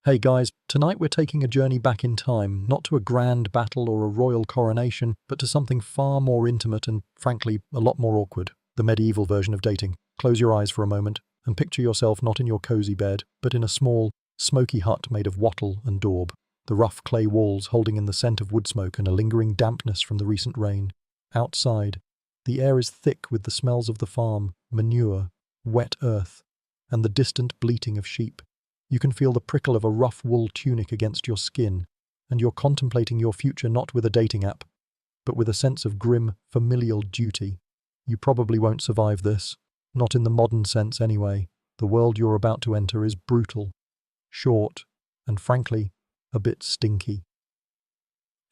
Hey guys, tonight we're taking a journey back in time, not to a grand battle or a royal coronation, but to something far more intimate and, frankly, a lot more awkward. The medieval version of dating. Close your eyes for a moment and picture yourself not in your cozy bed, but in a small, smoky hut made of wattle and daub. The rough clay walls holding in the scent of wood smoke and a lingering dampness from the recent rain. Outside, the air is thick with the smells of the farm, manure, wet earth, and the distant bleating of sheep. You can feel the prickle of a rough wool tunic against your skin, and you're contemplating your future not with a dating app, but with a sense of grim, familial duty. You probably won't survive this, not in the modern sense anyway. The world you're about to enter is brutal, short, and frankly, a bit stinky.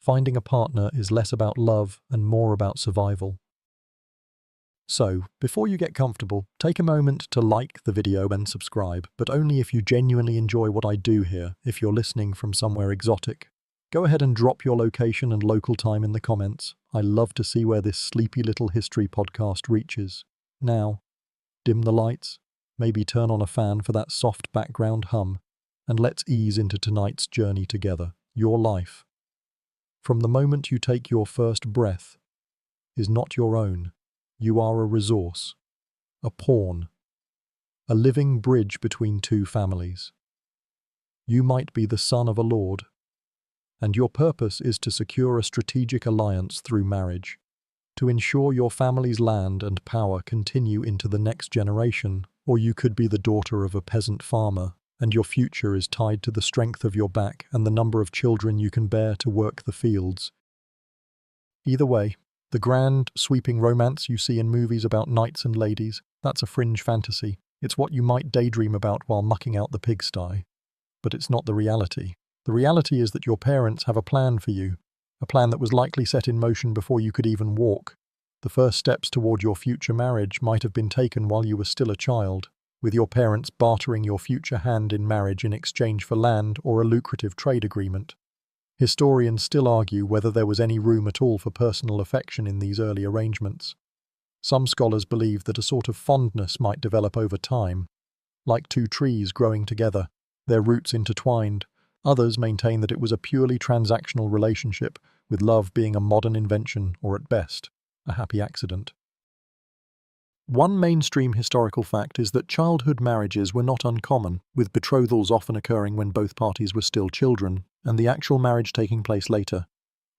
Finding a partner is less about love and more about survival. So, before you get comfortable, take a moment to like the video and subscribe, but only if you genuinely enjoy what I do here. If you're listening from somewhere exotic, go ahead and drop your location and local time in the comments. I love to see where this sleepy little history podcast reaches. Now, dim the lights, maybe turn on a fan for that soft background hum, and let's ease into tonight's journey together. Your life, from the moment you take your first breath, is not your own. You are a resource, a pawn, a living bridge between two families. You might be the son of a lord, and your purpose is to secure a strategic alliance through marriage, to ensure your family's land and power continue into the next generation. Or you could be the daughter of a peasant farmer, and your future is tied to the strength of your back and the number of children you can bear to work the fields. Either way, the grand, sweeping romance you see in movies about knights and ladies, that's a fringe fantasy. It's what you might daydream about while mucking out the pigsty. But it's not the reality. The reality is that your parents have a plan for you, a plan that was likely set in motion before you could even walk. The first steps toward your future marriage might have been taken while you were still a child, with your parents bartering your future hand in marriage in exchange for land or a lucrative trade agreement. Historians still argue whether there was any room at all for personal affection in these early arrangements. Some scholars believe that a sort of fondness might develop over time, like two trees growing together, their roots intertwined. Others maintain that it was a purely transactional relationship, with love being a modern invention or, at best, a happy accident. One mainstream historical fact is that childhood marriages were not uncommon, with betrothals often occurring when both parties were still children, and the actual marriage taking place later.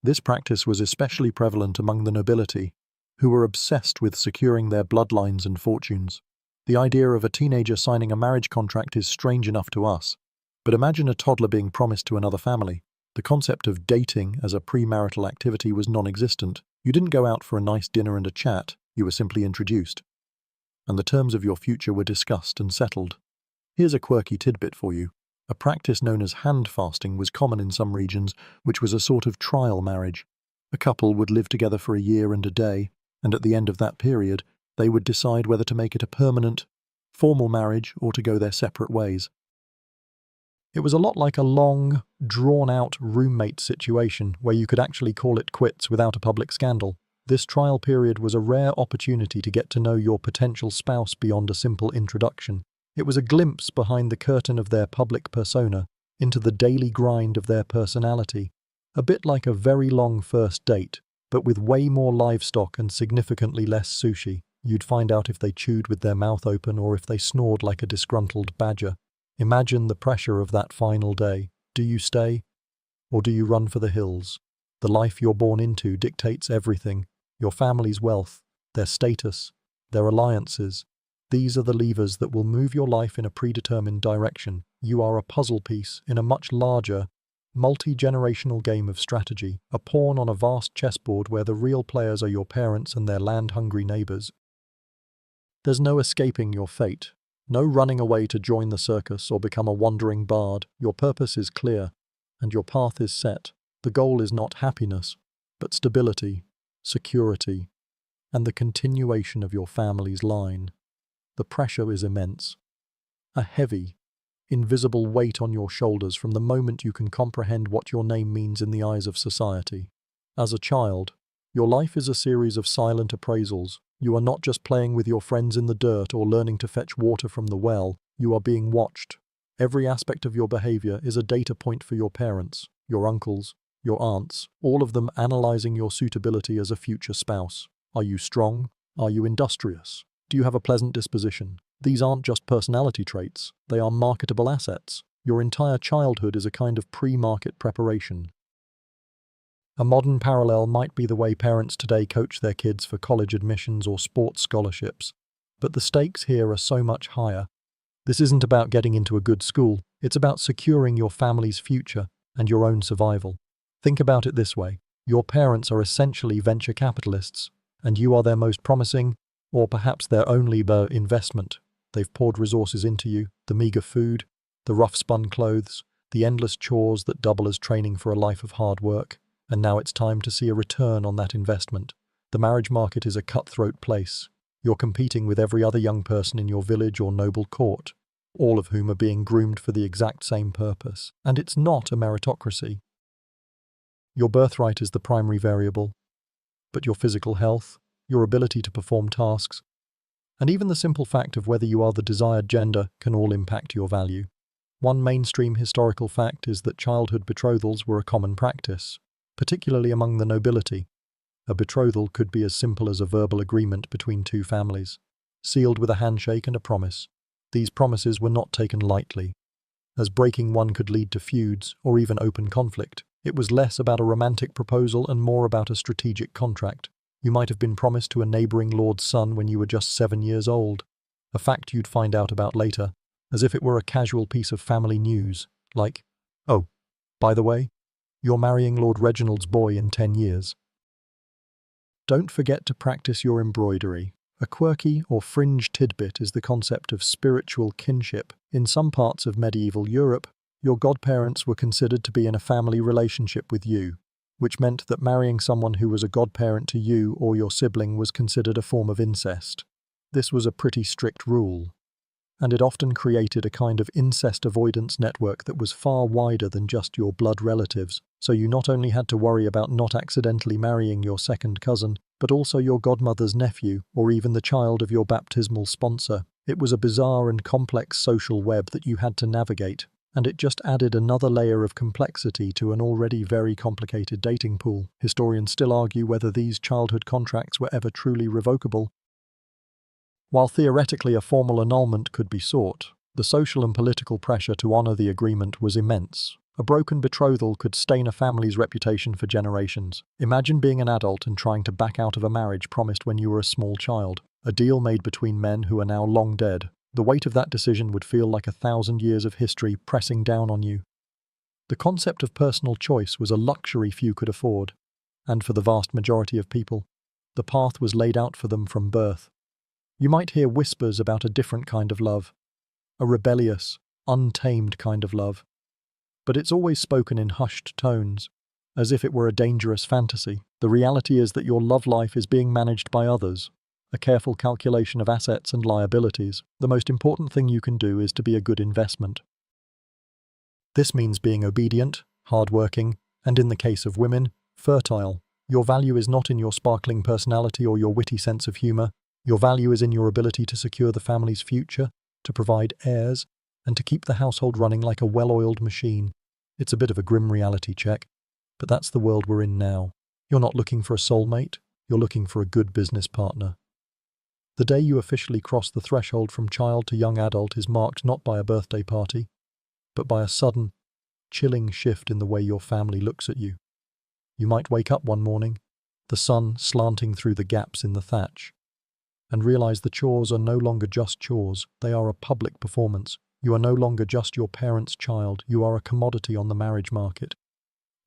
This practice was especially prevalent among the nobility, who were obsessed with securing their bloodlines and fortunes. The idea of a teenager signing a marriage contract is strange enough to us, but imagine a toddler being promised to another family. The concept of dating as a premarital activity was non-existent. You didn't go out for a nice dinner and a chat, you were simply introduced. And the terms of your future were discussed and settled. Here's a quirky tidbit for you. A practice known as hand fasting was common in some regions, which was a sort of trial marriage. A couple would live together for a year and a day, and at the end of that period, they would decide whether to make it a permanent, formal marriage or to go their separate ways. It was a lot like a long, drawn-out roommate situation where you could actually call it quits without a public scandal. This trial period was a rare opportunity to get to know your potential spouse beyond a simple introduction. It was a glimpse behind the curtain of their public persona into the daily grind of their personality, a bit like a very long first date, but with way more livestock and significantly less sushi. You'd find out if they chewed with their mouth open or if they snored like a disgruntled badger. Imagine the pressure of that final day. Do you stay, or do you run for the hills? The life you're born into dictates everything. Your family's wealth, their status, their alliances. These are the levers that will move your life in a predetermined direction. You are a puzzle piece in a much larger, multi-generational game of strategy, a pawn on a vast chessboard where the real players are your parents and their land-hungry neighbors. There's no escaping your fate, no running away to join the circus or become a wandering bard. Your purpose is clear, and your path is set. The goal is not happiness, but stability, security, and the continuation of your family's line. The pressure is immense. A heavy, invisible weight on your shoulders from the moment you can comprehend what your name means in the eyes of society. As a child, your life is a series of silent appraisals. You are not just playing with your friends in the dirt or learning to fetch water from the well. You are being watched, Every aspect of your behavior is a data point for your parents, your uncles, your aunts, all of them analyzing your suitability as a future spouse. Are you strong? Are you industrious? Do you have a pleasant disposition? These aren't just personality traits, they are marketable assets. Your entire childhood is a kind of pre-market preparation. A modern parallel might be the way parents today coach their kids for college admissions or sports scholarships. But the stakes here are so much higher. This isn't about getting into a good school, it's about securing your family's future and your own survival. Think about it this way. Your parents are essentially venture capitalists, and you are their most promising, or perhaps their only investment. They've poured resources into you, the meager food, the rough-spun clothes, the endless chores that double as training for a life of hard work. And now it's time to see a return on that investment. The marriage market is a cutthroat place. You're competing with every other young person in your village or noble court, all of whom are being groomed for the exact same purpose. And it's not a meritocracy. Your birthright is the primary variable, but your physical health, your ability to perform tasks, and even the simple fact of whether you are the desired gender can all impact your value. One mainstream historical fact is that childhood betrothals were a common practice, particularly among the nobility. A betrothal could be as simple as a verbal agreement between two families, sealed with a handshake and a promise. These promises were not taken lightly, as breaking one could lead to feuds or even open conflict. It was less about a romantic proposal and more about a strategic contract. You might have been promised to a neighboring lord's son when you were just 7 years old, a fact you'd find out about later, as if it were a casual piece of family news, like, "Oh, by the way, you're marrying Lord Reginald's boy in 10 years. Don't forget to practice your embroidery. A quirky or fringe tidbit is the concept of spiritual kinship. In some parts of medieval Europe, your godparents were considered to be in a family relationship with you, which meant that marrying someone who was a godparent to you or your sibling was considered a form of incest. This was a pretty strict rule, and it often created a kind of incest avoidance network that was far wider than just your blood relatives. So you not only had to worry about not accidentally marrying your second cousin, but also your godmother's nephew, or even the child of your baptismal sponsor. It was a bizarre and complex social web that you had to navigate, and it just added another layer of complexity to an already very complicated dating pool. Historians still argue whether these childhood contracts were ever truly revocable. While theoretically a formal annulment could be sought, the social and political pressure to honor the agreement was immense. A broken betrothal could stain a family's reputation for generations. Imagine being an adult and trying to back out of a marriage promised when you were a small child, a deal made between men who are now long dead. The weight of that decision would feel like 1,000 years of history pressing down on you. The concept of personal choice was a luxury few could afford, and for the vast majority of people, the path was laid out for them from birth. You might hear whispers about a different kind of love, a rebellious, untamed kind of love, but it's always spoken in hushed tones, as if it were a dangerous fantasy. The reality is that your love life is being managed by others, a careful calculation of assets and liabilities. The most important thing you can do is to be a good investment. This means being obedient, hardworking, and in the case of women, fertile. Your value is not in your sparkling personality or your witty sense of humor. Your value is in your ability to secure the family's future, to provide heirs, and to keep the household running like a well-oiled machine. It's a bit of a grim reality check, but that's the world we're in now. You're not looking for a soulmate, you're looking for a good business partner. The day you officially cross the threshold from child to young adult is marked not by a birthday party, but by a sudden, chilling shift in the way your family looks at you. You might wake up one morning, the sun slanting through the gaps in the thatch, and realize the chores are no longer just chores, they are a public performance. You are no longer just your parents' child, you are a commodity on the marriage market,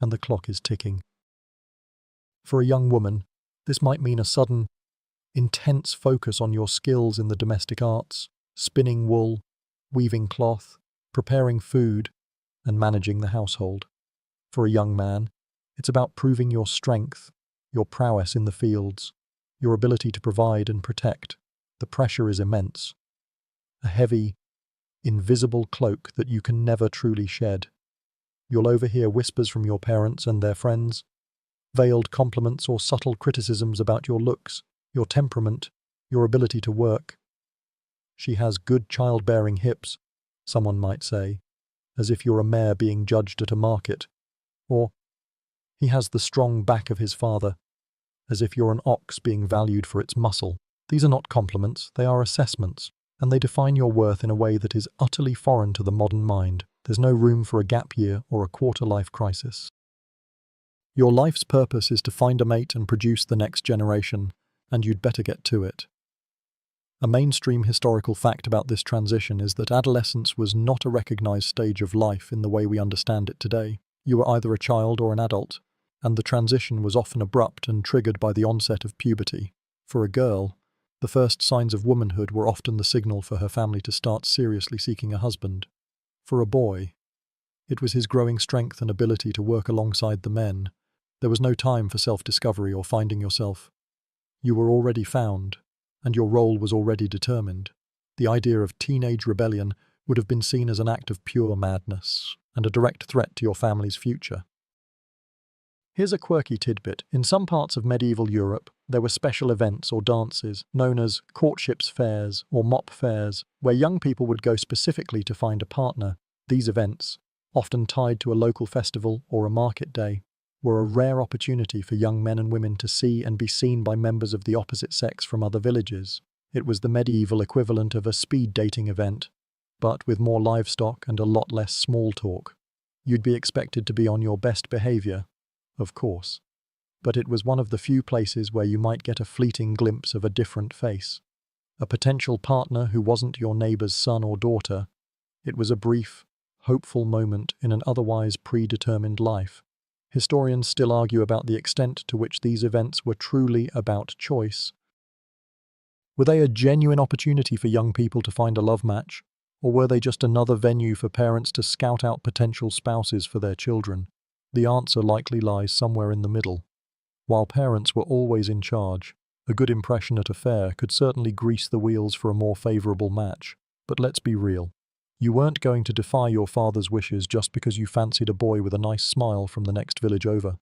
and the clock is ticking. For a young woman, this might mean a sudden, intense focus on your skills in the domestic arts, spinning wool, weaving cloth, preparing food, and managing the household. For a young man, it's about proving your strength, your prowess in the fields, your ability to provide and protect. The pressure is immense. A heavy, invisible cloak that you can never truly shed. You'll overhear whispers from your parents and their friends, veiled compliments or subtle criticisms about your looks, your temperament, your ability to work. She has good childbearing hips, someone might say, as if you're a mare being judged at a market. Or, he has the strong back of his father, as if you're an ox being valued for its muscle. These are not compliments, they are assessments, and they define your worth in a way that is utterly foreign to the modern mind. There's no room for a gap year or a quarter-life crisis. Your life's purpose is to find a mate and produce the next generation, and you'd better get to it. A mainstream historical fact about this transition is that adolescence was not a recognized stage of life in the way we understand it today. You were either a child or an adult, and the transition was often abrupt and triggered by the onset of puberty. For a girl, the first signs of womanhood were often the signal for her family to start seriously seeking a husband. For a boy, it was his growing strength and ability to work alongside the men. There was no time for self-discovery or finding yourself. You were already found, and your role was already determined. The idea of teenage rebellion would have been seen as an act of pure madness and a direct threat to your family's future. Here's a quirky tidbit. In some parts of medieval Europe, there were special events or dances known as courtships fairs or mop fairs, where young people would go specifically to find a partner. These events, often tied to a local festival or a market day, were a rare opportunity for young men and women to see and be seen by members of the opposite sex from other villages. It was the medieval equivalent of a speed dating event, but with more livestock and a lot less small talk. You'd be expected to be on your best behavior, of course, but it was one of the few places where you might get a fleeting glimpse of a different face. A potential partner who wasn't your neighbor's son or daughter. It was a brief, hopeful moment in an otherwise predetermined life. Historians still argue about the extent to which these events were truly about choice. Were they a genuine opportunity for young people to find a love match, or were they just another venue for parents to scout out potential spouses for their children? The answer likely lies somewhere in the middle. While parents were always in charge, a good impression at a fair could certainly grease the wheels for a more favorable match. But let's be real. You weren't going to defy your father's wishes just because you fancied a boy with a nice smile from the next village over.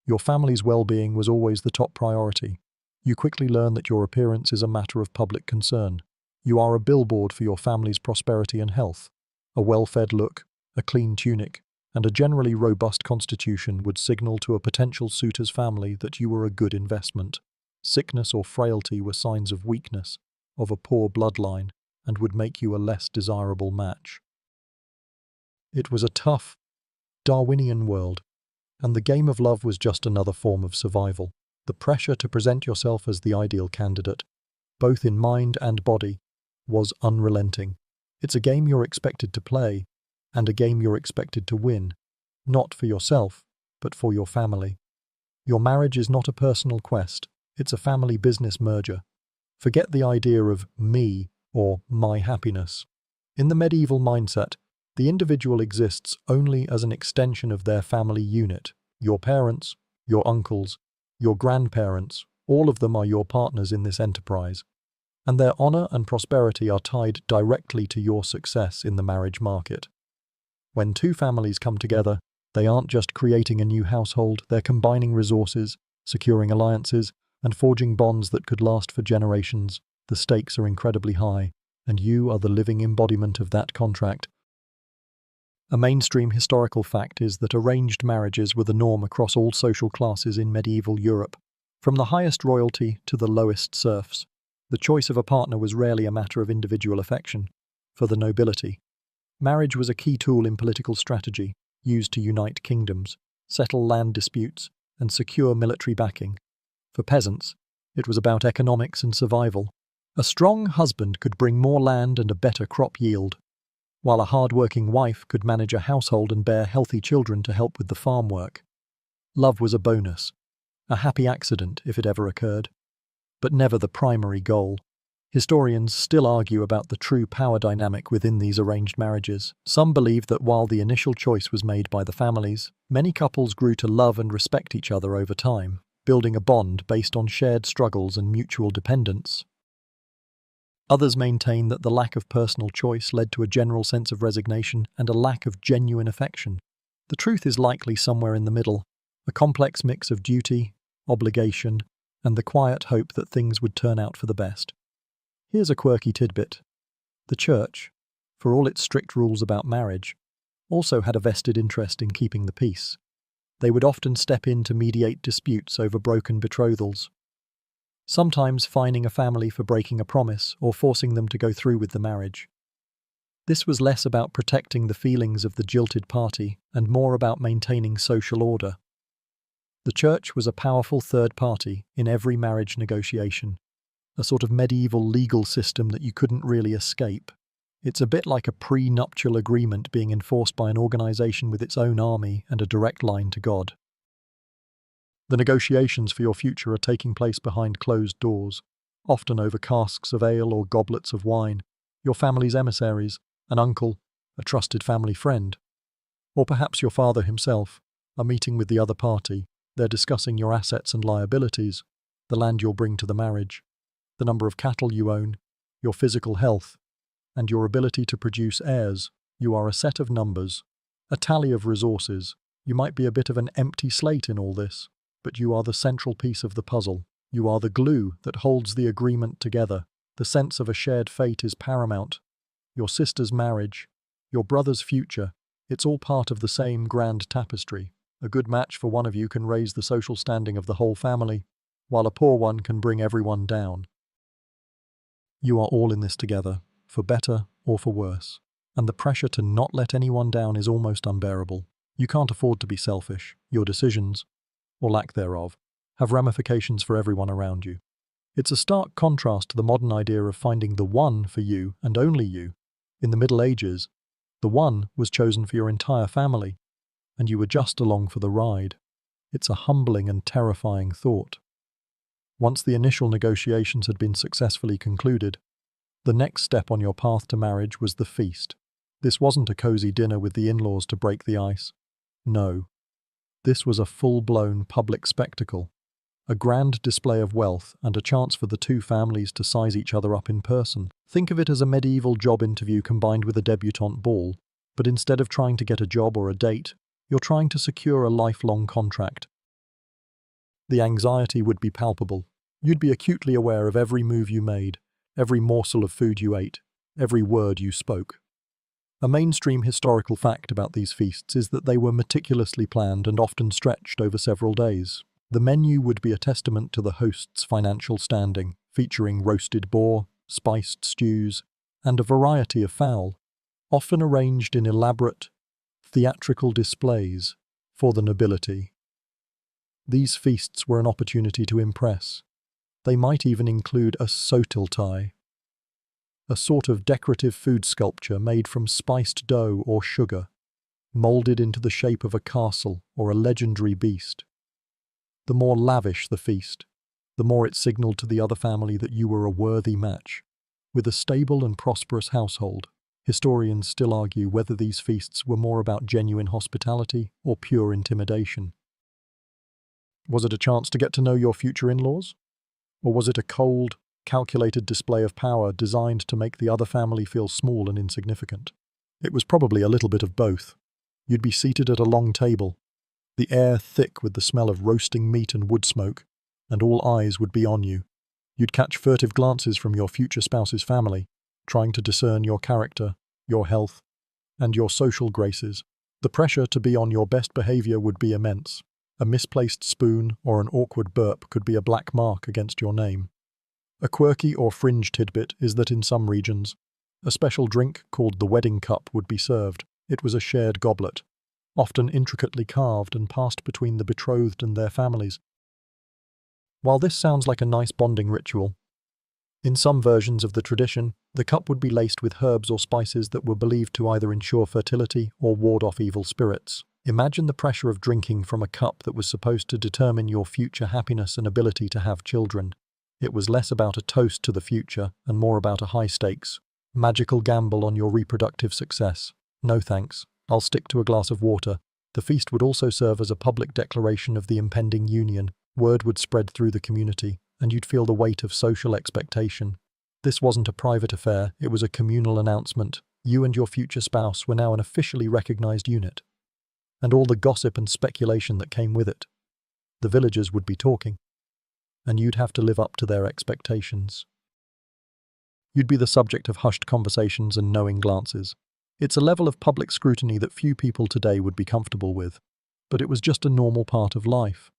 Your family's well-being was always the top priority. You quickly learn that your appearance is a matter of public concern. You are a billboard for your family's prosperity and health. A well-fed look, a clean tunic, and a generally robust constitution would signal to a potential suitor's family that you were a good investment. Sickness or frailty were signs of weakness, of a poor bloodline, and would make you a less desirable match. It was a tough, Darwinian world, and the game of love was just another form of survival. The pressure to present yourself as the ideal candidate, both in mind and body, was unrelenting. It's a game you're expected to play, and a game you're expected to win, not for yourself, but for your family. Your marriage is not a personal quest, it's a family business merger. Forget the idea of me or my happiness. In the medieval mindset, the individual exists only as an extension of their family unit. Your parents, your uncles, your grandparents, all of them are your partners in this enterprise, and their honor and prosperity are tied directly to your success in the marriage market. When two families come together, they aren't just creating a new household, they're combining resources, securing alliances, and forging bonds that could last for generations. The stakes are incredibly high, and you are the living embodiment of that contract. A mainstream historical fact is that arranged marriages were the norm across all social classes in medieval Europe, from the highest royalty to the lowest serfs. The choice of a partner was rarely a matter of individual affection. For the nobility, marriage was a key tool in political strategy, used to unite kingdoms, settle land disputes, and secure military backing. For peasants, it was about economics and survival. A strong husband could bring more land and a better crop yield, while a hard-working wife could manage a household and bear healthy children to help with the farm work. Love was a bonus, a happy accident if it ever occurred, but never the primary goal. Historians still argue about the true power dynamic within these arranged marriages. Some believe that while the initial choice was made by the families, many couples grew to love and respect each other over time, building a bond based on shared struggles and mutual dependence. Others maintain that the lack of personal choice led to a general sense of resignation and a lack of genuine affection. The truth is likely somewhere in the middle, a complex mix of duty, obligation, and the quiet hope that things would turn out for the best. Here's a quirky tidbit. The church, for all its strict rules about marriage, also had a vested interest in keeping the peace. They would often step in to mediate disputes over broken betrothals, sometimes fining a family for breaking a promise or forcing them to go through with the marriage. This was less about protecting the feelings of the jilted party and more about maintaining social order. The church was a powerful third party in every marriage negotiation, a sort of medieval legal system that you couldn't really escape. It's a bit like a pre-nuptial agreement being enforced by an organization with its own army and a direct line to God. The negotiations for your future are taking place behind closed doors, often over casks of ale or goblets of wine. Your family's emissaries, an uncle, a trusted family friend, or perhaps your father himself, are meeting with the other party. They're discussing your assets and liabilities, the land you'll bring to the marriage, the number of cattle you own, your physical health, and your ability to produce heirs. You are a set of numbers, a tally of resources. You might be a bit of an empty slate in all this, but you are the central piece of the puzzle. You are the glue that holds the agreement together. The sense of a shared fate is paramount. Your sister's marriage, your brother's future, it's all part of the same grand tapestry. A good match for one of you can raise the social standing of the whole family, while a poor one can bring everyone down. You are all in this together, for better or for worse, and the pressure to not let anyone down is almost unbearable. You can't afford to be selfish. Your decisions, or lack thereof, have ramifications for everyone around you. It's a stark contrast to the modern idea of finding the one for you and only you. In the Middle Ages, the one was chosen for your entire family, and you were just along for the ride. It's a humbling and terrifying thought. Once the initial negotiations had been successfully concluded, the next step on your path to marriage was the feast. This wasn't a cozy dinner with the in-laws to break the ice. No. This was a full-blown public spectacle, a grand display of wealth and a chance for the two families to size each other up in person. Think of it as a medieval job interview combined with a debutante ball, but instead of trying to get a job or a date, you're trying to secure a lifelong contract. The anxiety would be palpable. You'd be acutely aware of every move you made, every morsel of food you ate, every word you spoke. A mainstream historical fact about these feasts is that they were meticulously planned and often stretched over several days. The menu would be a testament to the host's financial standing, featuring roasted boar, spiced stews, and a variety of fowl, often arranged in elaborate, theatrical displays for the nobility. These feasts were an opportunity to impress. They might even include a sotiltai, a sort of decorative food sculpture made from spiced dough or sugar, molded into the shape of a castle or a legendary beast. The more lavish the feast, the more it signaled to the other family that you were a worthy match. With a stable and prosperous household, historians still argue whether these feasts were more about genuine hospitality or pure intimidation. Was it a chance to get to know your future in-laws? Or was it a cold, calculated display of power designed to make the other family feel small and insignificant? It was probably a little bit of both. You'd be seated at a long table, the air thick with the smell of roasting meat and wood smoke, and all eyes would be on you. You'd catch furtive glances from your future spouse's family, trying to discern your character, your health, and your social graces. The pressure to be on your best behavior would be immense. A misplaced spoon or an awkward burp could be a black mark against your name. A quirky or fringe tidbit is that in some regions, a special drink called the wedding cup would be served. It was a shared goblet, often intricately carved and passed between the betrothed and their families. While this sounds like a nice bonding ritual, in some versions of the tradition, the cup would be laced with herbs or spices that were believed to either ensure fertility or ward off evil spirits. Imagine the pressure of drinking from a cup that was supposed to determine your future happiness and ability to have children. It was less about a toast to the future and more about a high-stakes, magical gamble on your reproductive success. No thanks, I'll stick to a glass of water. The feast would also serve as a public declaration of the impending union. Word would spread through the community, and you'd feel the weight of social expectation. This wasn't a private affair, it was a communal announcement. You and your future spouse were now an officially recognized unit. And all the gossip and speculation that came with it. The villagers would be talking, and you'd have to live up to their expectations. You'd be the subject of hushed conversations and knowing glances. It's a level of public scrutiny that few people today would be comfortable with. But it was just a normal part of life.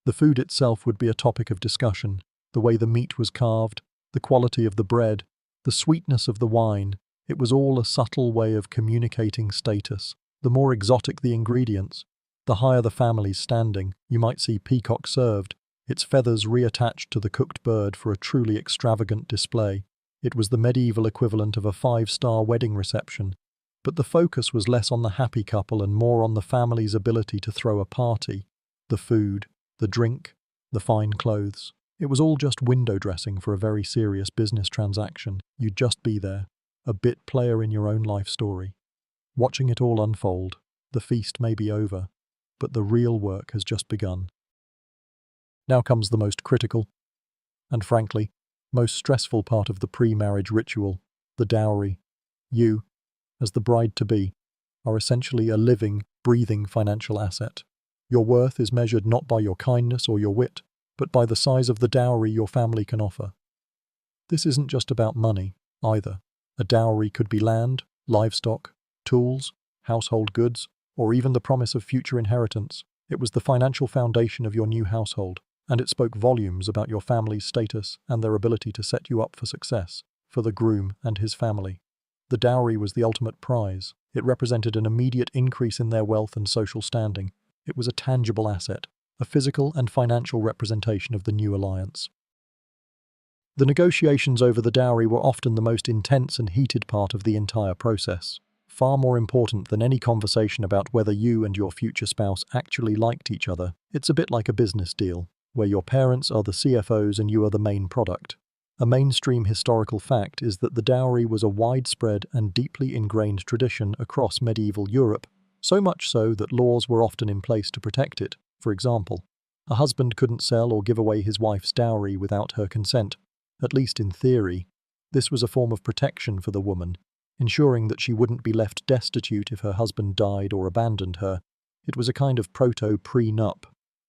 The food itself would be a topic of discussion. The way the meat was carved, the quality of the bread, the sweetness of the wine. It was all a subtle way of communicating status. The more exotic the ingredients, the higher the family's standing. You might see peacock served, its feathers reattached to the cooked bird for a truly extravagant display. It was the medieval equivalent of a 5-star wedding reception. But the focus was less on the happy couple and more on the family's ability to throw a party. The food, the drink, the fine clothes. It was all just window dressing for a very serious business transaction. You'd just be there, a bit player in your own life story. Watching it all unfold. The feast may be over, but the real work has just begun. Now comes the most critical, and frankly, most stressful part of the pre-marriage ritual, the dowry. You, as the bride-to-be, are essentially a living, breathing financial asset. Your worth is measured not by your kindness or your wit, but by the size of the dowry your family can offer. This isn't just about money, either. A dowry could be land, livestock, tools, household goods, or even the promise of future inheritance. It was the financial foundation of your new household, and it spoke volumes about your family's status and their ability to set you up for success, for the groom and his family. The dowry was the ultimate prize. It represented an immediate increase in their wealth and social standing. It was a tangible asset, a physical and financial representation of the new alliance. The negotiations over the dowry were often the most intense and heated part of the entire process, far more important than any conversation about whether you and your future spouse actually liked each other. It's a bit like a business deal, where your parents are the CFOs and you are the main product. A mainstream historical fact is that the dowry was a widespread and deeply ingrained tradition across medieval Europe, so much so that laws were often in place to protect it. For example, a husband couldn't sell or give away his wife's dowry without her consent. At least in theory, this was a form of protection for the woman, ensuring that she wouldn't be left destitute if her husband died or abandoned her. It was a kind of proto-prenup,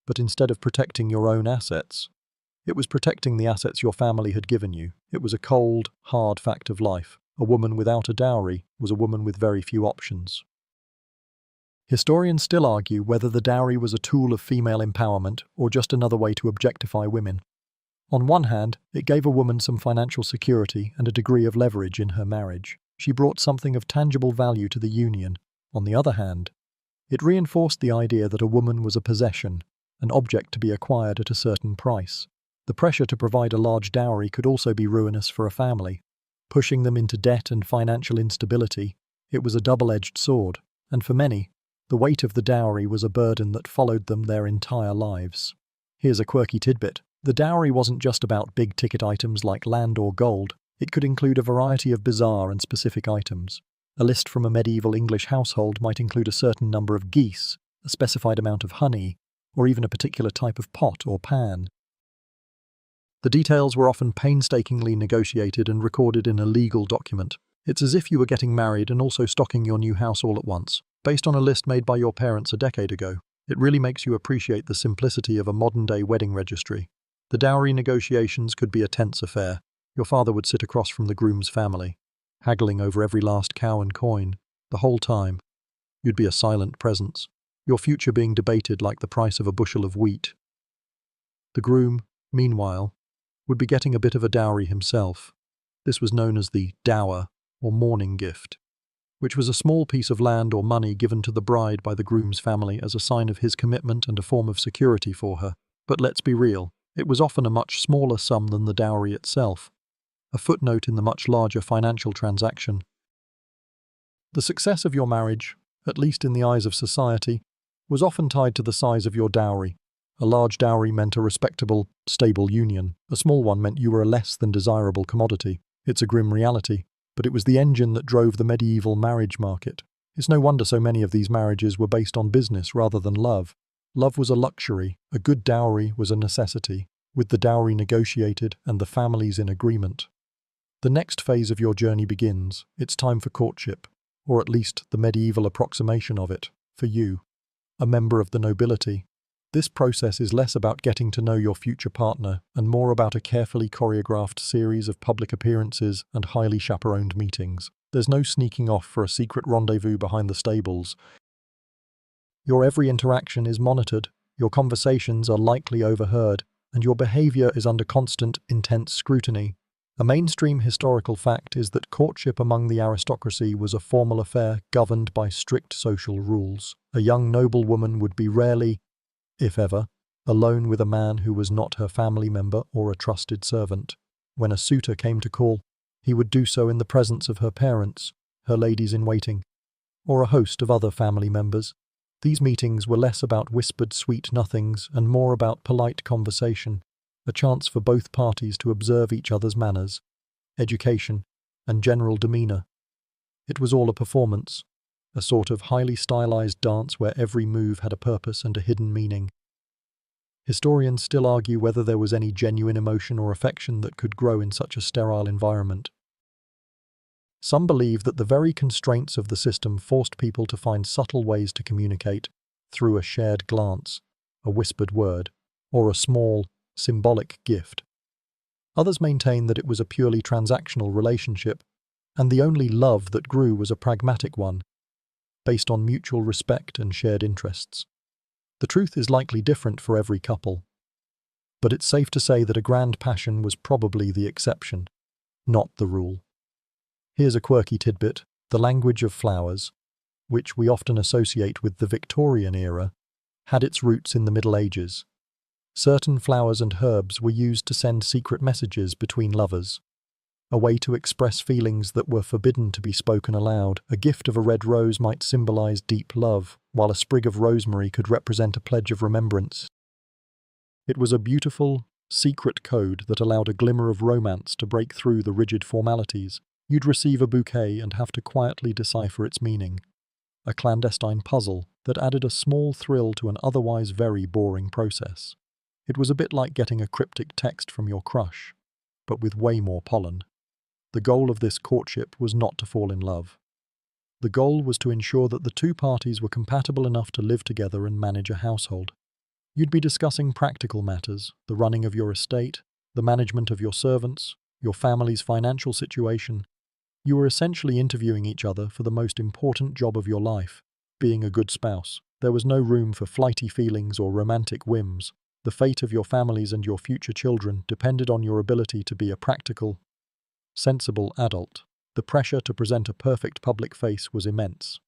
but instead of protecting your own assets, it was protecting the assets your family had given you. It was a cold, hard fact of life. A woman without a dowry was a woman with very few options. Historians still argue whether the dowry was a tool of female empowerment or just another way to objectify women. On one hand, it gave a woman some financial security and a degree of leverage in her marriage. She brought something of tangible value to the union. On the other hand, it reinforced the idea that a woman was a possession, an object to be acquired at a certain price. The pressure to provide a large dowry could also be ruinous for a family, pushing them into debt and financial instability. It was a double-edged sword, and for many, the weight of the dowry was a burden that followed them their entire lives. Here's a quirky tidbit. The dowry wasn't just about big-ticket items like land or gold. It could include a variety of bizarre and specific items. A list from a medieval English household might include a certain number of geese, a specified amount of honey, or even a particular type of pot or pan. The details were often painstakingly negotiated and recorded in a legal document. It's as if you were getting married and also stocking your new house all at once, based on a list made by your parents a decade ago. It really makes you appreciate the simplicity of a modern-day wedding registry. The dowry negotiations could be a tense affair. Your father would sit across from the groom's family, haggling over every last cow and coin. The whole time, you'd be a silent presence, your future being debated like the price of a bushel of wheat. The groom, meanwhile, would be getting a bit of a dowry himself. This was known as the dower, or mourning gift, which was a small piece of land or money given to the bride by the groom's family as a sign of his commitment and a form of security for her. But let's be real, it was often a much smaller sum than the dowry itself, a footnote in the much larger financial transaction. The success of your marriage, at least in the eyes of society, was often tied to the size of your dowry. A large dowry meant a respectable, stable union. A small one meant you were a less than desirable commodity. It's a grim reality, but it was the engine that drove the medieval marriage market. It's no wonder so many of these marriages were based on business rather than love. Love was a luxury, a good dowry was a necessity, with the dowry negotiated and the families in agreement. The next phase of your journey begins. It's time for courtship, or at least the medieval approximation of it, for you, a member of the nobility. This process is less about getting to know your future partner and more about a carefully choreographed series of public appearances and highly chaperoned meetings. There's no sneaking off for a secret rendezvous behind the stables. Your every interaction is monitored, your conversations are likely overheard, and your behavior is under constant, intense scrutiny. A mainstream historical fact is that courtship among the aristocracy was a formal affair governed by strict social rules. A young noblewoman would be rarely, if ever, alone with a man who was not her family member or a trusted servant. When a suitor came to call, he would do so in the presence of her parents, her ladies-in-waiting, or a host of other family members. These meetings were less about whispered sweet nothings and more about polite conversation, a chance for both parties to observe each other's manners, education, and general demeanor. It was all a performance, a sort of highly stylized dance where every move had a purpose and a hidden meaning. Historians still argue whether there was any genuine emotion or affection that could grow in such a sterile environment. Some believe that the very constraints of the system forced people to find subtle ways to communicate through a shared glance, a whispered word, or a small, symbolic gift. Others maintain that it was a purely transactional relationship, and the only love that grew was a pragmatic one, based on mutual respect and shared interests. The truth is likely different for every couple, but it's safe to say that a grand passion was probably the exception, not the rule. Here's a quirky tidbit: the language of flowers, which we often associate with the Victorian era, had its roots in the Middle Ages. Certain flowers and herbs were used to send secret messages between lovers, a way to express feelings that were forbidden to be spoken aloud. A gift of a red rose might symbolize deep love, while a sprig of rosemary could represent a pledge of remembrance. It was a beautiful, secret code that allowed a glimmer of romance to break through the rigid formalities. You'd receive a bouquet and have to quietly decipher its meaning, a clandestine puzzle that added a small thrill to an otherwise very boring process. It was a bit like getting a cryptic text from your crush, but with way more pollen. The goal of this courtship was not to fall in love. The goal was to ensure that the two parties were compatible enough to live together and manage a household. You'd be discussing practical matters, the running of your estate, the management of your servants, your family's financial situation. You were essentially interviewing each other for the most important job of your life, being a good spouse. There was no room for flighty feelings or romantic whims. The fate of your families and your future children depended on your ability to be a practical, sensible adult. The pressure to present a perfect public face was immense.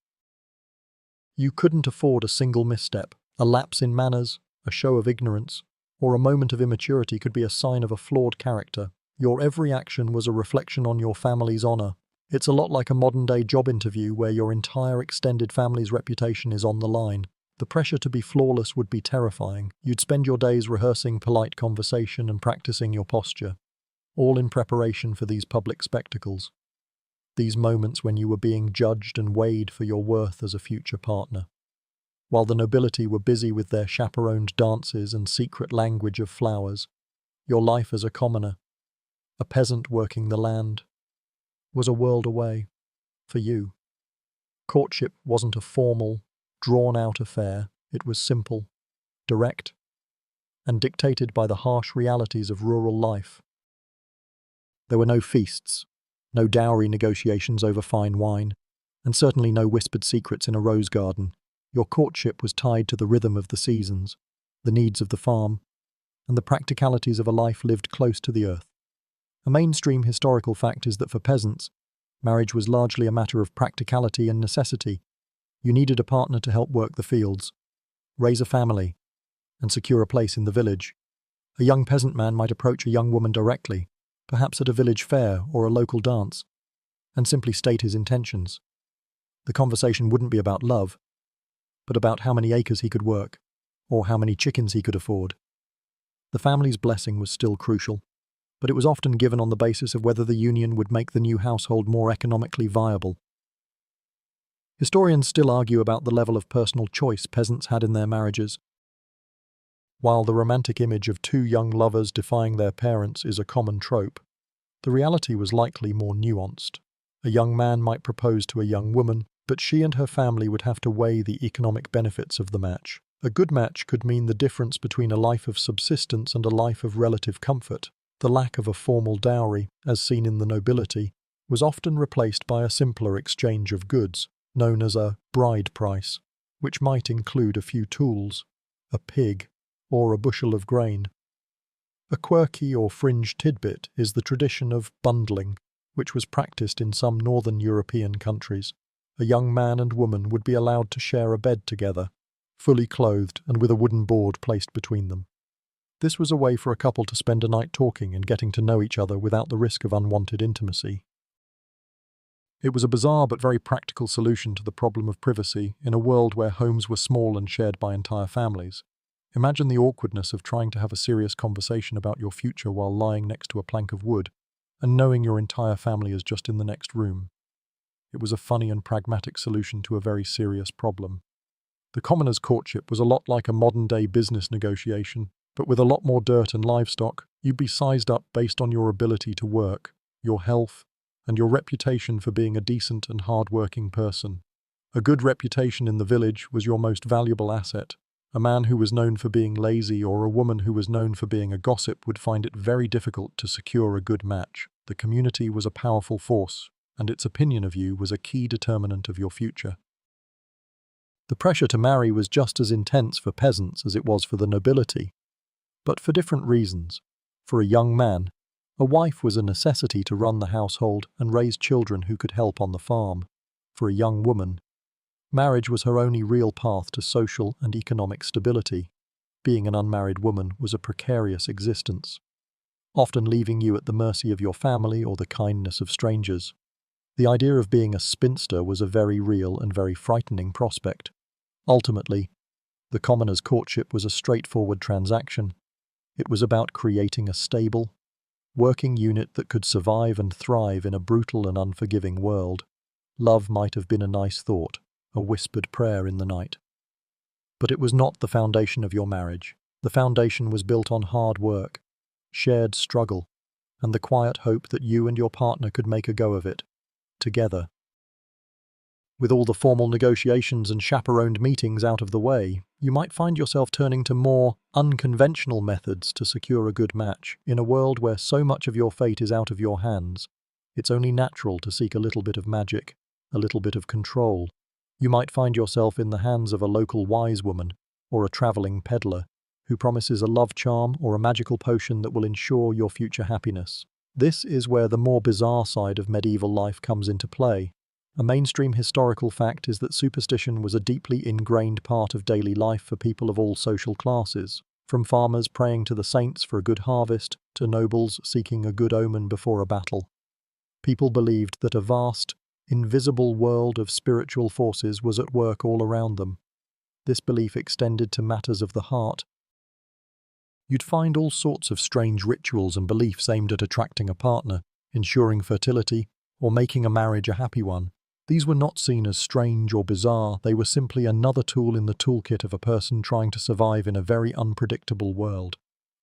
You couldn't afford a single misstep. A lapse in manners, a show of ignorance, or a moment of immaturity could be a sign of a flawed character. Your every action was a reflection on your family's honor. It's a lot like a modern-day job interview where your entire extended family's reputation is on the line. The pressure to be flawless would be terrifying. You'd spend your days rehearsing polite conversation and practicing your posture, all in preparation for these public spectacles. These moments when you were being judged and weighed for your worth as a future partner. While the nobility were busy with their chaperoned dances and secret language of flowers, your life as a commoner, a peasant working the land, was a world away for you. Courtship wasn't a formal, drawn-out affair. It was simple, direct, and dictated by the harsh realities of rural life. There were no feasts, no dowry negotiations over fine wine, and certainly no whispered secrets in a rose garden. Your courtship was tied to the rhythm of the seasons, the needs of the farm, and the practicalities of a life lived close to the earth. A mainstream historical fact is that for peasants, marriage was largely a matter of practicality and necessity. You needed a partner to help work the fields, raise a family, and secure a place in the village. A young peasant man might approach a young woman directly, perhaps at a village fair or a local dance, and simply state his intentions. The conversation wouldn't be about love, but about how many acres he could work, or how many chickens he could afford. The family's blessing was still crucial, but it was often given on the basis of whether the union would make the new household more economically viable. Historians still argue about the level of personal choice peasants had in their marriages. While the romantic image of two young lovers defying their parents is a common trope, the reality was likely more nuanced. A young man might propose to a young woman, but she and her family would have to weigh the economic benefits of the match. A good match could mean the difference between a life of subsistence and a life of relative comfort. The lack of a formal dowry, as seen in the nobility, was often replaced by a simpler exchange of goods, known as a bride price, which might include a few tools, a pig, or a bushel of grain. A quirky or fringe tidbit is the tradition of bundling, which was practiced in some northern European countries. A young man and woman would be allowed to share a bed together, fully clothed and with a wooden board placed between them. This was a way for a couple to spend a night talking and getting to know each other without the risk of unwanted intimacy. It was a bizarre but very practical solution to the problem of privacy in a world where homes were small and shared by entire families. Imagine the awkwardness of trying to have a serious conversation about your future while lying next to a plank of wood and knowing your entire family is just in the next room. It was a funny and pragmatic solution to a very serious problem. The commoner's courtship was a lot like a modern-day business negotiation, but with a lot more dirt and livestock. You'd be sized up based on your ability to work, your health, and your reputation for being a decent and hard-working person. A good reputation in the village was your most valuable asset. A man who was known for being lazy or a woman who was known for being a gossip would find it very difficult to secure a good match. The community was a powerful force, and its opinion of you was a key determinant of your future. The pressure to marry was just as intense for peasants as it was for the nobility, but for different reasons. For a young man, a wife was a necessity to run the household and raise children who could help on the farm. For a young woman, marriage was her only real path to social and economic stability. Being an unmarried woman was a precarious existence, often leaving you at the mercy of your family or the kindness of strangers. The idea of being a spinster was a very real and very frightening prospect. Ultimately, the commoner's courtship was a straightforward transaction. It was about creating a stable, working unit that could survive and thrive in a brutal and unforgiving world. Love might have been a nice thought, a whispered prayer in the night. But it was not the foundation of your marriage. The foundation was built on hard work, shared struggle, and the quiet hope that you and your partner could make a go of it, together. With all the formal negotiations and chaperoned meetings out of the way, you might find yourself turning to more unconventional methods to secure a good match. In a world where so much of your fate is out of your hands, it's only natural to seek a little bit of magic, a little bit of control. You might find yourself in the hands of a local wise woman or a traveling peddler who promises a love charm or a magical potion that will ensure your future happiness. This is where the more bizarre side of medieval life comes into play. A mainstream historical fact is that superstition was a deeply ingrained part of daily life for people of all social classes, from farmers praying to the saints for a good harvest to nobles seeking a good omen before a battle. People believed that a vast, invisible world of spiritual forces was at work all around them. This belief extended to matters of the heart. You'd find all sorts of strange rituals and beliefs aimed at attracting a partner, ensuring fertility, or making a marriage a happy one. These were not seen as strange or bizarre, they were simply another tool in the toolkit of a person trying to survive in a very unpredictable world.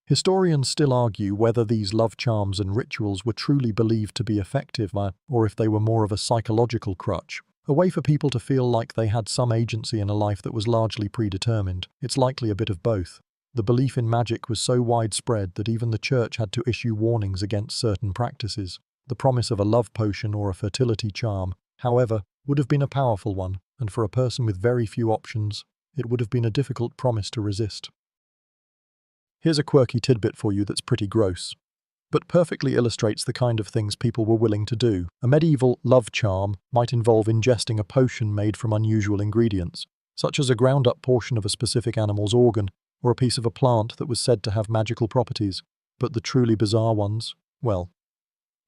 Historians still argue whether these love charms and rituals were truly believed to be effective or if they were more of a psychological crutch, a way for people to feel like they had some agency in a life that was largely predetermined. It's likely a bit of both. The belief in magic was so widespread that even the church had to issue warnings against certain practices. The promise of a love potion or a fertility charm, however, would have been a powerful one, and for a person with very few options, it would have been a difficult promise to resist. Here's a quirky tidbit for you that's pretty gross, but perfectly illustrates the kind of things people were willing to do. A medieval love charm might involve ingesting a potion made from unusual ingredients, such as a ground-up portion of a specific animal's organ or a piece of a plant that was said to have magical properties. But the truly bizarre ones, well,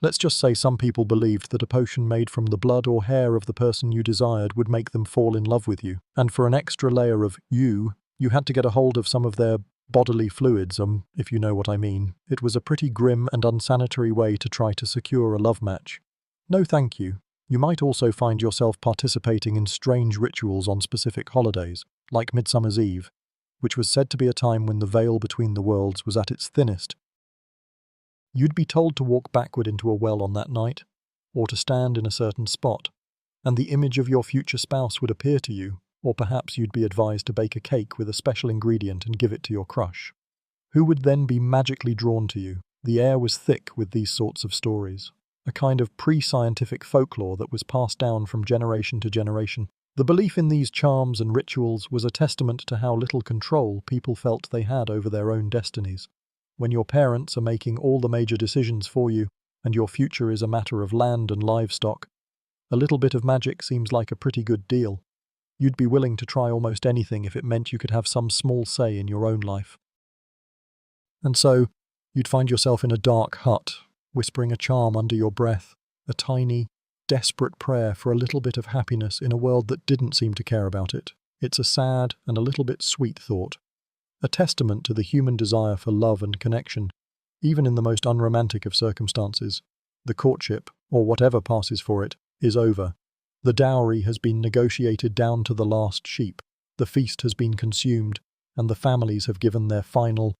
let's just say some people believed that a potion made from the blood or hair of the person you desired would make them fall in love with you. And for an extra layer of you had to get a hold of some of their bodily fluids, if you know what I mean. It was a pretty grim and unsanitary way to try to secure a love match. No thank you. You might also find yourself participating in strange rituals on specific holidays, like Midsummer's Eve, which was said to be a time when the veil between the worlds was at its thinnest. You'd be told to walk backward into a well on that night, or to stand in a certain spot, and the image of your future spouse would appear to you, Or perhaps you'd be advised to bake a cake with a special ingredient and give it to your crush. Who would then be magically drawn to you? The air was thick with these sorts of stories, a kind of pre-scientific folklore that was passed down from generation to generation. The belief in these charms and rituals was a testament to how little control people felt they had over their own destinies. When your parents are making all the major decisions for you, and your future is a matter of land and livestock, a little bit of magic seems like a pretty good deal. You'd be willing to try almost anything if it meant you could have some small say in your own life. And so, you'd find yourself in a dark hut, whispering a charm under your breath, a tiny, desperate prayer for a little bit of happiness in a world that didn't seem to care about it. It's a sad and a little bit sweet thought, a testament to the human desire for love and connection, even in the most unromantic of circumstances. The courtship, or whatever passes for it, is over. The dowry has been negotiated down to the last sheep, the feast has been consumed, and the families have given their final,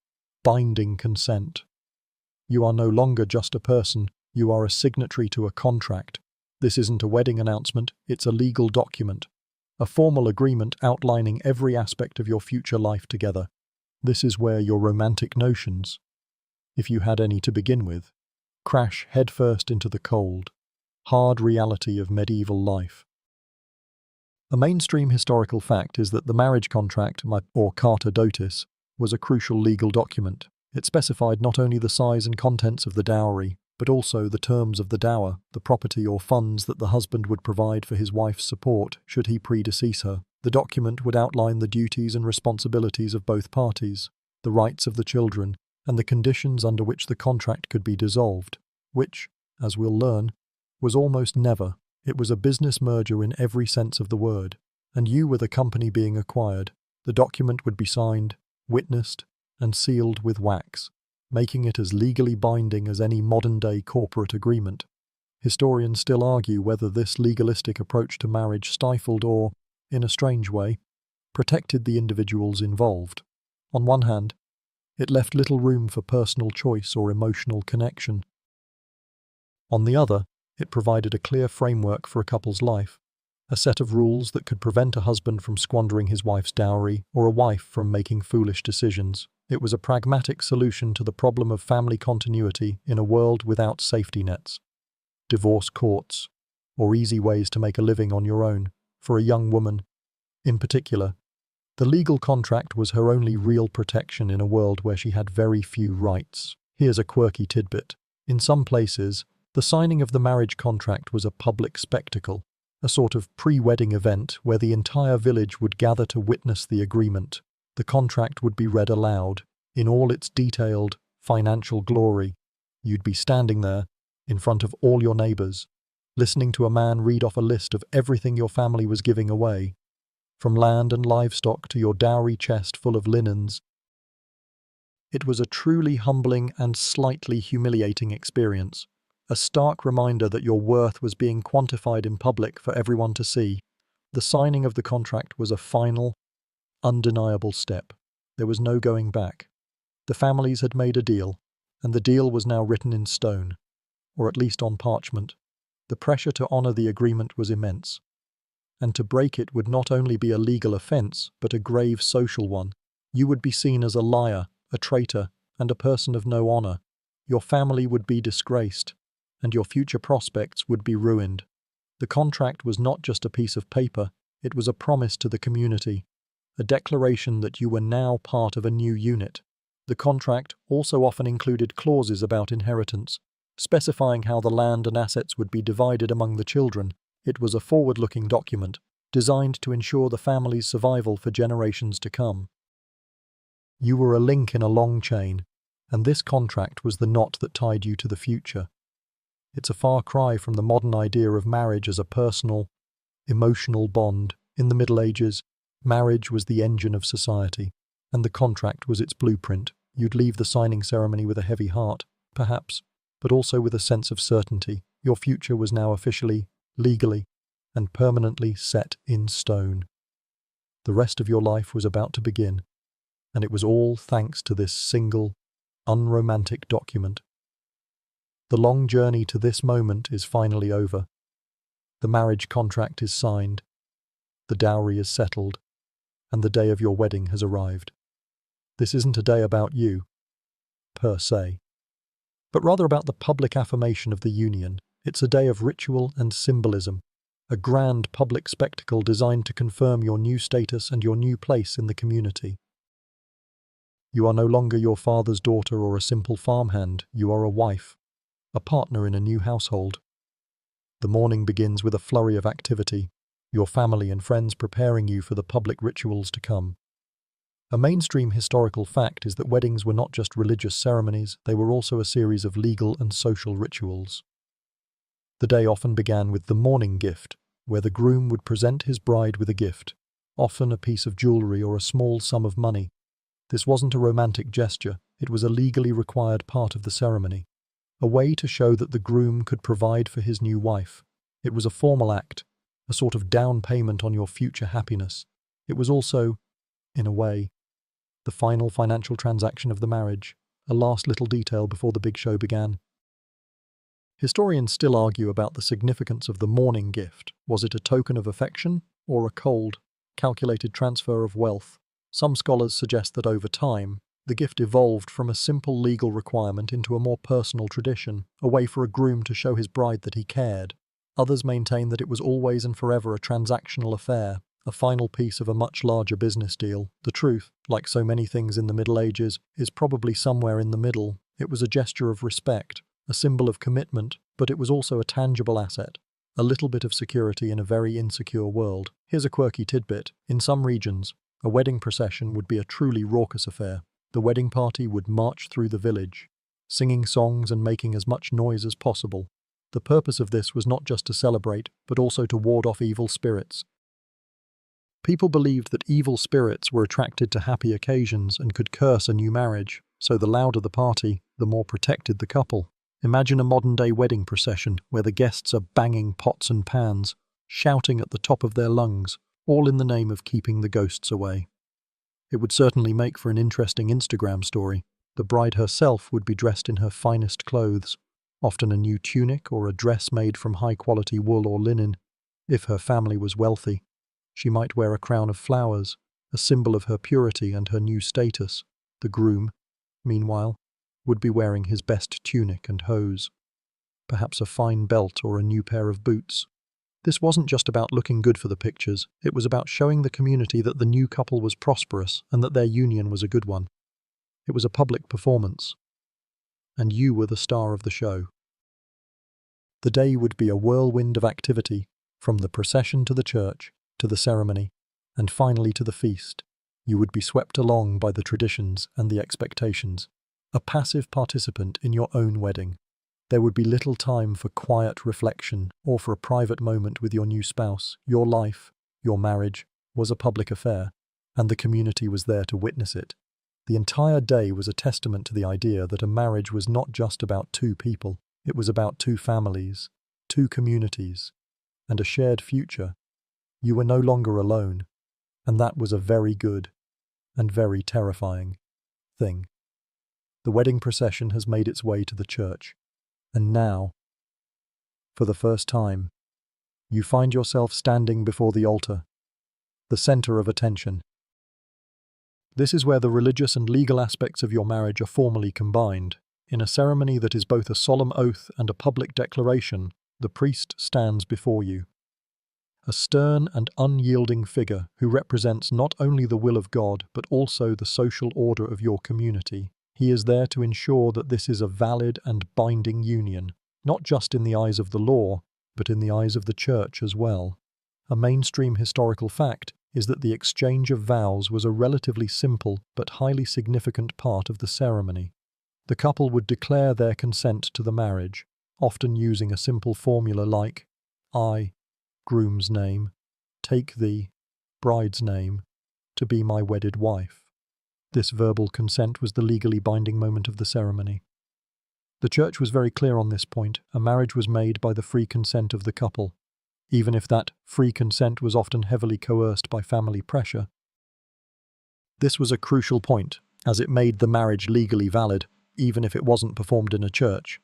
binding consent. You are no longer just a person, you are a signatory to a contract. This isn't a wedding announcement, it's a legal document, a formal agreement outlining every aspect of your future life together. This is where your romantic notions, if you had any to begin with, crash headfirst into the cold, hard reality of medieval life. A mainstream historical fact is that the marriage contract, or Carta Dotis, was a crucial legal document. It specified not only the size and contents of the dowry, but also the terms of the dower, the property or funds that the husband would provide for his wife's support should he predecease her. The document would outline the duties and responsibilities of both parties, the rights of the children, and the conditions under which the contract could be dissolved, which, as we'll learn, was almost never. It was a business merger in every sense of the word, and you were the company being acquired. The document would be signed, witnessed, and sealed with wax, making it as legally binding as any modern-day corporate agreement. Historians still argue whether this legalistic approach to marriage stifled or, in a strange way, protected the individuals involved. On one hand, it left little room for personal choice or emotional connection. On the other, it provided a clear framework for a couple's life, a set of rules that could prevent a husband from squandering his wife's dowry or a wife from making foolish decisions. It was a pragmatic solution to the problem of family continuity in a world without safety nets, divorce courts, or easy ways to make a living on your own. For a young woman, in particular, the legal contract was her only real protection in a world where she had very few rights. Here's a quirky tidbit. In some places, the signing of the marriage contract was a public spectacle, a sort of pre-wedding event where the entire village would gather to witness the agreement. The contract would be read aloud, in all its detailed, financial glory. You'd be standing there, in front of all your neighbors, listening to a man read off a list of everything your family was giving away, from land and livestock to your dowry chest full of linens. It was a truly humbling and slightly humiliating experience, a stark reminder that your worth was being quantified in public for everyone to see. The signing of the contract was a final, undeniable step. There was no going back. The families had made a deal, and the deal was now written in stone, or at least on parchment. The pressure to honor the agreement was immense, and to break it would not only be a legal offense, but a grave social one. You would be seen as a liar, a traitor, and a person of no honor. Your family would be disgraced, and your future prospects would be ruined. The contract was not just a piece of paper, it was a promise to the community, a declaration that you were now part of a new unit. The contract also often included clauses about inheritance, specifying how the land and assets would be divided among the children. It was a forward-looking document, designed to ensure the family's survival for generations to come. You were a link in a long chain, and this contract was the knot that tied you to the future. It's a far cry from the modern idea of marriage as a personal, emotional bond. In the Middle Ages, marriage was the engine of society, and the contract was its blueprint. You'd leave the signing ceremony with a heavy heart, perhaps, but also with a sense of certainty. Your future was now officially, legally, and permanently set in stone. The rest of your life was about to begin, and it was all thanks to this single, unromantic document. The long journey to this moment is finally over. The marriage contract is signed, The dowry is settled, and the day of your wedding has arrived. This isn't a day about you, per se, but rather about the public affirmation of the union. It's a day of ritual and symbolism, a grand public spectacle designed to confirm your new status and your new place in the community. You are no longer your father's daughter or a simple farmhand. You are a wife, a partner in a new household. The morning begins with a flurry of activity, your family and friends preparing you for the public rituals to come. A mainstream historical fact is that weddings were not just religious ceremonies, they were also a series of legal and social rituals. The day often began with the morning gift, where the groom would present his bride with a gift, often a piece of jewelry or a small sum of money. This wasn't a romantic gesture, it was a legally required part of the ceremony, a way to show that the groom could provide for his new wife. It was a formal act, a sort of down payment on your future happiness. It was also, in a way, the final financial transaction of the marriage, a last little detail before the big show began. Historians still argue about the significance of the morning gift. Was it a token of affection or a cold, calculated transfer of wealth? Some scholars suggest that over time, the gift evolved from a simple legal requirement into a more personal tradition, a way for a groom to show his bride that he cared. Others maintain that it was always and forever a transactional affair, a final piece of a much larger business deal. The truth, like so many things in the Middle Ages, is probably somewhere in the middle. It was a gesture of respect, a symbol of commitment, but it was also a tangible asset, a little bit of security in a very insecure world. Here's a quirky tidbit. In some regions, a wedding procession would be a truly raucous affair. The wedding party would march through the village, singing songs and making as much noise as possible. The purpose of this was not just to celebrate, but also to ward off evil spirits. People believed that evil spirits were attracted to happy occasions and could curse a new marriage, so the louder the party, the more protected the couple. Imagine a modern-day wedding procession where the guests are banging pots and pans, shouting at the top of their lungs, all in the name of keeping the ghosts away. It would certainly make for an interesting Instagram story. The bride herself would be dressed in her finest clothes, often a new tunic or a dress made from high-quality wool or linen. If her family was wealthy, she might wear a crown of flowers, a symbol of her purity and her new status. The groom, meanwhile, would be wearing his best tunic and hose, perhaps a fine belt or a new pair of boots. This wasn't just about looking good for the pictures, it was about showing the community that the new couple was prosperous and that their union was a good one. It was a public performance, and you were the star of the show. The day would be a whirlwind of activity, from the procession to the church, to the ceremony, and finally to the feast. You would be swept along by the traditions and the expectations, a passive participant in your own wedding. There would be little time for quiet reflection or for a private moment with your new spouse. Your life, your marriage, was a public affair, and the community was there to witness it. The entire day was a testament to the idea that a marriage was not just about two people, it was about two families, two communities, and a shared future. You were no longer alone, and that was a very good and very terrifying thing. The wedding procession has made its way to the church, and now, for the first time, you find yourself standing before the altar, the center of attention. This is where the religious and legal aspects of your marriage are formally combined. In a ceremony that is both a solemn oath and a public declaration, the priest stands before you. A stern and unyielding figure who represents not only the will of God but also the social order of your community. He is there to ensure that this is a valid and binding union, not just in the eyes of the law, but in the eyes of the church as well. A mainstream historical fact is that the exchange of vows was a relatively simple but highly significant part of the ceremony. The couple would declare their consent to the marriage, often using a simple formula like, I, groom's name, take thee, bride's name, to be my wedded wife. This verbal consent was the legally binding moment of the ceremony. The church was very clear on this point. A marriage was made by the free consent of the couple, even if that free consent was often heavily coerced by family pressure. This was a crucial point, as it made the marriage legally valid, even if it wasn't performed in a church,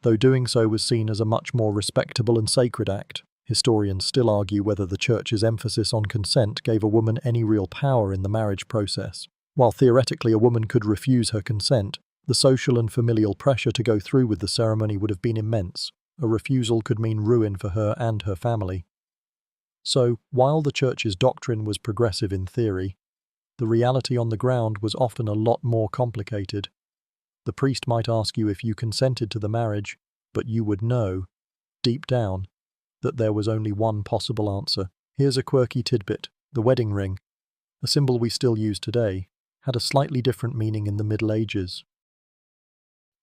though doing so was seen as a much more respectable and sacred act. Historians still argue whether the Church's emphasis on consent gave a woman any real power in the marriage process. While theoretically a woman could refuse her consent, the social and familial pressure to go through with the ceremony would have been immense. A refusal could mean ruin for her and her family. So, while the Church's doctrine was progressive in theory, the reality on the ground was often a lot more complicated. The priest might ask you if you consented to the marriage, but you would know, deep down, that there was only one possible answer. Here's a quirky tidbit. The wedding ring, a symbol we still use today, had a slightly different meaning in the Middle Ages.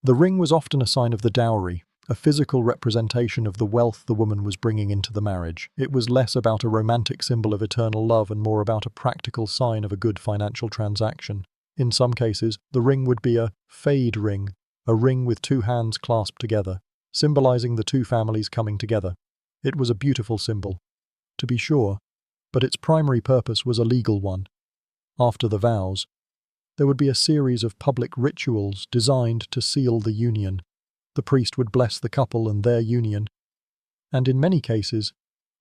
The ring was often a sign of the dowry, a physical representation of the wealth the woman was bringing into the marriage. It was less about a romantic symbol of eternal love and more about a practical sign of a good financial transaction. In some cases, the ring would be a fade ring, a ring with two hands clasped together, symbolizing the two families coming together. It was a beautiful symbol, to be sure, but its primary purpose was a legal one. After the vows, there would be a series of public rituals designed to seal the union. The priest would bless the couple and their union, and in many cases,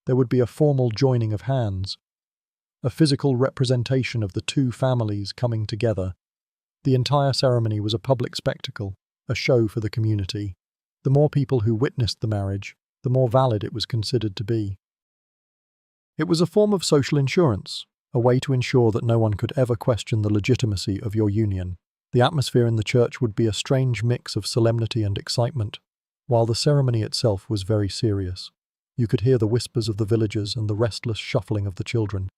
there would be a formal joining of hands, a physical representation of the two families coming together. The entire ceremony was a public spectacle, a show for the community. The more people who witnessed the marriage, the more valid it was considered to be. It was a form of social insurance, a way to ensure that no one could ever question the legitimacy of your union. The atmosphere in the church would be a strange mix of solemnity and excitement, while the ceremony itself was very serious. You could hear the whispers of the villagers and the restless shuffling of the children.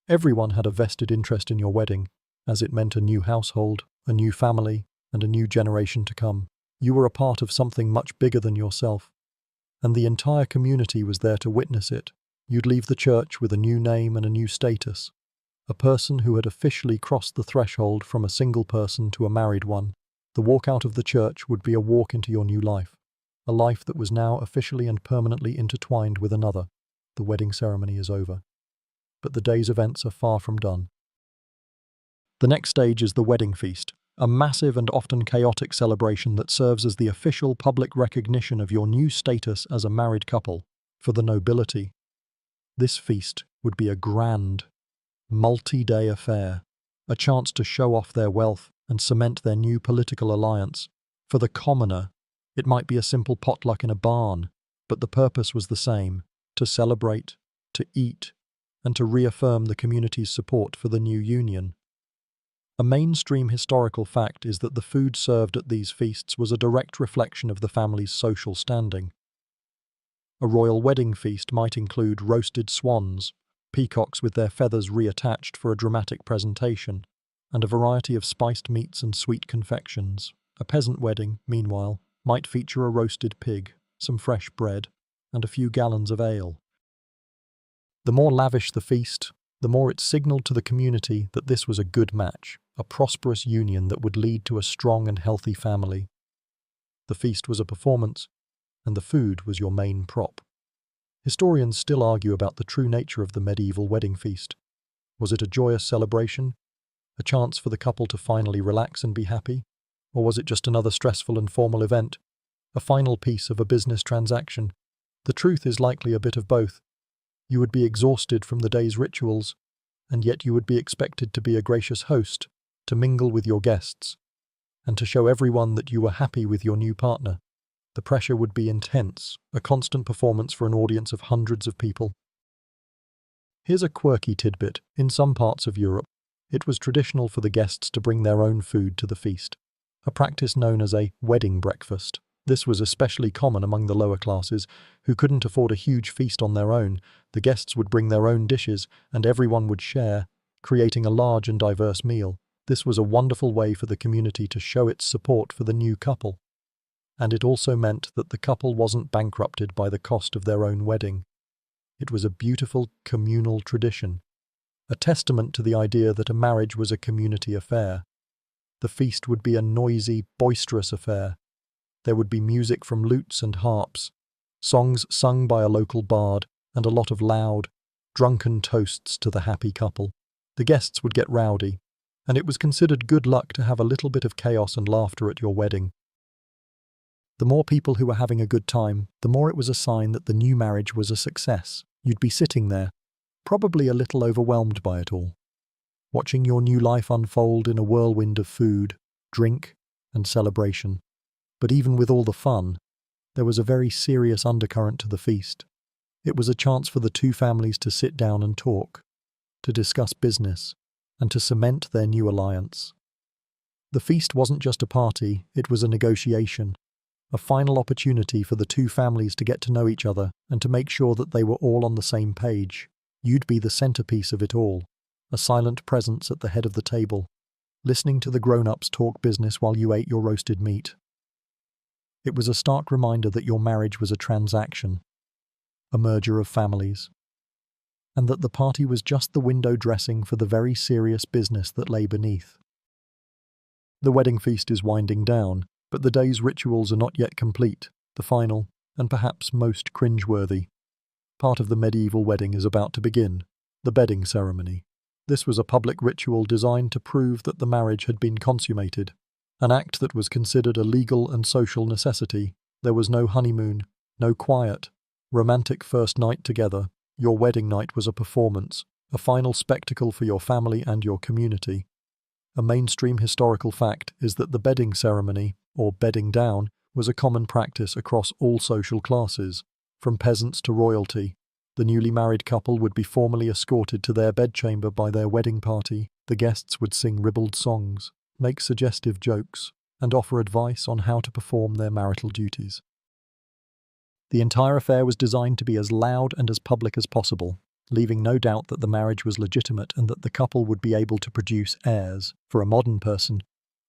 Everyone had a vested interest in your wedding, as it meant a new household, a new family, and a new generation to come. You were a part of something much bigger than yourself, and the entire community was there to witness it. You'd leave the church with a new name and a new status, a person who had officially crossed the threshold from a single person to a married one. The walk out of the church would be a walk into your new life, a life that was now officially and permanently intertwined with another. The wedding ceremony is over, but the day's events are far from done. The next stage is the wedding feast, a massive and often chaotic celebration that serves as the official public recognition of your new status as a married couple. For the nobility, this feast would be a grand, multi-day affair, a chance to show off their wealth and cement their new political alliance. For the commoner, it might be a simple potluck in a barn, but the purpose was the same: to celebrate, to eat, and to reaffirm the community's support for the new union. A mainstream historical fact is that the food served at these feasts was a direct reflection of the family's social standing. A royal wedding feast might include roasted swans, peacocks with their feathers reattached for a dramatic presentation, and a variety of spiced meats and sweet confections. A peasant wedding, meanwhile, might feature a roasted pig, some fresh bread, and a few gallons of ale. The more lavish the feast, the more it signaled to the community that this was a good match, a prosperous union that would lead to a strong and healthy family. The feast was a performance, and the food was your main prop. Historians still argue about the true nature of the medieval wedding feast. Was it a joyous celebration, a chance for the couple to finally relax and be happy? Or was it just another stressful and formal event, a final piece of a business transaction? The truth is likely a bit of both. You would be exhausted from the day's rituals, and yet you would be expected to be a gracious host, to mingle with your guests, and to show everyone that you were happy with your new partner. The pressure would be intense, a constant performance for an audience of hundreds of people. Here's a quirky tidbit. In some parts of Europe, it was traditional for the guests to bring their own food to the feast, a practice known as a wedding breakfast. This was especially common among the lower classes, who couldn't afford a huge feast on their own. The guests would bring their own dishes, and everyone would share, creating a large and diverse meal. This was a wonderful way for the community to show its support for the new couple. And it also meant that the couple wasn't bankrupted by the cost of their own wedding. It was a beautiful communal tradition, a testament to the idea that a marriage was a community affair. The feast would be a noisy, boisterous affair. There would be music from lutes and harps, songs sung by a local bard, and a lot of loud, drunken toasts to the happy couple. The guests would get rowdy, and it was considered good luck to have a little bit of chaos and laughter at your wedding. The more people who were having a good time, the more it was a sign that the new marriage was a success. You'd be sitting there, probably a little overwhelmed by it all, watching your new life unfold in a whirlwind of food, drink, and celebration. But even with all the fun, there was a very serious undercurrent to the feast. It was a chance for the two families to sit down and talk, to discuss business, and to cement their new alliance. The feast wasn't just a party, it was a negotiation, a final opportunity for the two families to get to know each other and to make sure that they were all on the same page. You'd be the centerpiece of it all, a silent presence at the head of the table, listening to the grown-ups talk business while you ate your roasted meat. It was a stark reminder that your marriage was a transaction, a merger of families, and that the party was just the window dressing for the very serious business that lay beneath. The wedding feast is winding down, but the day's rituals are not yet complete. The final, and perhaps most cringeworthy, part of the medieval wedding is about to begin, the bedding ceremony. This was a public ritual designed to prove that the marriage had been consummated, an act that was considered a legal and social necessity. There was no honeymoon, no quiet, romantic first night together. Your wedding night was a performance, a final spectacle for your family and your community. A mainstream historical fact is that the bedding ceremony, or bedding down, was a common practice across all social classes, from peasants to royalty. The newly married couple would be formally escorted to their bedchamber by their wedding party. The guests would sing ribald songs, make suggestive jokes, and offer advice on how to perform their marital duties. The entire affair was designed to be as loud and as public as possible, leaving no doubt that the marriage was legitimate and that the couple would be able to produce heirs. For a modern person,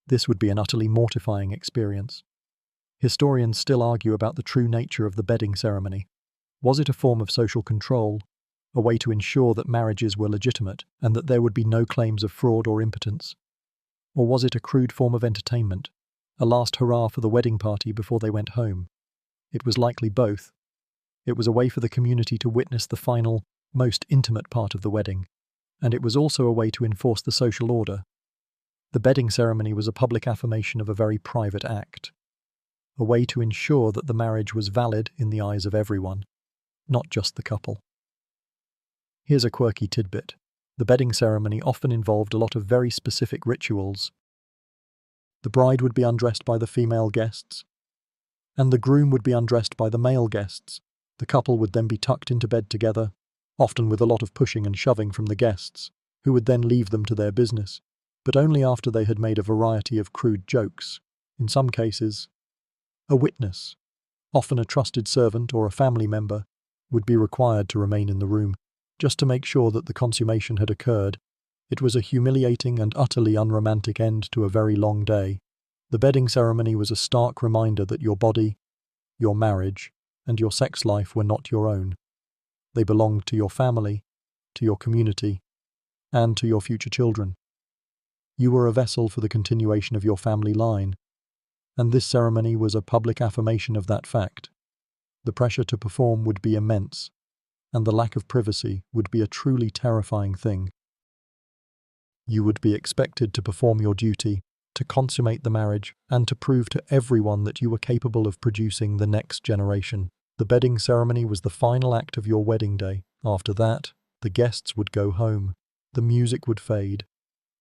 this would be an utterly mortifying experience. Historians still argue about the true nature of the bedding ceremony. Was it a form of social control, a way to ensure that marriages were legitimate and that there would be no claims of fraud or impotence? Or was it a crude form of entertainment, a last hurrah for the wedding party before they went home? It was likely both. It was a way for the community to witness the final, most intimate part of the wedding, and it was also a way to enforce the social order. The bedding ceremony was a public affirmation of a very private act, a way to ensure that the marriage was valid in the eyes of everyone, not just the couple. Here's a quirky tidbit. The bedding ceremony often involved a lot of very specific rituals. The bride would be undressed by the female guests, and the groom would be undressed by the male guests. The couple would then be tucked into bed together, often with a lot of pushing and shoving from the guests, who would then leave them to their business, but only after they had made a variety of crude jokes. In some cases, a witness, often a trusted servant or a family member, would be required to remain in the room, just to make sure that the consummation had occurred. It was a humiliating and utterly unromantic end to a very long day. The bedding ceremony was a stark reminder that your body, your marriage, and your sex life were not your own. They belonged to your family, to your community, and to your future children. You were a vessel for the continuation of your family line, and this ceremony was a public affirmation of that fact. The pressure to perform would be immense, and the lack of privacy would be a truly terrifying thing. You would be expected to perform your duty, to consummate the marriage, and to prove to everyone that you were capable of producing the next generation. The bedding ceremony was the final act of your wedding day. After that, the guests would go home, the music would fade,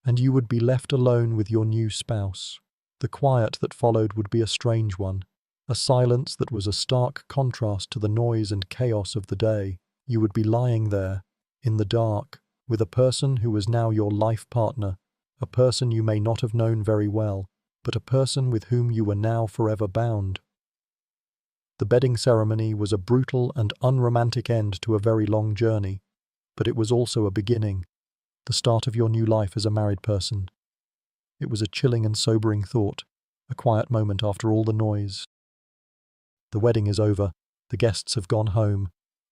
and you would be left alone with your new spouse. The quiet that followed would be a strange one, a silence that was a stark contrast to the noise and chaos of the day. You would be lying there, in the dark, with a person who was now your life partner, a person you may not have known very well, but a person with whom you were now forever bound. The bedding ceremony was a brutal and unromantic end to a very long journey, but it was also a beginning, the start of your new life as a married person. It was a chilling and sobering thought, a quiet moment after all the noise. The wedding is over, the guests have gone home,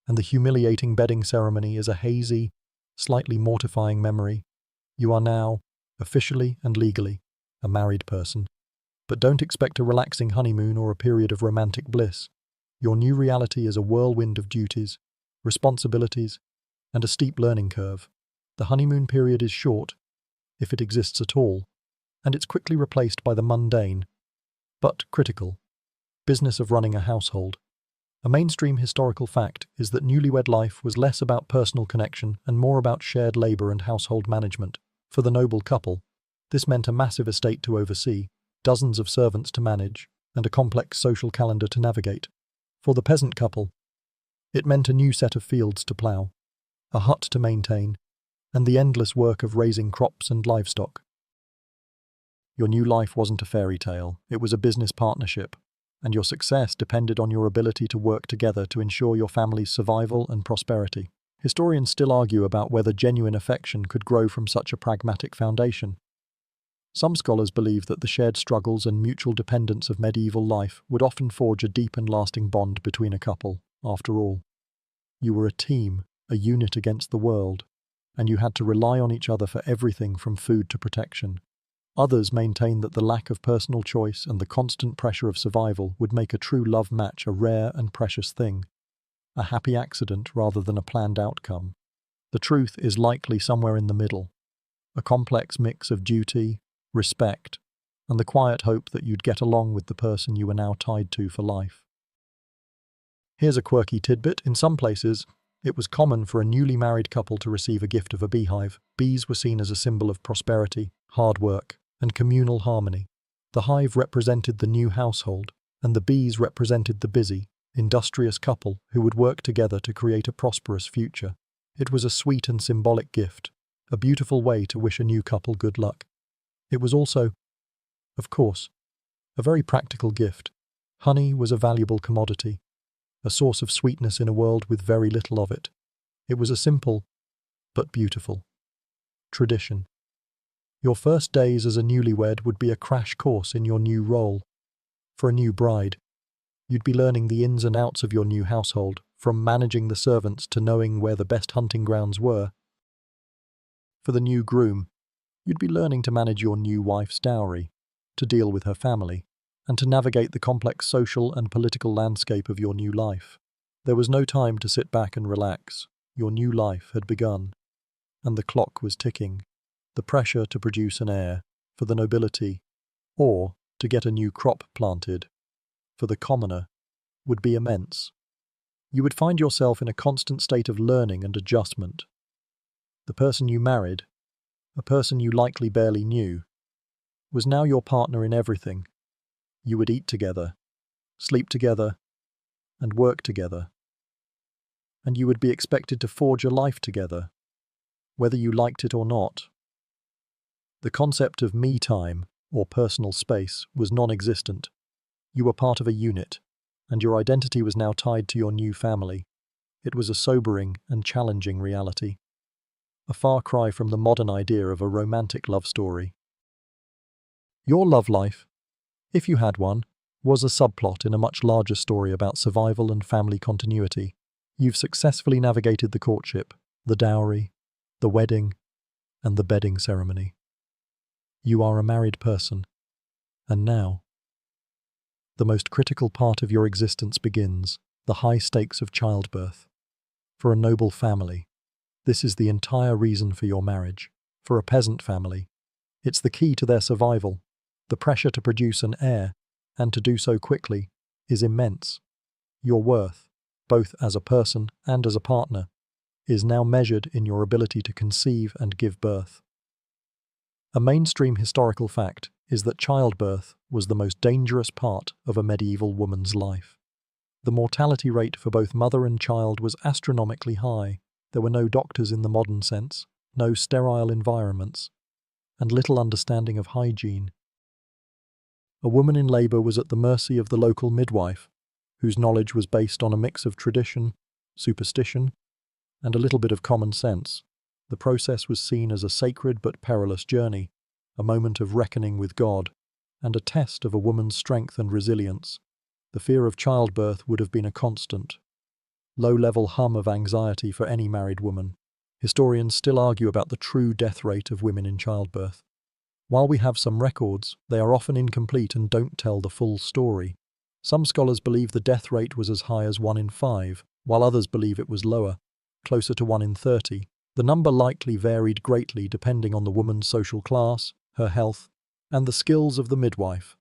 and the humiliating bedding ceremony is a hazy, slightly mortifying memory. You are now, officially and legally, a married person. But don't expect a relaxing honeymoon or a period of romantic bliss. Your new reality is a whirlwind of duties, responsibilities, and a steep learning curve. The honeymoon period is short, if it exists at all, and it's quickly replaced by the mundane, but critical, Business of running a household. A mainstream historical fact is that newlywed life was less about personal connection and more about shared labor and household management. For the noble couple, this meant a massive estate to oversee, dozens of servants to manage, and a complex social calendar to navigate. For the peasant couple, it meant a new set of fields to plough, a hut to maintain, and the endless work of raising crops and livestock. Your new life wasn't a fairy tale, it was a business partnership, and your success depended on your ability to work together to ensure your family's survival and prosperity. Historians still argue about whether genuine affection could grow from such a pragmatic foundation. Some scholars believe that the shared struggles and mutual dependence of medieval life would often forge a deep and lasting bond between a couple. After all, you were a team, a unit against the world, and you had to rely on each other for everything from food to protection. Others maintain that the lack of personal choice and the constant pressure of survival would make a true love match a rare and precious thing, a happy accident rather than a planned outcome. The truth is likely somewhere in the middle, a complex mix of duty, respect, and the quiet hope that you'd get along with the person you were now tied to for life. Here's a quirky tidbit. In some places, it was common for a newly married couple to receive a gift of a beehive. Bees were seen as a symbol of prosperity, hard work, and communal harmony. The hive represented the new household, and the bees represented the busy, industrious couple who would work together to create a prosperous future. It was a sweet and symbolic gift, a beautiful way to wish a new couple good luck. It was also, of course, a very practical gift. Honey was a valuable commodity, a source of sweetness in a world with very little of it. It was a simple, but beautiful, tradition. Your first days as a newlywed would be a crash course in your new role. For a new bride, you'd be learning the ins and outs of your new household, from managing the servants to knowing where the best hunting grounds were. For the new groom, you'd be learning to manage your new wife's dowry, to deal with her family, and to navigate the complex social and political landscape of your new life. There was no time to sit back and relax. Your new life had begun, and the clock was ticking. The pressure to produce an heir, for the nobility, or to get a new crop planted, for the commoner, would be immense. You would find yourself in a constant state of learning and adjustment. The person you married, a person you likely barely knew, was now your partner in everything. You would eat together, sleep together, and work together. And you would be expected to forge a life together, whether you liked it or not. The concept of me time, or personal space, was non-existent. You were part of a unit, and your identity was now tied to your new family. It was a sobering and challenging reality. A far cry from the modern idea of a romantic love story. Your love life, if you had one, was a subplot in a much larger story about survival and family continuity. You've successfully navigated the courtship, the dowry, the wedding, and the bedding ceremony. You are a married person, and now, the most critical part of your existence begins, the high stakes of childbirth. For a noble family, this is the entire reason for your marriage. For a peasant family, it's the key to their survival. The pressure to produce an heir, and to do so quickly, is immense. Your worth, both as a person and as a partner, is now measured in your ability to conceive and give birth. A mainstream historical fact is that childbirth was the most dangerous part of a medieval woman's life. The mortality rate for both mother and child was astronomically high. There were no doctors in the modern sense, no sterile environments, and little understanding of hygiene. A woman in labor was at the mercy of the local midwife, whose knowledge was based on a mix of tradition, superstition, and a little bit of common sense. The process was seen as a sacred but perilous journey, a moment of reckoning with God, and a test of a woman's strength and resilience. The fear of childbirth would have been a constant, low-level hum of anxiety for any married woman. Historians still argue about the true death rate of women in childbirth. While we have some records, they are often incomplete and don't tell the full story. Some scholars believe the death rate was as high as 1 in 5, while others believe it was lower, closer to 1 in 30. The number likely varied greatly depending on the woman's social class, her health, and the skills of the midwife.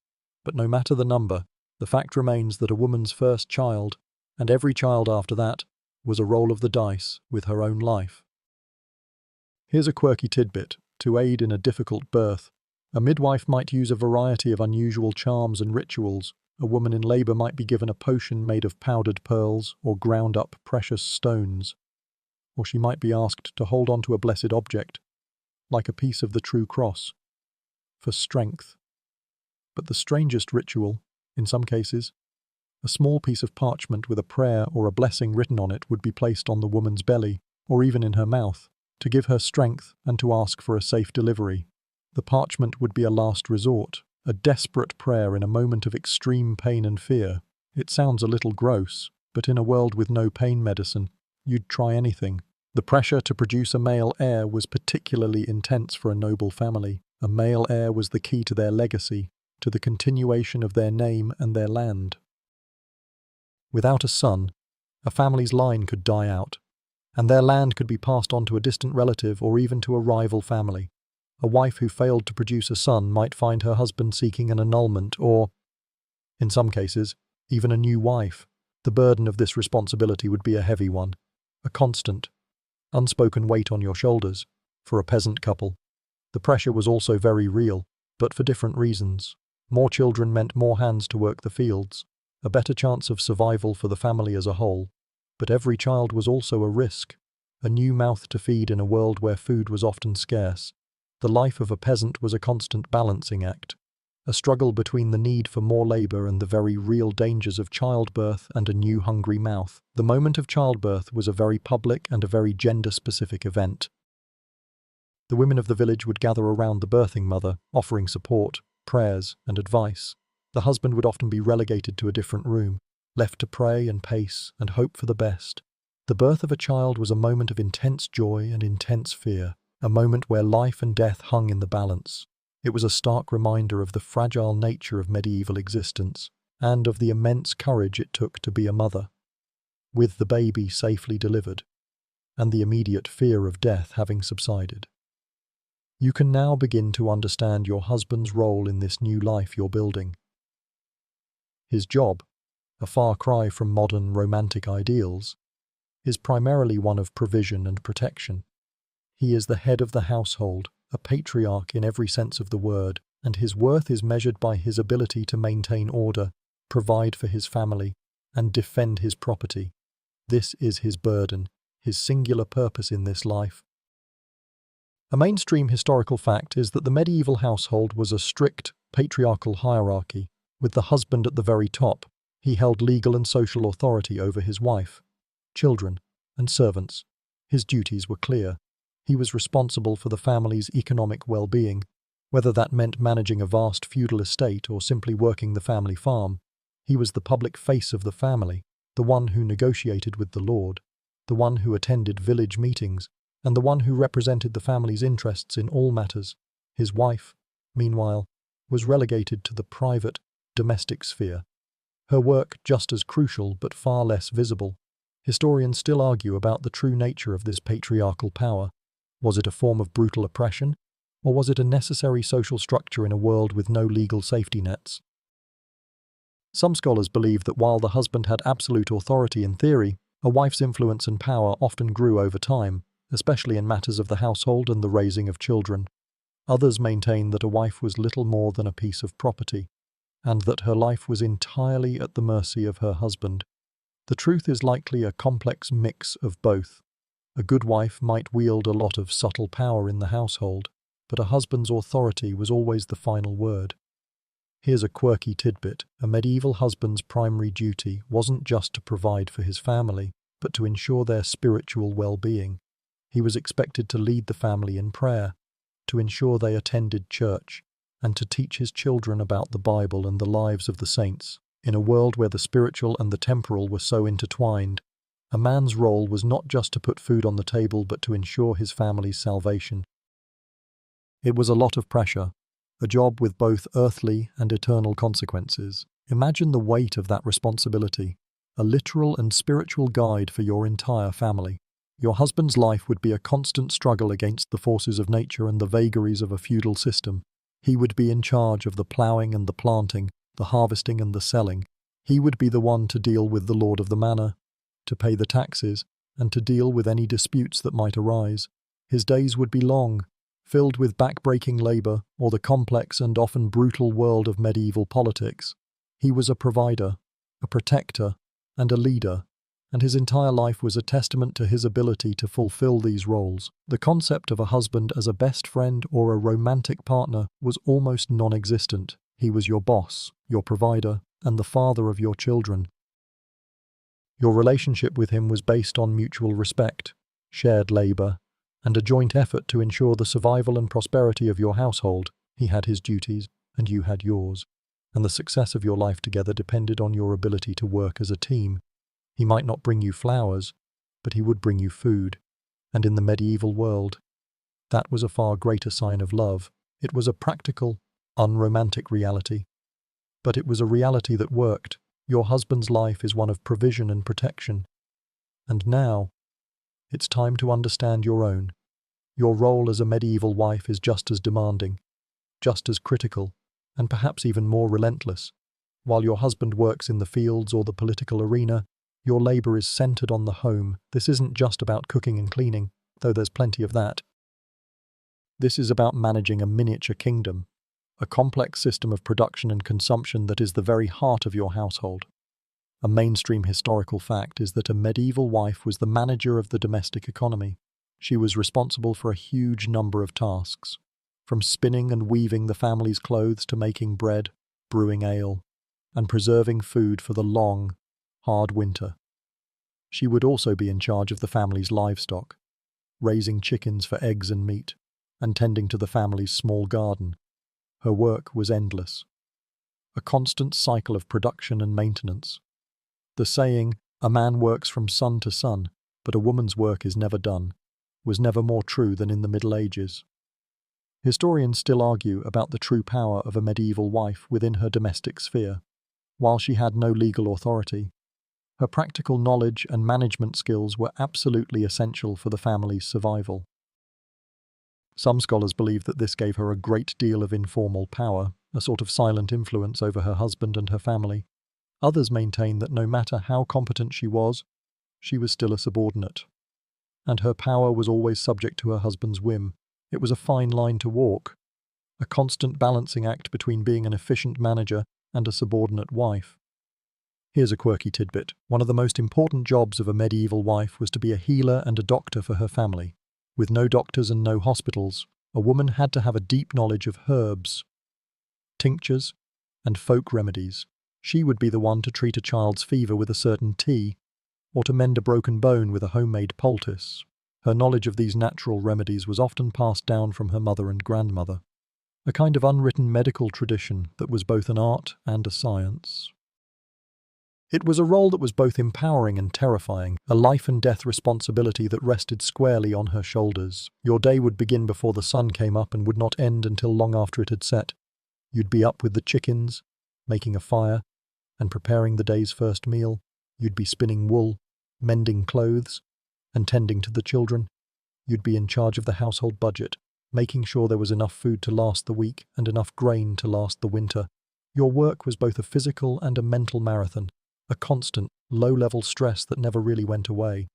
But no matter the number, The fact remains that a woman's first child, and every child after that, was a roll of the dice with her own life. Here's a quirky tidbit. To aid in a difficult birth, a midwife might use a variety of unusual charms and rituals. A woman in labor might be given a potion made of powdered pearls or ground up precious stones. Or she might be asked to hold on to a blessed object, like a piece of the true cross, for strength. But the strangest ritual, in some cases, a small piece of parchment with a prayer or a blessing written on it would be placed on the woman's belly, or even in her mouth, to give her strength and to ask for a safe delivery. The parchment would be a last resort, a desperate prayer in a moment of extreme pain and fear. It sounds a little gross, but in a world with no pain medicine, you'd try anything. The pressure to produce a male heir was particularly intense for a noble family. A male heir was the key to their legacy, to the continuation of their name and their land. Without a son, a family's line could die out, and their land could be passed on to a distant relative or even to a rival family. A wife who failed to produce a son might find her husband seeking an annulment or, in some cases, even a new wife. The burden of this responsibility would be a heavy one, a constant, unspoken weight on your shoulders. For a peasant couple, the pressure was also very real, but for different reasons. More children meant more hands to work the fields, a better chance of survival for the family as a whole. But every child was also a risk, a new mouth to feed in a world where food was often scarce. The life of a peasant was a constant balancing act, a struggle between the need for more labor and the very real dangers of childbirth and a new hungry mouth. The moment of childbirth was a very public and a very gender-specific event. The women of the village would gather around the birthing mother, offering support, prayers, and advice. The husband would often be relegated to a different room, left to pray and pace and hope for the best. The birth of a child was a moment of intense joy and intense fear, a moment where life and death hung in the balance. It was a stark reminder of the fragile nature of medieval existence, and of the immense courage it took to be a mother. With the baby safely delivered, and the immediate fear of death having subsided, you can now begin to understand your husband's role in this new life you're building. His job, a far cry from modern romantic ideals, is primarily one of provision and protection. He is the head of the household, a patriarch in every sense of the word, and his worth is measured by his ability to maintain order, provide for his family, and defend his property. This is his burden, his singular purpose in this life. A mainstream historical fact is that the medieval household was a strict, patriarchal hierarchy, with the husband at the very top. He held legal and social authority over his wife, children, and servants. His duties were clear. He was responsible for the family's economic well-being, whether that meant managing a vast feudal estate or simply working the family farm. He was the public face of the family, the one who negotiated with the lord, the one who attended village meetings, and the one who represented the family's interests in all matters. His wife, meanwhile, was relegated to the private, domestic sphere. Her work just as crucial but far less visible. Historians still argue about the true nature of this patriarchal power. Was it a form of brutal oppression, or was it a necessary social structure in a world with no legal safety nets? Some scholars believe that while the husband had absolute authority in theory, a wife's influence and power often grew over time, especially in matters of the household and the raising of children. Others maintain that a wife was little more than a piece of property, and that her life was entirely at the mercy of her husband. The truth is likely a complex mix of both. A good wife might wield a lot of subtle power in the household, but a husband's authority was always the final word. Here's a quirky tidbit. A medieval husband's primary duty wasn't just to provide for his family, but to ensure their spiritual well-being. He was expected to lead the family in prayer, to ensure they attended church, and to teach his children about the Bible and the lives of the saints. In a world where the spiritual and the temporal were so intertwined, a man's role was not just to put food on the table but to ensure his family's salvation. It was a lot of pressure, a job with both earthly and eternal consequences. Imagine the weight of that responsibility, a literal and spiritual guide for your entire family. Your husband's life would be a constant struggle against the forces of nature and the vagaries of a feudal system. He would be in charge of the ploughing and the planting, the harvesting and the selling. He would be the one to deal with the lord of the manor, to pay the taxes, and to deal with any disputes that might arise. His days would be long, filled with back-breaking labour or the complex and often brutal world of medieval politics. He was a provider, a protector, and a leader, and his entire life was a testament to his ability to fulfill these roles. The concept of a husband as a best friend or a romantic partner was almost non-existent. He was your boss, your provider, and the father of your children. Your relationship with him was based on mutual respect, shared labour, and a joint effort to ensure the survival and prosperity of your household. He had his duties, and you had yours, and the success of your life together depended on your ability to work as a team. He might not bring you flowers, but he would bring you food, and in the medieval world, that was a far greater sign of love. It was a practical, unromantic reality, but it was a reality that worked. Your husband's life is one of provision and protection, and now, it's time to understand your own. Your role as a medieval wife is just as demanding, just as critical, and perhaps even more relentless. While your husband works in the fields or the political arena, your labour is centred on the home. This isn't just about cooking and cleaning, though there's plenty of that. This is about managing a miniature kingdom, a complex system of production and consumption that is the very heart of your household. A mainstream historical fact is that a medieval wife was the manager of the domestic economy. She was responsible for a huge number of tasks, from spinning and weaving the family's clothes to making bread, brewing ale, and preserving food for the long, hard winter. She would also be in charge of the family's livestock, raising chickens for eggs and meat, and tending to the family's small garden. Her work was endless, a constant cycle of production and maintenance. The saying, "a man works from sun to sun, but a woman's work is never done," was never more true than in the Middle Ages. Historians still argue about the true power of a medieval wife within her domestic sphere. While she had no legal authority, her practical knowledge and management skills were absolutely essential for the family's survival. Some scholars believe that this gave her a great deal of informal power, a sort of silent influence over her husband and her family. Others maintain that no matter how competent she was still a subordinate, and her power was always subject to her husband's whim. It was a fine line to walk, a constant balancing act between being an efficient manager and a subordinate wife. Here's a quirky tidbit. One of the most important jobs of a medieval wife was to be a healer and a doctor for her family. With no doctors and no hospitals, a woman had to have a deep knowledge of herbs, tinctures, and folk remedies. She would be the one to treat a child's fever with a certain tea, or to mend a broken bone with a homemade poultice. Her knowledge of these natural remedies was often passed down from her mother and grandmother, a kind of unwritten medical tradition that was both an art and a science. It was a role that was both empowering and terrifying, a life-and-death responsibility that rested squarely on her shoulders. Your day would begin before the sun came up and would not end until long after it had set. You'd be up with the chickens, making a fire, and preparing the day's first meal. You'd be spinning wool, mending clothes, and tending to the children. You'd be in charge of the household budget, making sure there was enough food to last the week and enough grain to last the winter. Your work was both a physical and a mental marathon, a constant, low-level stress that never really went away.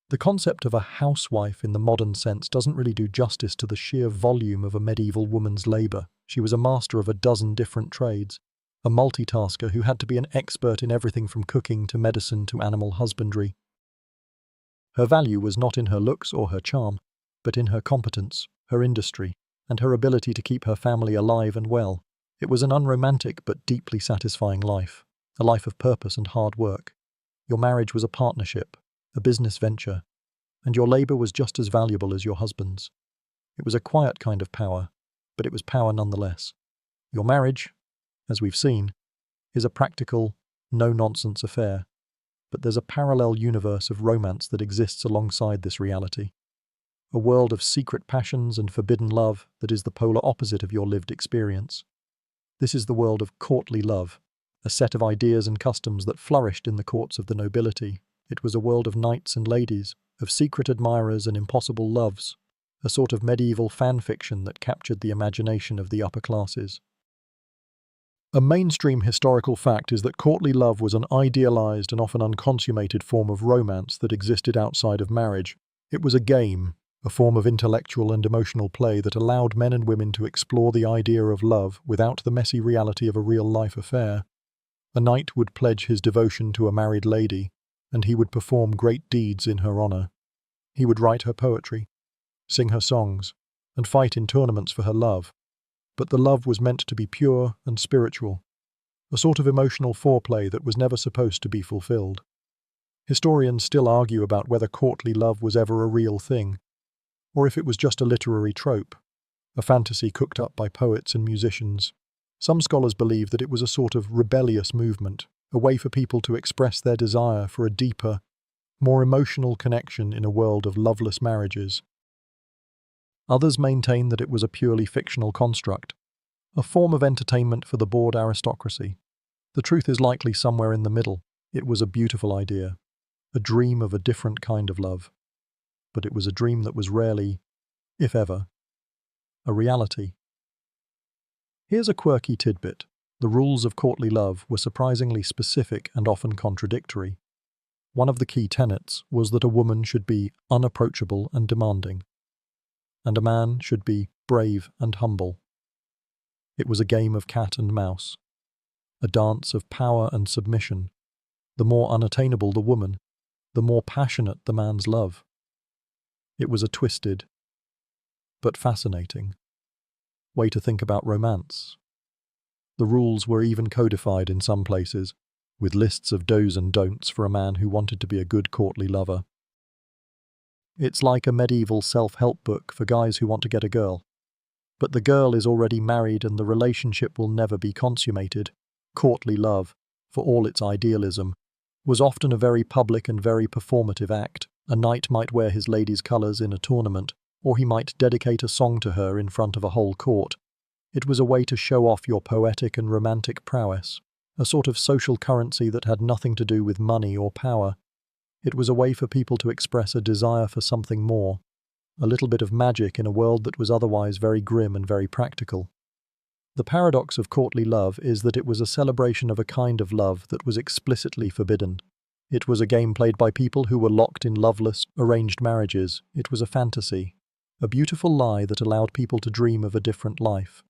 The concept of a housewife in the modern sense doesn't really do justice to the sheer volume of a medieval woman's labour. She was a master of a dozen different trades, a multitasker who had to be an expert in everything from cooking to medicine to animal husbandry. Her value was not in her looks or her charm, but in her competence, her industry, and her ability to keep her family alive and well. It was an unromantic but deeply satisfying life, a life of purpose and hard work. Your marriage was a partnership, a business venture, and your labour was just as valuable as your husband's. It was a quiet kind of power, but it was power nonetheless. Your marriage, as we've seen, is a practical, no-nonsense affair, but there's a parallel universe of romance that exists alongside this reality. A world of secret passions and forbidden love that is the polar opposite of your lived experience. This is the world of courtly love, a set of ideas and customs that flourished in the courts of the nobility. It was a world of knights and ladies, of secret admirers and impossible loves, a sort of medieval fan fiction that captured the imagination of the upper classes. A mainstream historical fact is that courtly love was an idealized and often unconsummated form of romance that existed outside of marriage. It was a game, a form of intellectual and emotional play that allowed men and women to explore the idea of love without the messy reality of a real-life affair. A knight would pledge his devotion to a married lady, and he would perform great deeds in her honor. He would write her poetry, sing her songs, and fight in tournaments for her love. But the love was meant to be pure and spiritual, a sort of emotional foreplay that was never supposed to be fulfilled. Historians still argue about whether courtly love was ever a real thing, or if it was just a literary trope, a fantasy cooked up by poets and musicians. Some scholars believe that it was a sort of rebellious movement, a way for people to express their desire for a deeper, more emotional connection in a world of loveless marriages. Others maintain that it was a purely fictional construct, a form of entertainment for the bored aristocracy. The truth is likely somewhere in the middle. It was a beautiful idea, a dream of a different kind of love. But it was a dream that was rarely, if ever, a reality. Here's a quirky tidbit. The rules of courtly love were surprisingly specific and often contradictory. One of the key tenets was that a woman should be unapproachable and demanding, and a man should be brave and humble. It was a game of cat and mouse, a dance of power and submission. The more unattainable the woman, the more passionate the man's love. It was a twisted, but fascinating, way to think about romance. The rules were even codified in some places, with lists of do's and don'ts for a man who wanted to be a good courtly lover. It's like a medieval self-help book for guys who want to get a girl. But the girl is already married and the relationship will never be consummated. Courtly love, for all its idealism, was often a very public and very performative act. A knight might wear his lady's colours in a tournament, or he might dedicate a song to her in front of a whole court. It was a way to show off your poetic and romantic prowess, a sort of social currency that had nothing to do with money or power. It was a way for people to express a desire for something more, a little bit of magic in a world that was otherwise very grim and very practical. The paradox of courtly love is that it was a celebration of a kind of love that was explicitly forbidden. It was a game played by people who were locked in loveless, arranged marriages. It was a fantasy, a beautiful lie that allowed people to dream of a different life.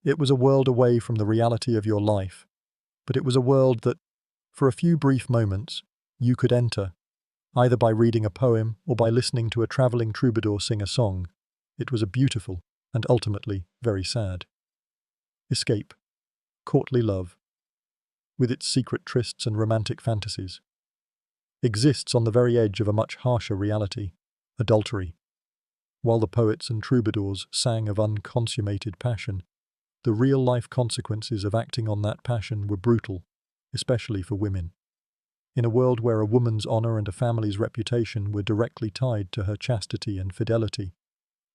It was a world away from the reality of your life, but it was a world that, for a few brief moments, you could enter, either by reading a poem or by listening to a travelling troubadour sing a song. It was a beautiful and ultimately very sad escape, courtly love, with its secret trysts and romantic fantasies, exists on the very edge of a much harsher reality, adultery. While the poets and troubadours sang of unconsummated passion, the real-life consequences of acting on that passion were brutal, especially for women. In a world where a woman's honor and a family's reputation were directly tied to her chastity and fidelity,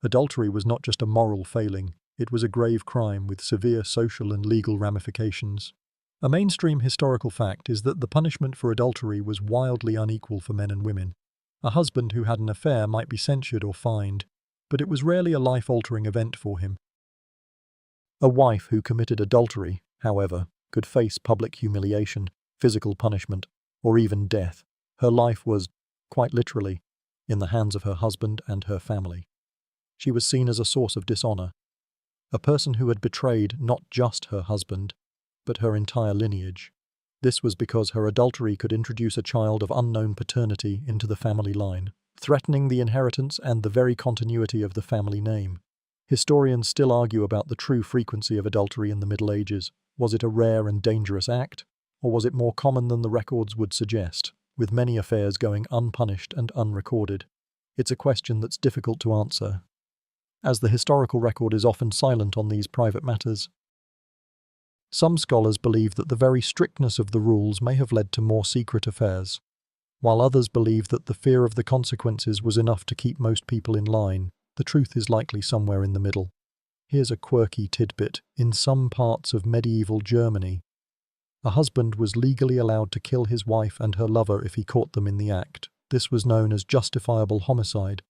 adultery was not just a moral failing, it was a grave crime with severe social and legal ramifications. A mainstream historical fact is that the punishment for adultery was wildly unequal for men and women. A husband who had an affair might be censured or fined, but it was rarely a life-altering event for him. A wife who committed adultery, however, could face public humiliation, physical punishment, or even death. Her life was, quite literally, in the hands of her husband and her family. She was seen as a source of dishonor, a person who had betrayed not just her husband, but her entire lineage. This was because her adultery could introduce a child of unknown paternity into the family line, threatening the inheritance and the very continuity of the family name. Historians still argue about the true frequency of adultery in the Middle Ages. Was it a rare and dangerous act, or was it more common than the records would suggest, with many affairs going unpunished and unrecorded? It's a question that's difficult to answer, as the historical record is often silent on these private matters. Some scholars believe that the very strictness of the rules may have led to more secret affairs, while others believe that the fear of the consequences was enough to keep most people in line. The truth is likely somewhere in the middle. Here's a quirky tidbit. In some parts of medieval Germany, a husband was legally allowed to kill his wife and her lover if he caught them in the act. This was known as justifiable homicide,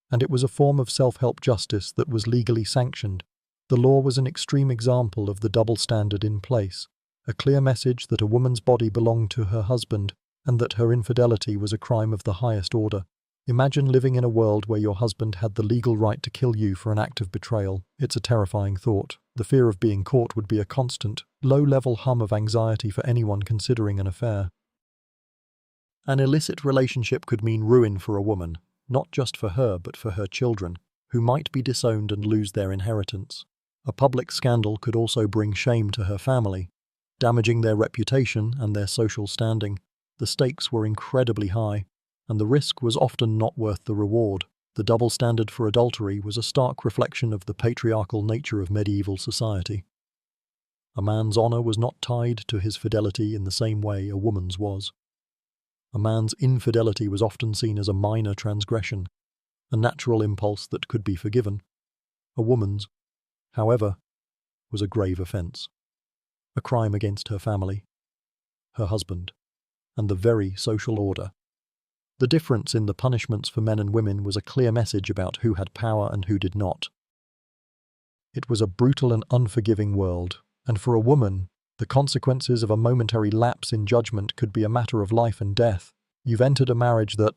and it was a form of self-help justice that was legally sanctioned. The law was an extreme example of the double standard in place, a clear message that a woman's body belonged to her husband and that her infidelity was a crime of the highest order. Imagine living in a world where your husband had the legal right to kill you for an act of betrayal. It's a terrifying thought. The fear of being caught would be a constant, low-level hum of anxiety for anyone considering an affair. An illicit relationship could mean ruin for a woman, not just for her but for her children, who might be disowned and lose their inheritance. A public scandal could also bring shame to her family, damaging their reputation and their social standing. The stakes were incredibly high, and the risk was often not worth the reward. The double standard for adultery was a stark reflection of the patriarchal nature of medieval society. A man's honor was not tied to his fidelity in the same way a woman's was. A man's infidelity was often seen as a minor transgression, a natural impulse that could be forgiven. A woman's, however, was a grave offense, a crime against her family, her husband, and the very social order. The difference in the punishments for men and women was a clear message about who had power and who did not. It was a brutal and unforgiving world, and for a woman, the consequences of a momentary lapse in judgment could be a matter of life and death. You've entered a marriage that,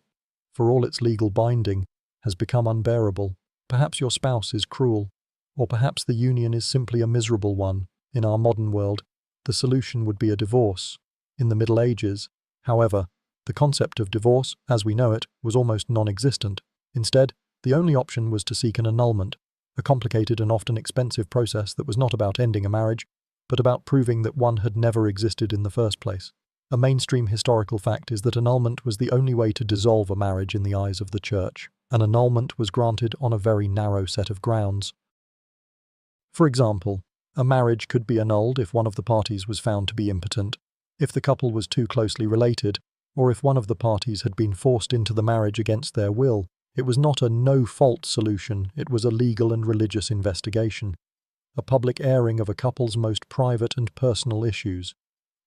for all its legal binding, has become unbearable. Perhaps your spouse is cruel, or perhaps the union is simply a miserable one. In our modern world, the solution would be a divorce. In the Middle Ages, however, the concept of divorce, as we know it, was almost non-existent. Instead, the only option was to seek an annulment, a complicated and often expensive process that was not about ending a marriage, but about proving that one had never existed in the first place. A mainstream historical fact is that annulment was the only way to dissolve a marriage in the eyes of the Church. An annulment was granted on a very narrow set of grounds. For example, a marriage could be annulled if one of the parties was found to be impotent, if the couple was too closely related, or if one of the parties had been forced into the marriage against their will. It was not a no-fault solution, it was a legal and religious investigation, a public airing of a couple's most private and personal issues.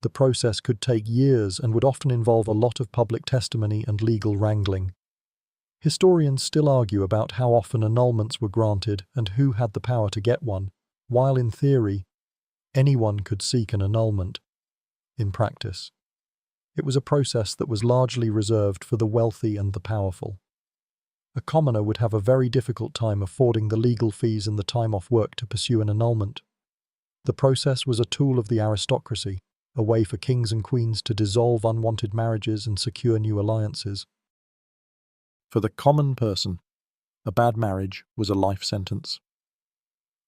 The process could take years and would often involve a lot of public testimony and legal wrangling. Historians still argue about how often annulments were granted and who had the power to get one, while in theory, anyone could seek an annulment. In practice, it was a process that was largely reserved for the wealthy and the powerful. A commoner would have a very difficult time affording the legal fees and the time off work to pursue an annulment. The process was a tool of the aristocracy, a way for kings and queens to dissolve unwanted marriages and secure new alliances. For the common person, a bad marriage was a life sentence.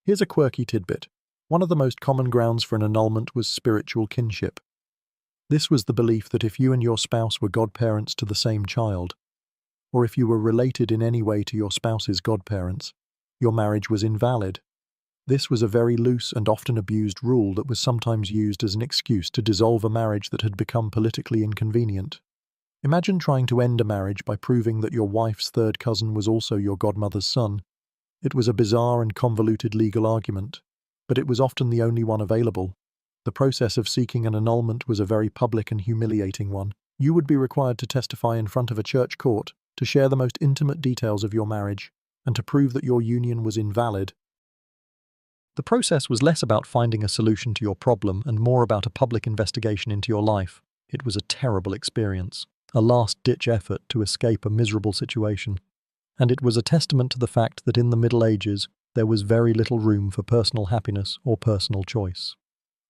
Here's a quirky tidbit. One of the most common grounds for an annulment was spiritual kinship. This was the belief that if you and your spouse were godparents to the same child, or if you were related in any way to your spouse's godparents, your marriage was invalid. This was a very loose and often abused rule that was sometimes used as an excuse to dissolve a marriage that had become politically inconvenient. Imagine trying to end a marriage by proving that your wife's third cousin was also your godmother's son. It was a bizarre and convoluted legal argument, but it was often the only one available. The process of seeking an annulment was a very public and humiliating one. You would be required to testify in front of a church court, to share the most intimate details of your marriage, and to prove that your union was invalid. The process was less about finding a solution to your problem and more about a public investigation into your life. It was a terrible experience, a last-ditch effort to escape a miserable situation. And it was a testament to the fact that in the Middle Ages, there was very little room for personal happiness or personal choice.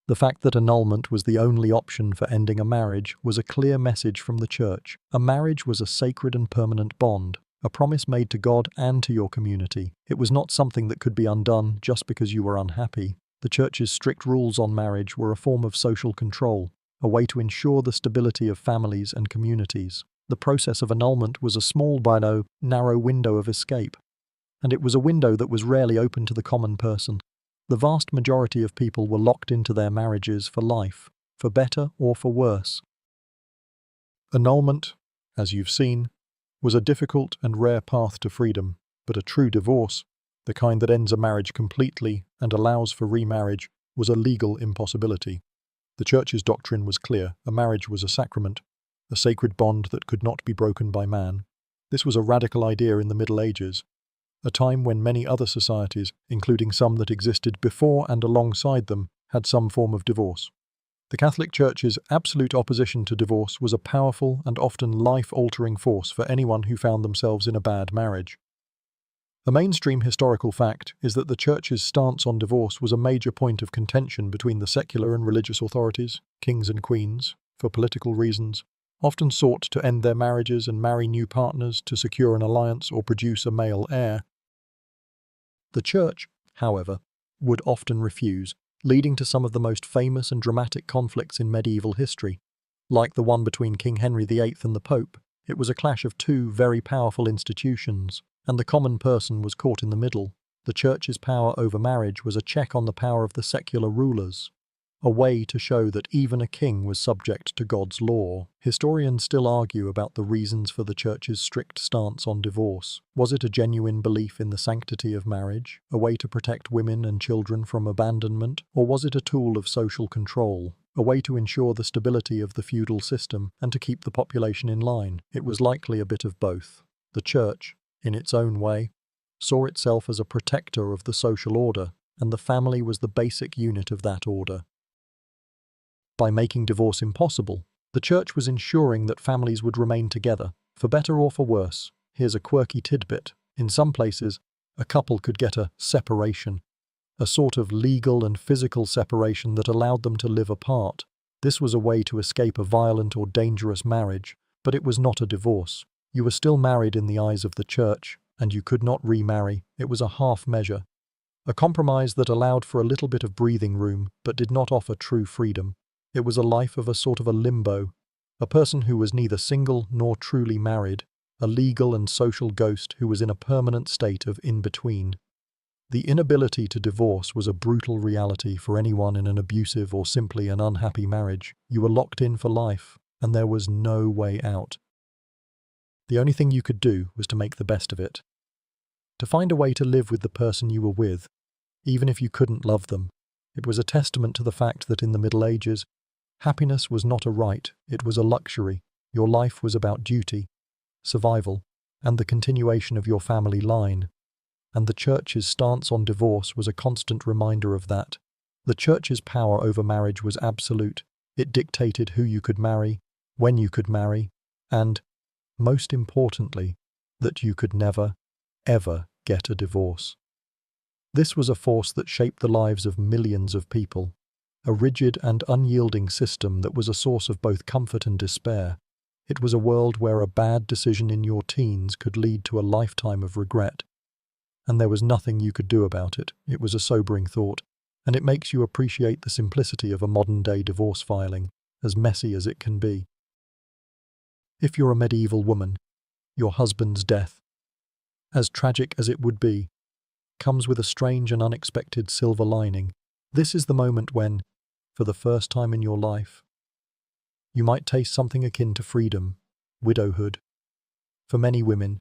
The fact that annulment was the only option for ending a marriage was a clear message from the Church. A marriage was a sacred and permanent bond, a promise made to God and to your community. It was not something that could be undone just because you were unhappy. The Church's strict rules on marriage were a form of social control, a way to ensure the stability of families and communities. The process of annulment was a small but narrow window of escape, and it was a window that was rarely open to the common person. The vast majority of people were locked into their marriages for life, for better or for worse. Annulment, as you've seen, was a difficult and rare path to freedom, but a true divorce, the kind that ends a marriage completely and allows for remarriage, was a legal impossibility. The Church's doctrine was clear: a marriage was a sacrament, a sacred bond that could not be broken by man. This was a radical idea in the Middle Ages, a time when many other societies, including some that existed before and alongside them, had some form of divorce. The Catholic Church's absolute opposition to divorce was a powerful and often life-altering force for anyone who found themselves in a bad marriage. A mainstream historical fact is that the Church's stance on divorce was a major point of contention between the secular and religious authorities, kings and queens, for political reasons, often sought to end their marriages and marry new partners to secure an alliance or produce a male heir. The Church, however, would often refuse, leading to some of the most famous and dramatic conflicts in medieval history. Like the one between King Henry VIII and the Pope, it was a clash of two very powerful institutions, and the common person was caught in the middle. The Church's power over marriage was a check on the power of the secular rulers, a way to show that even a king was subject to God's law. Historians still argue about the reasons for the Church's strict stance on divorce. Was it a genuine belief in the sanctity of marriage, a way to protect women and children from abandonment, or was it a tool of social control, a way to ensure the stability of the feudal system and to keep the population in line? It was likely a bit of both. The Church, in its own way, saw itself as a protector of the social order, and the family was the basic unit of that order. By making divorce impossible, the Church was ensuring that families would remain together, for better or for worse. Here's a quirky tidbit. In some places, a couple could get a separation, a sort of legal and physical separation that allowed them to live apart. This was a way to escape a violent or dangerous marriage, but it was not a divorce. You were still married in the eyes of the Church, and you could not remarry. It was a half measure, a compromise that allowed for a little bit of breathing room, but did not offer true freedom. It was a life of a sort of a limbo, a person who was neither single nor truly married, a legal and social ghost who was in a permanent state of in-between. The inability to divorce was a brutal reality for anyone in an abusive or simply an unhappy marriage. You were locked in for life, and there was no way out. The only thing you could do was to make the best of it, to find a way to live with the person you were with, even if you couldn't love them. It was a testament to the fact that in the Middle Ages, happiness was not a right, it was a luxury. Your life was about duty, survival, and the continuation of your family line. And the Church's stance on divorce was a constant reminder of that. The Church's power over marriage was absolute. It dictated who you could marry, when you could marry, and, most importantly, that you could never, ever get a divorce. This was a force that shaped the lives of millions of people, a rigid and unyielding system that was a source of both comfort and despair. It was a world where a bad decision in your teens could lead to a lifetime of regret, and there was nothing you could do about it. It was a sobering thought, and it makes you appreciate the simplicity of a modern-day divorce filing, as messy as it can be. If you're a medieval woman, your husband's death, as tragic as it would be, comes with a strange and unexpected silver lining. This is the moment when, for the first time in your life, you might taste something akin to freedom. Widowhood, for many women,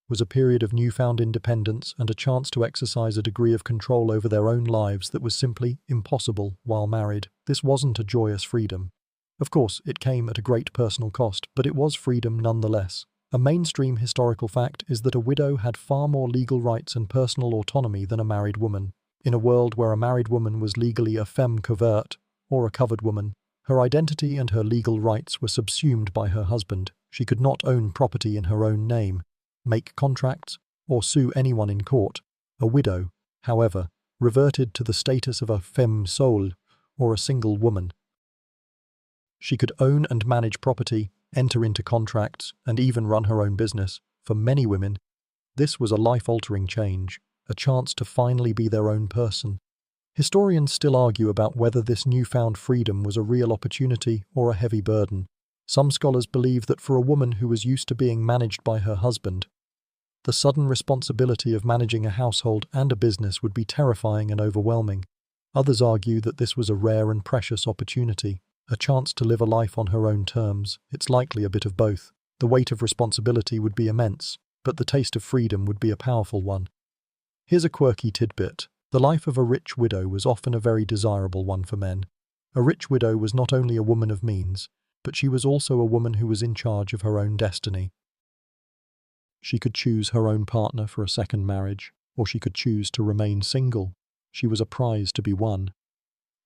was a period of newfound independence and a chance to exercise a degree of control over their own lives that was simply impossible while married. This wasn't a joyous freedom. Of course, it came at a great personal cost, but it was freedom nonetheless. A mainstream historical fact is that a widow had far more legal rights and personal autonomy than a married woman. In a world where a married woman was legally a femme couverte, or a covered woman, her identity and her legal rights were subsumed by her husband. She could not own property in her own name, make contracts, or sue anyone in court. A widow, however, reverted to the status of a femme sole, or a single woman. She could own and manage property, enter into contracts, and even run her own business. For many women, this was a life-altering change, a chance to finally be their own person. Historians still argue about whether this newfound freedom was a real opportunity or a heavy burden. Some scholars believe that for a woman who was used to being managed by her husband, the sudden responsibility of managing a household and a business would be terrifying and overwhelming. Others argue that this was a rare and precious opportunity, a chance to live a life on her own terms. It's likely a bit of both. The weight of responsibility would be immense, but the taste of freedom would be a powerful one. Here's a quirky tidbit. The life of a rich widow was often a very desirable one for men. A rich widow was not only a woman of means, but she was also a woman who was in charge of her own destiny. She could choose her own partner for a second marriage, or she could choose to remain single. She was a prize to be won.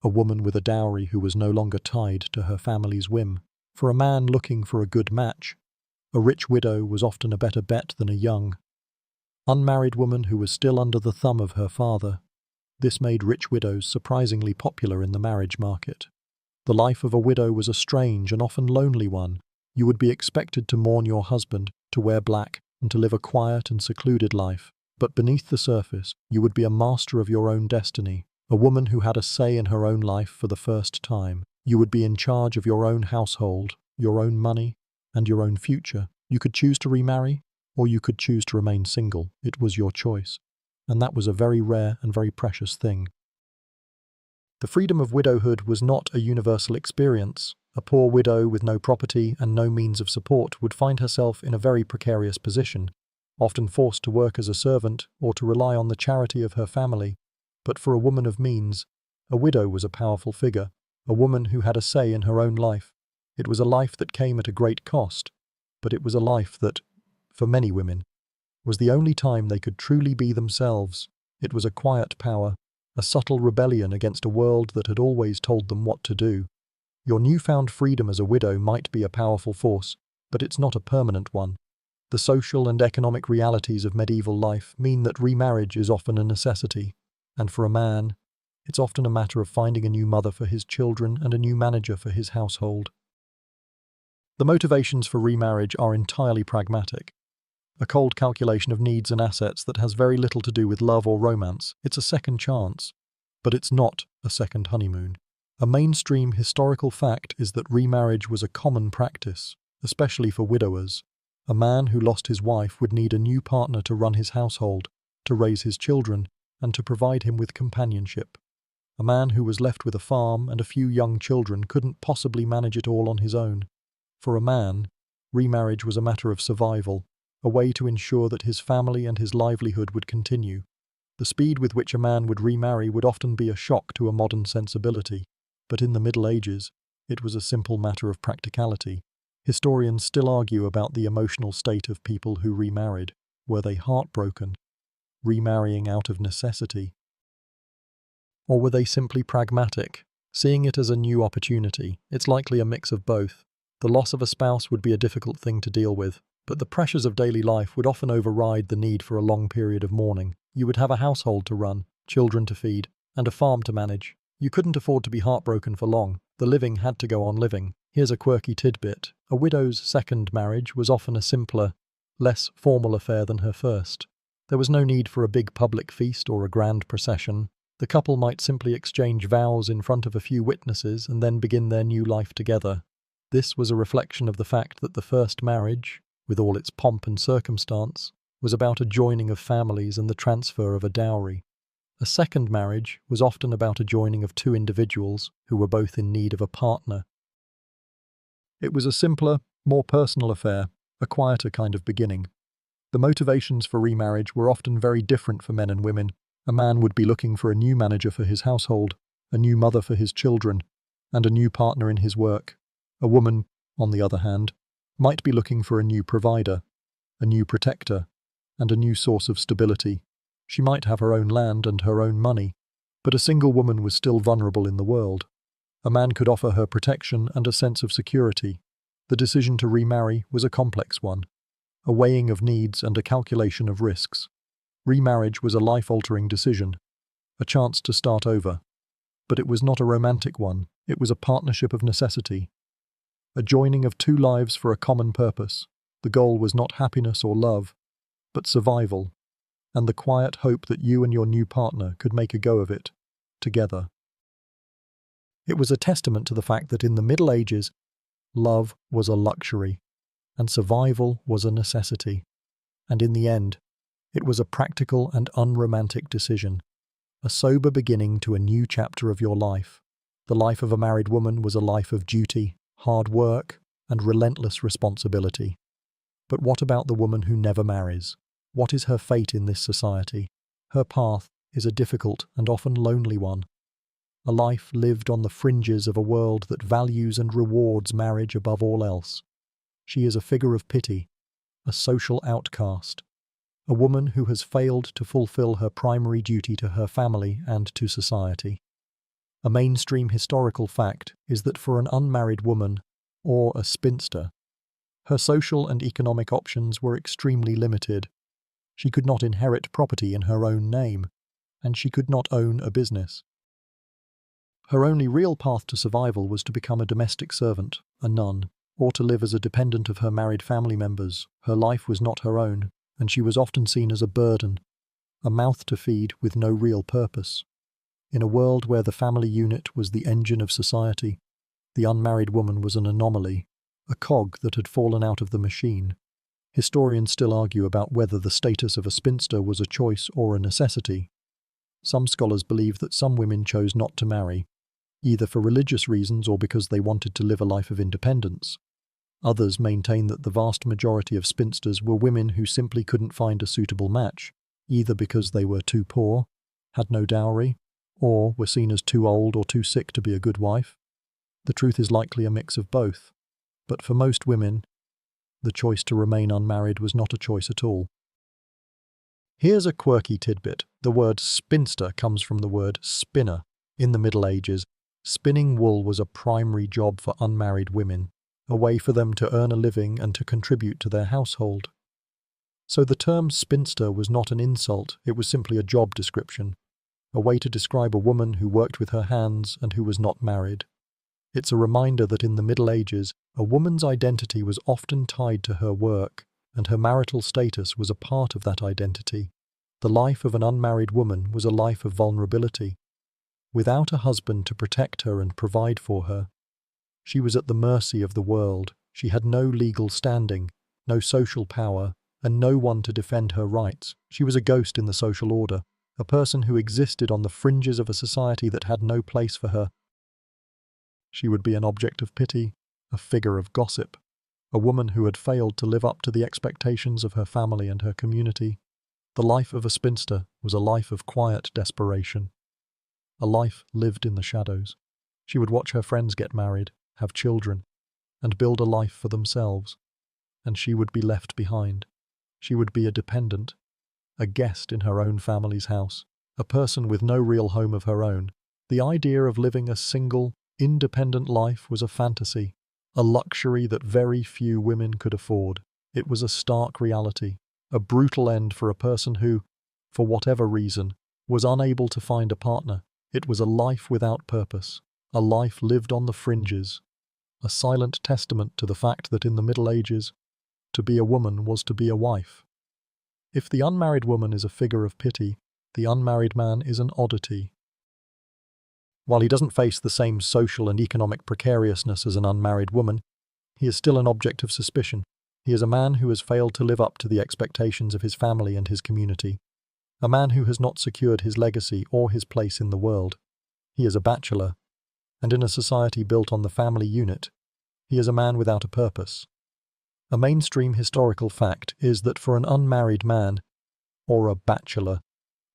A woman with a dowry who was no longer tied to her family's whim. For a man looking for a good match, a rich widow was often a better bet than a young, unmarried woman who was still under the thumb of her father. This made rich widows surprisingly popular in the marriage market. The life of a widow was a strange and often lonely one. You would be expected to mourn your husband, to wear black, and to live a quiet and secluded life. But beneath the surface, you would be a master of your own destiny, a woman who had a say in her own life for the first time. You would be in charge of your own household, your own money, and your own future. You could choose to remarry, or you could choose to remain single. It was your choice. And that was a very rare and very precious thing. The freedom of widowhood was not a universal experience. A poor widow with no property and no means of support would find herself in a very precarious position, often forced to work as a servant or to rely on the charity of her family. But for a woman of means, a widow was a powerful figure, a woman who had a say in her own life. It was a life that came at a great cost, but it was a life that, for many women, was the only time they could truly be themselves. It was a quiet power, a subtle rebellion against a world that had always told them what to do. Your newfound freedom as a widow might be a powerful force, but it's not a permanent one. The social and economic realities of medieval life mean that remarriage is often a necessity, and for a man, it's often a matter of finding a new mother for his children and a new manager for his household. The motivations for remarriage are entirely pragmatic. A cold calculation of needs and assets that has very little to do with love or romance. It's a second chance, but it's not a second honeymoon. A mainstream historical fact is that remarriage was a common practice, especially for widowers. A man who lost his wife would need a new partner to run his household, to raise his children, and to provide him with companionship. A man who was left with a farm and a few young children couldn't possibly manage it all on his own. For a man, remarriage was a matter of survival, a way to ensure that his family and his livelihood would continue. The speed with which a man would remarry would often be a shock to a modern sensibility, but in the Middle Ages, it was a simple matter of practicality. Historians still argue about the emotional state of people who remarried. Were they heartbroken, remarrying out of necessity? Or were they simply pragmatic, seeing it as a new opportunity? It's likely a mix of both. The loss of a spouse would be a difficult thing to deal with, but the pressures of daily life would often override the need for a long period of mourning. You would have a household to run, children to feed, and a farm to manage. You couldn't afford to be heartbroken for long. The living had to go on living. Here's a quirky tidbit. A widow's second marriage was often a simpler, less formal affair than her first. There was no need for a big public feast or a grand procession. The couple might simply exchange vows in front of a few witnesses and then begin their new life together. This was a reflection of the fact that the first marriage, with all its pomp and circumstance, was about a joining of families and the transfer of a dowry. A second marriage was often about a joining of two individuals who were both in need of a partner. It was a simpler, more personal affair, a quieter kind of beginning. The motivations for remarriage were often very different for men and women. A man would be looking for a new manager for his household, a new mother for his children, and a new partner in his work. A woman, on the other hand, might be looking for a new provider, a new protector, and a new source of stability. She might have her own land and her own money, but a single woman was still vulnerable in the world. A man could offer her protection and a sense of security. The decision to remarry was a complex one, a weighing of needs and a calculation of risks. Remarriage was a life-altering decision, a chance to start over. But it was not a romantic one. It was a partnership of necessity, a joining of two lives for a common purpose. The goal was not happiness or love, but survival, and the quiet hope that you and your new partner could make a go of it, together. It was a testament to the fact that in the Middle Ages, love was a luxury, and survival was a necessity. And in the end, it was a practical and unromantic decision, a sober beginning to a new chapter of your life. The life of a married woman was a life of duty, hard work, and relentless responsibility. But what about the woman who never marries? What is her fate in this society? Her path is a difficult and often lonely one. A life lived on the fringes of a world that values and rewards marriage above all else. She is a figure of pity, a social outcast, a woman who has failed to fulfill her primary duty to her family and to society. A mainstream historical fact is that for an unmarried woman, or a spinster, her social and economic options were extremely limited. She could not inherit property in her own name, and she could not own a business. Her only real path to survival was to become a domestic servant, a nun, or to live as a dependent of her married family members. Her life was not her own, and she was often seen as a burden, a mouth to feed with no real purpose. In a world where the family unit was the engine of society, the unmarried woman was an anomaly, a cog that had fallen out of the machine. Historians still argue about whether the status of a spinster was a choice or a necessity. Some scholars believe that some women chose not to marry, either for religious reasons or because they wanted to live a life of independence. Others maintain that the vast majority of spinsters were women who simply couldn't find a suitable match, either because they were too poor, had no dowry, or were seen as too old or too sick to be a good wife. The truth is likely a mix of both, but for most women, the choice to remain unmarried was not a choice at all. Here's a quirky tidbit. The word spinster comes from the word spinner. In the Middle Ages, spinning wool was a primary job for unmarried women, a way for them to earn a living and to contribute to their household. So the term spinster was not an insult, it was simply a job description, a way to describe a woman who worked with her hands and who was not married. It's a reminder that in the Middle Ages, a woman's identity was often tied to her work, and her marital status was a part of that identity. The life of an unmarried woman was a life of vulnerability. Without a husband to protect her and provide for her, she was at the mercy of the world. She had no legal standing, no social power, and no one to defend her rights. She was a ghost in the social order, a person who existed on the fringes of a society that had no place for her. She would be an object of pity, a figure of gossip, a woman who had failed to live up to the expectations of her family and her community. The life of a spinster was a life of quiet desperation, a life lived in the shadows. She would watch her friends get married, have children, and build a life for themselves, and she would be left behind. She would be a dependent, a guest in her own family's house, a person with no real home of her own. The idea of living a single, independent life was a fantasy, a luxury that very few women could afford. It was a stark reality, a brutal end for a person who, for whatever reason, was unable to find a partner. It was a life without purpose, a life lived on the fringes, a silent testament to the fact that in the Middle Ages, to be a woman was to be a wife. If the unmarried woman is a figure of pity, the unmarried man is an oddity. While he doesn't face the same social and economic precariousness as an unmarried woman, he is still an object of suspicion. He is a man who has failed to live up to the expectations of his family and his community, a man who has not secured his legacy or his place in the world. He is a bachelor, and in a society built on the family unit, he is a man without a purpose. A mainstream historical fact is that for an unmarried man, or a bachelor,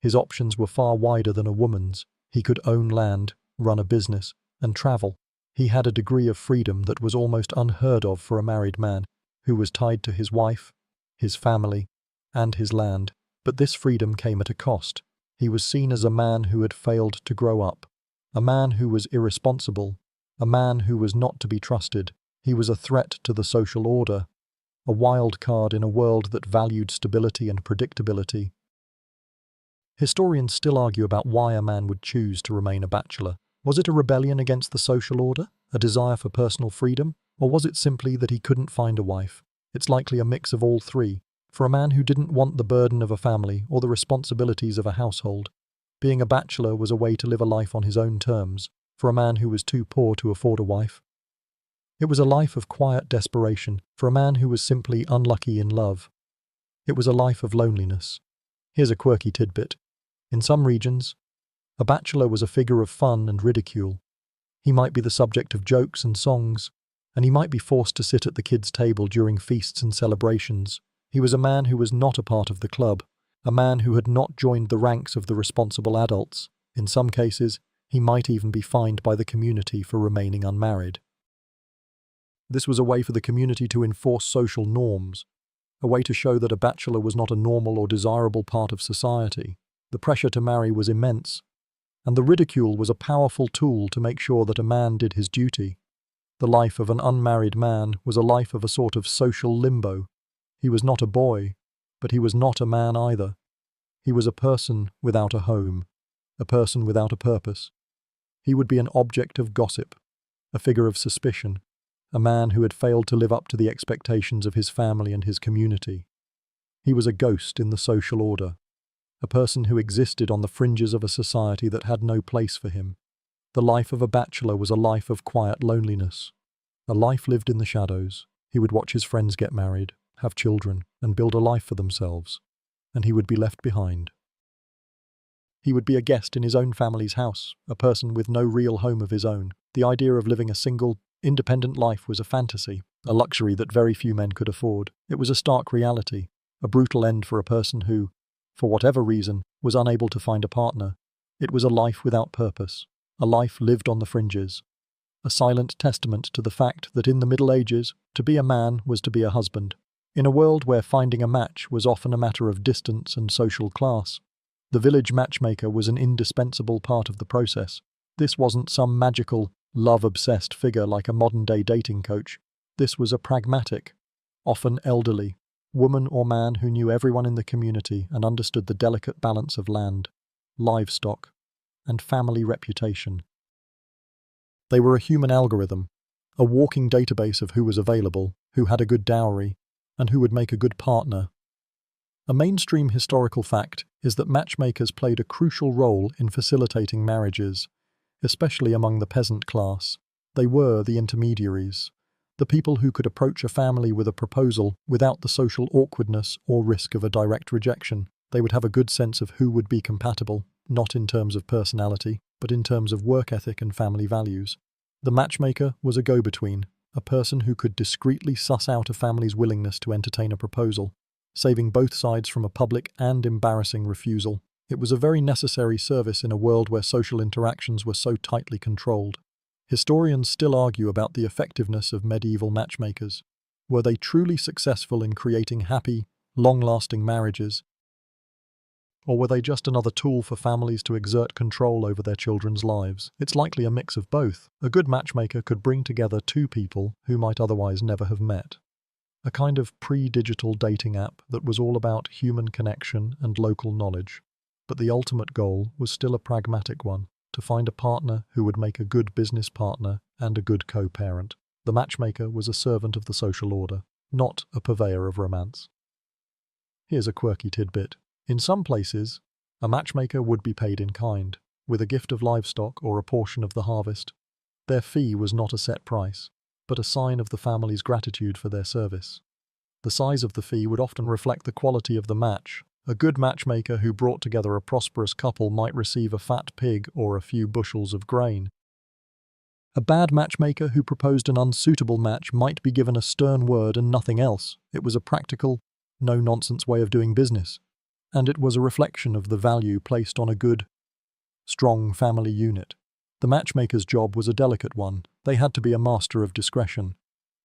his options were far wider than a woman's. He could own land, run a business, and travel. He had a degree of freedom that was almost unheard of for a married man, who was tied to his wife, his family, and his land. But this freedom came at a cost. He was seen as a man who had failed to grow up, a man who was irresponsible, a man who was not to be trusted. He was a threat to the social order, a wild card in a world that valued stability and predictability. Historians still argue about why a man would choose to remain a bachelor. Was it a rebellion against the social order, a desire for personal freedom, or was it simply that he couldn't find a wife? It's likely a mix of all three. For a man who didn't want the burden of a family or the responsibilities of a household, being a bachelor was a way to live a life on his own terms. For a man who was too poor to afford a wife, it was a life of quiet desperation. For a man who was simply unlucky in love, it was a life of loneliness. Here's a quirky tidbit. In some regions, a bachelor was a figure of fun and ridicule. He might be the subject of jokes and songs, and he might be forced to sit at the kids' table during feasts and celebrations. He was a man who was not a part of the club, a man who had not joined the ranks of the responsible adults. In some cases, he might even be fined by the community for remaining unmarried. This was a way for the community to enforce social norms, a way to show that a bachelor was not a normal or desirable part of society. The pressure to marry was immense, and the ridicule was a powerful tool to make sure that a man did his duty. The life of an unmarried man was a life of a sort of social limbo. He was not a boy, but he was not a man either. He was a person without a home, a person without a purpose. He would be an object of gossip, a figure of suspicion, a man who had failed to live up to the expectations of his family and his community. He was a ghost in the social order, a person who existed on the fringes of a society that had no place for him. The life of a bachelor was a life of quiet loneliness, a life lived in the shadows. He would watch his friends get married, have children, and build a life for themselves, and he would be left behind. He would be a guest in his own family's house, a person with no real home of his own. The idea of living a single, independent life was a fantasy, a luxury that very few men could afford. It was a stark reality, a brutal end for a person who, for whatever reason, was unable to find a partner. It was a life without purpose, a life lived on the fringes, a silent testament to the fact that in the Middle Ages, to be a man was to be a husband. In a world where finding a match was often a matter of distance and social class, the village matchmaker was an indispensable part of the process. This wasn't some magical, love-obsessed figure like a modern-day dating coach. This was a pragmatic, often elderly, woman or man who knew everyone in the community and understood the delicate balance of land, livestock, and family reputation. They were a human algorithm, a walking database of who was available, who had a good dowry, and who would make a good partner. A mainstream historical fact is that matchmakers played a crucial role in facilitating marriages, especially among the peasant class. They were the intermediaries, the people who could approach a family with a proposal without the social awkwardness or risk of a direct rejection. They would have a good sense of who would be compatible, not in terms of personality, but in terms of work ethic and family values. The matchmaker was a go-between, a person who could discreetly suss out a family's willingness to entertain a proposal, saving both sides from a public and embarrassing refusal. It was a very necessary service in a world where social interactions were so tightly controlled. Historians still argue about the effectiveness of medieval matchmakers. Were they truly successful in creating happy, long-lasting marriages? Or were they just another tool for families to exert control over their children's lives? It's likely a mix of both. A good matchmaker could bring together two people who might otherwise never have met. A kind of pre-digital dating app that was all about human connection and local knowledge. But the ultimate goal was still a pragmatic one, to find a partner who would make a good business partner and a good co-parent. The matchmaker was a servant of the social order, not a purveyor of romance. Here's a quirky tidbit. In some places, a matchmaker would be paid in kind, with a gift of livestock or a portion of the harvest. Their fee was not a set price, but a sign of the family's gratitude for their service. The size of the fee would often reflect the quality of the match. A good matchmaker who brought together a prosperous couple might receive a fat pig or a few bushels of grain. A bad matchmaker who proposed an unsuitable match might be given a stern word and nothing else. It was a practical, no-nonsense way of doing business, and it was a reflection of the value placed on a good, strong family unit. The matchmaker's job was a delicate one. They had to be a master of discretion,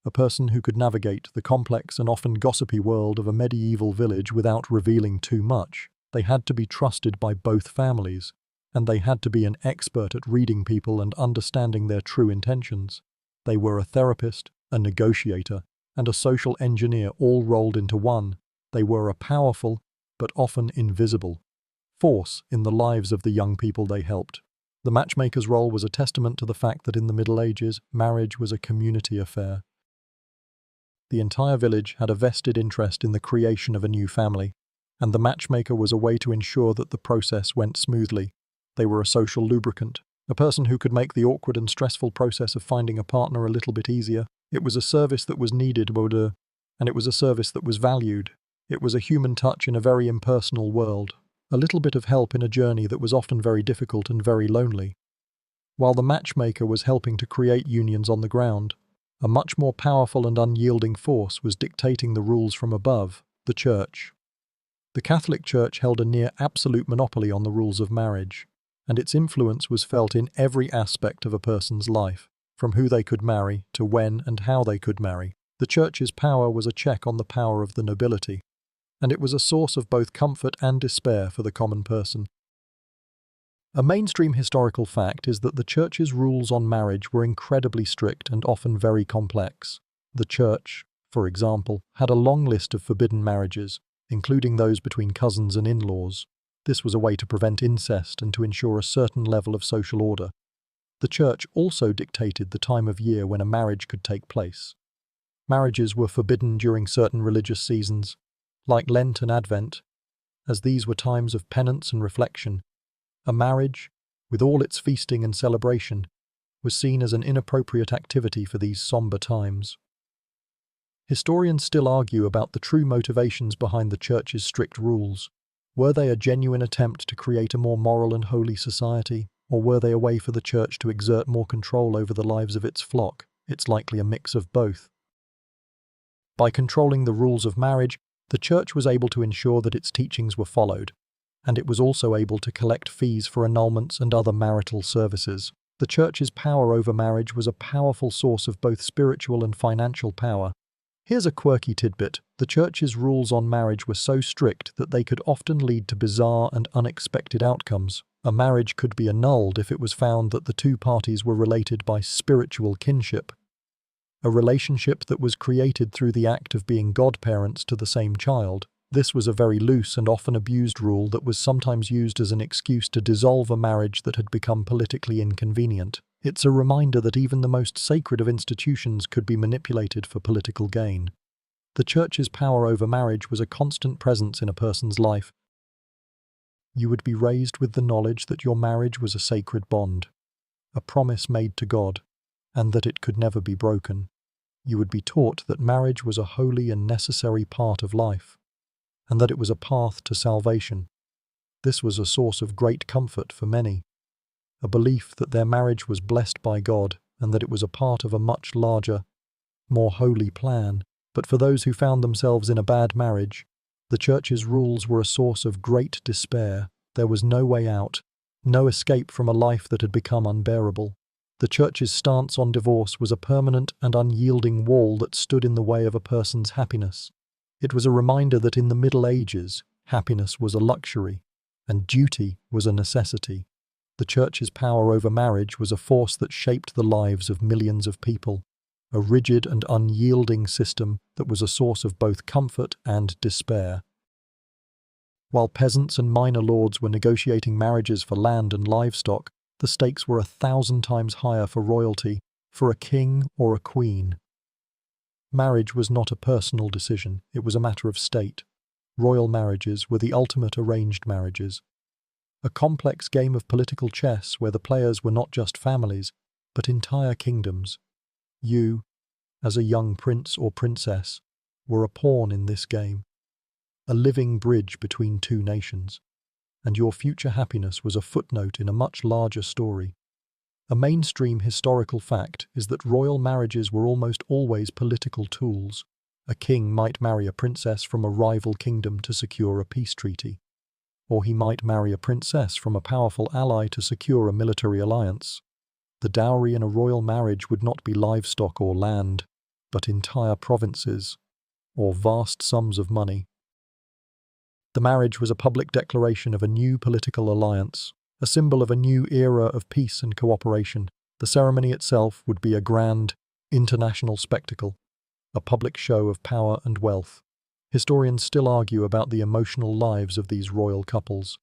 a person who could navigate the complex and often gossipy world of a medieval village without revealing too much. They had to be trusted by both families, and they had to be an expert at reading people and understanding their true intentions. They were a therapist, a negotiator, and a social engineer all rolled into one. They were a powerful, but often invisible, force in the lives of the young people they helped. The matchmaker's role was a testament to the fact that in the Middle Ages, marriage was a community affair. The entire village had a vested interest in the creation of a new family, and the matchmaker was a way to ensure that the process went smoothly. They were a social lubricant, a person who could make the awkward and stressful process of finding a partner a little bit easier. It was a service that was needed, and it was a service that was valued. It was a human touch in a very impersonal world, a little bit of help in a journey that was often very difficult and very lonely. While the matchmaker was helping to create unions on the ground, a much more powerful and unyielding force was dictating the rules from above, the Church. The Catholic Church held a near absolute monopoly on the rules of marriage, and its influence was felt in every aspect of a person's life, from who they could marry to when and how they could marry. The church's power was a check on the power of the nobility, and it was a source of both comfort and despair for the common person. A mainstream historical fact is that the church's rules on marriage were incredibly strict and often very complex. The church, for example, had a long list of forbidden marriages, including those between cousins and in-laws. This was a way to prevent incest and to ensure a certain level of social order. The church also dictated the time of year when a marriage could take place. Marriages were forbidden during certain religious seasons, like Lent and Advent, as these were times of penance and reflection. A marriage, with all its feasting and celebration, was seen as an inappropriate activity for these somber times. Historians still argue about the true motivations behind the church's strict rules. Were they a genuine attempt to create a more moral and holy society, or were they a way for the church to exert more control over the lives of its flock? It's likely a mix of both. By controlling the rules of marriage, the church was able to ensure that its teachings were followed, and it was also able to collect fees for annulments and other marital services. The church's power over marriage was a powerful source of both spiritual and financial power. Here's a quirky tidbit. The church's rules on marriage were so strict that they could often lead to bizarre and unexpected outcomes. A marriage could be annulled if it was found that the two parties were related by spiritual kinship, a relationship that was created through the act of being godparents to the same child. This was a very loose and often abused rule that was sometimes used as an excuse to dissolve a marriage that had become politically inconvenient. It's a reminder that even the most sacred of institutions could be manipulated for political gain. The church's power over marriage was a constant presence in a person's life. You would be raised with the knowledge that your marriage was a sacred bond, a promise made to God, and that it could never be broken. You would be taught that marriage was a holy and necessary part of life, and that it was a path to salvation. This was a source of great comfort for many, a belief that their marriage was blessed by God and that it was a part of a much larger, more holy plan. But for those who found themselves in a bad marriage, the church's rules were a source of great despair. There was no way out, no escape from a life that had become unbearable. The church's stance on divorce was a permanent and unyielding wall that stood in the way of a person's happiness. It was a reminder that in the Middle Ages, happiness was a luxury, and duty was a necessity. The church's power over marriage was a force that shaped the lives of millions of people, a rigid and unyielding system that was a source of both comfort and despair. While peasants and minor lords were negotiating marriages for land and livestock, the stakes were 1,000 times higher for royalty, for a king or a queen. Marriage was not a personal decision, it was a matter of state. Royal marriages were the ultimate arranged marriages, a complex game of political chess where the players were not just families, but entire kingdoms. You, as a young prince or princess, were a pawn in this game, a living bridge between two nations, and your future happiness was a footnote in a much larger story. A mainstream historical fact is that royal marriages were almost always political tools. A king might marry a princess from a rival kingdom to secure a peace treaty, or he might marry a princess from a powerful ally to secure a military alliance. The dowry in a royal marriage would not be livestock or land, but entire provinces, or vast sums of money. The marriage was a public declaration of a new political alliance, a symbol of a new era of peace and cooperation. The ceremony itself would be a grand, international spectacle, a public show of power and wealth. Historians still argue about the emotional lives of these royal couples.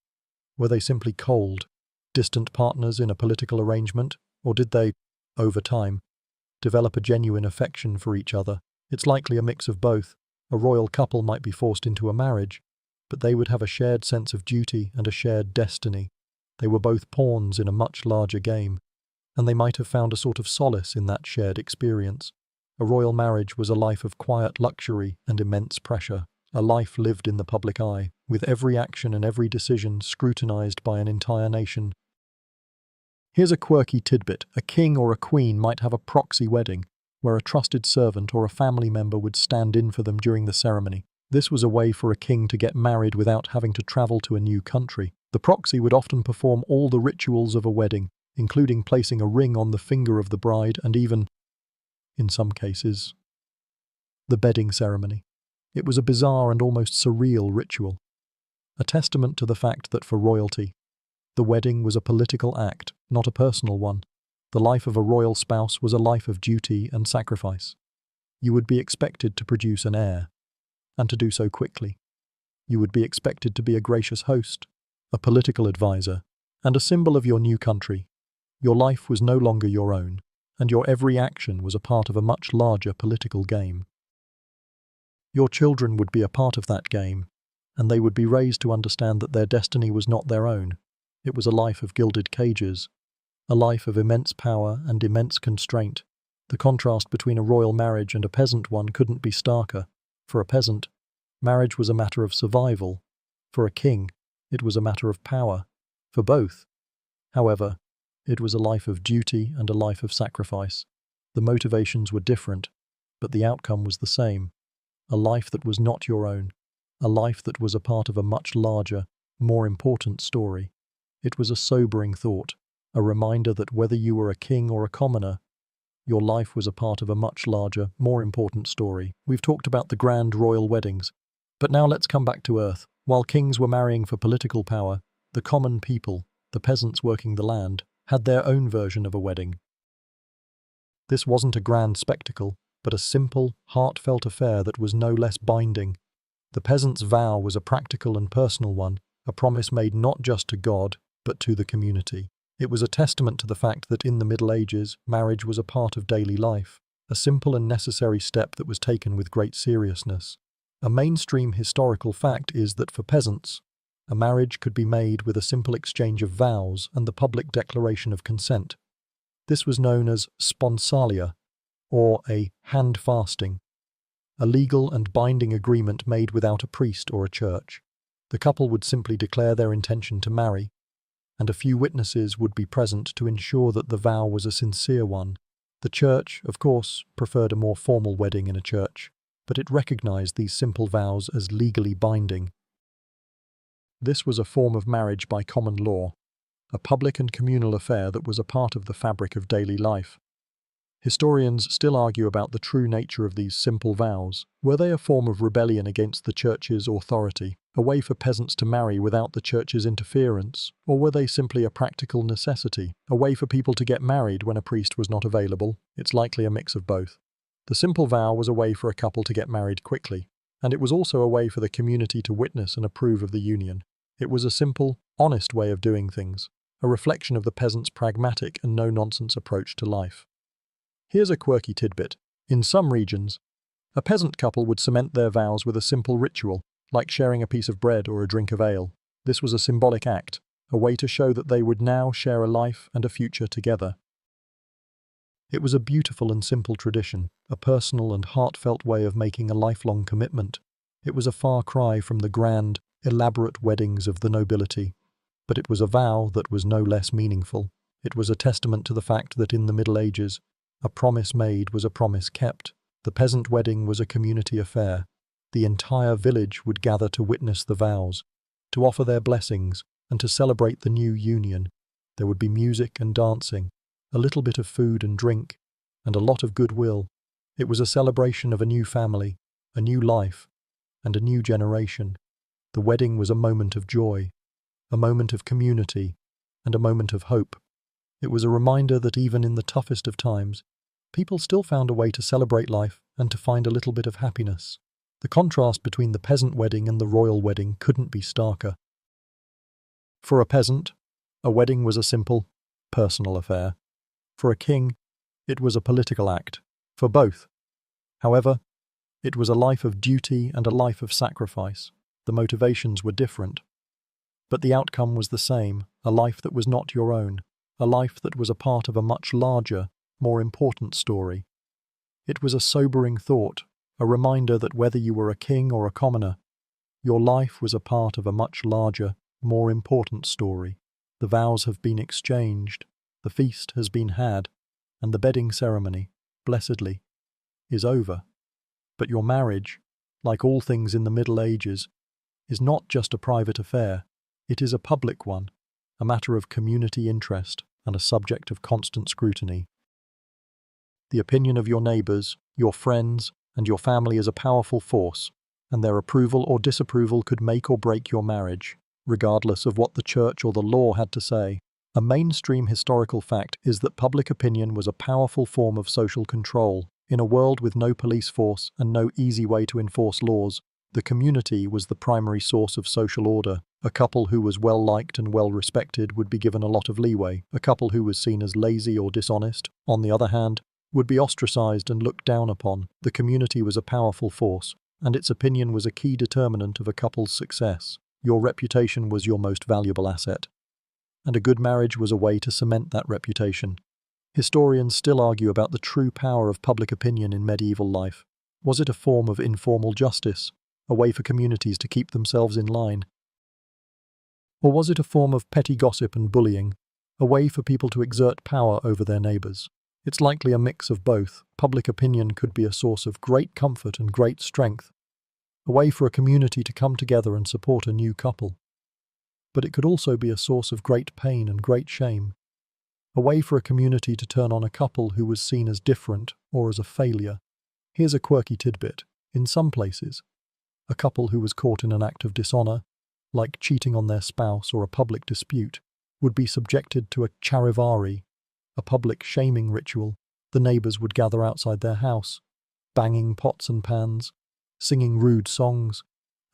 Were they simply cold, distant partners in a political arrangement, or did they, over time, develop a genuine affection for each other? It's likely a mix of both. A royal couple might be forced into a marriage, but they would have a shared sense of duty and a shared destiny. They were both pawns in a much larger game, and they might have found a sort of solace in that shared experience. A royal marriage was a life of quiet luxury and immense pressure, a life lived in the public eye, with every action and every decision scrutinized by an entire nation. Here's a quirky tidbit. A king or a queen might have a proxy wedding, where a trusted servant or a family member would stand in for them during the ceremony. This was a way for a king to get married without having to travel to a new country. The proxy would often perform all the rituals of a wedding, including placing a ring on the finger of the bride and even, in some cases, The bedding ceremony. It was a bizarre and almost surreal ritual, a testament to the fact that for royalty, the wedding was a political act, not a personal one. The life of a royal spouse was a life of duty and sacrifice. You would be expected to produce an heir, and to do so quickly. You would be expected to be a gracious host, a political advisor, and a symbol of your new country. Your life was no longer your own, and your every action was a part of a much larger political game. Your children would be a part of that game, and they would be raised to understand that their destiny was not their own. It was a life of gilded cages, a life of immense power and immense constraint. The contrast between a royal marriage and a peasant one couldn't be starker. For a peasant, marriage was a matter of survival. For a king, it was a matter of power. For both, however, it was a life of duty and a life of sacrifice. The motivations were different, but the outcome was the same. A life that was not your own. A life that was a part of a much larger, more important story. It was a sobering thought, a reminder that whether you were a king or a commoner, your life was a part of a much larger, more important story. We've talked about the grand royal weddings, but now let's come back to earth. While kings were marrying for political power, the common people, the peasants working the land, had their own version of a wedding. This wasn't a grand spectacle, but a simple, heartfelt affair that was no less binding. The peasant's vow was a practical and personal one, a promise made not just to God, but to the community. It was a testament to the fact that in the Middle Ages, marriage was a part of daily life, a simple and necessary step that was taken with great seriousness. A mainstream historical fact is that for peasants, a marriage could be made with a simple exchange of vows and the public declaration of consent. This was known as sponsalia, or a hand-fasting, a legal and binding agreement made without a priest or a church. The couple would simply declare their intention to marry, and a few witnesses would be present to ensure that the vow was a sincere one. The church, of course, preferred a more formal wedding in a church, but it recognized these simple vows as legally binding. This was a form of marriage by common law, a public and communal affair that was a part of the fabric of daily life. Historians still argue about the true nature of these simple vows. Were they a form of rebellion against the church's authority, a way for peasants to marry without the church's interference, or were they simply a practical necessity, a way for people to get married when a priest was not available? It's likely a mix of both. The simple vow was a way for a couple to get married quickly, and it was also a way for the community to witness and approve of the union. It was a simple, honest way of doing things, a reflection of the peasant's pragmatic and no-nonsense approach to life. Here's a quirky tidbit. In some regions, a peasant couple would cement their vows with a simple ritual, like sharing a piece of bread or a drink of ale. This was a symbolic act, a way to show that they would now share a life and a future together. It was a beautiful and simple tradition, a personal and heartfelt way of making a lifelong commitment. It was a far cry from the grand, elaborate weddings of the nobility, but it was a vow that was no less meaningful. It was a testament to the fact that in the Middle Ages, a promise made was a promise kept. The peasant wedding was a community affair. The entire village would gather to witness the vows, to offer their blessings, and to celebrate the new union. There would be music and dancing, a little bit of food and drink, and a lot of goodwill. It was a celebration of a new family, a new life, and a new generation. The wedding was a moment of joy, a moment of community, and a moment of hope. It was a reminder that even in the toughest of times, people still found a way to celebrate life and to find a little bit of happiness. The contrast between the peasant wedding and the royal wedding couldn't be starker. For a peasant, a wedding was a simple, personal affair. For a king, it was a political act. For both, however, it was a life of duty and a life of sacrifice. The motivations were different, but the outcome was the same, a life that was not your own, a life that was a part of a much larger, more important story. It was a sobering thought, a reminder that whether you were a king or a commoner, your life was a part of a much larger, more important story. The vows have been exchanged, the feast has been had, and the bedding ceremony, blessedly, is over. But your marriage, like all things in the Middle Ages, is not just a private affair. It is a public one, a matter of community interest and a subject of constant scrutiny. The opinion of your neighbours, your friends, and your family is a powerful force, and their approval or disapproval could make or break your marriage, regardless of what the church or the law had to say. A mainstream historical fact is that public opinion was a powerful form of social control. In a world with no police force and no easy way to enforce laws, the community was the primary source of social order. A couple who was well-liked and well-respected would be given a lot of leeway. A couple who was seen as lazy or dishonest, on the other hand, would be ostracized and looked down upon. The community was a powerful force, and its opinion was a key determinant of a couple's success. Your reputation was your most valuable asset, and a good marriage was a way to cement that reputation. Historians still argue about the true power of public opinion in medieval life. Was it a form of informal justice, a way for communities to keep themselves in line? Or was it a form of petty gossip and bullying, a way for people to exert power over their neighbors? It's likely a mix of both. Public opinion could be a source of great comfort and great strength, a way for a community to come together and support a new couple. But it could also be a source of great pain and great shame, a way for a community to turn on a couple who was seen as different or as a failure. Here's a quirky tidbit. In some places, a couple who was caught in an act of dishonor, like cheating on their spouse or a public dispute, would be subjected to a charivari, a public shaming ritual. The neighbors would gather outside their house, banging pots and pans, singing rude songs,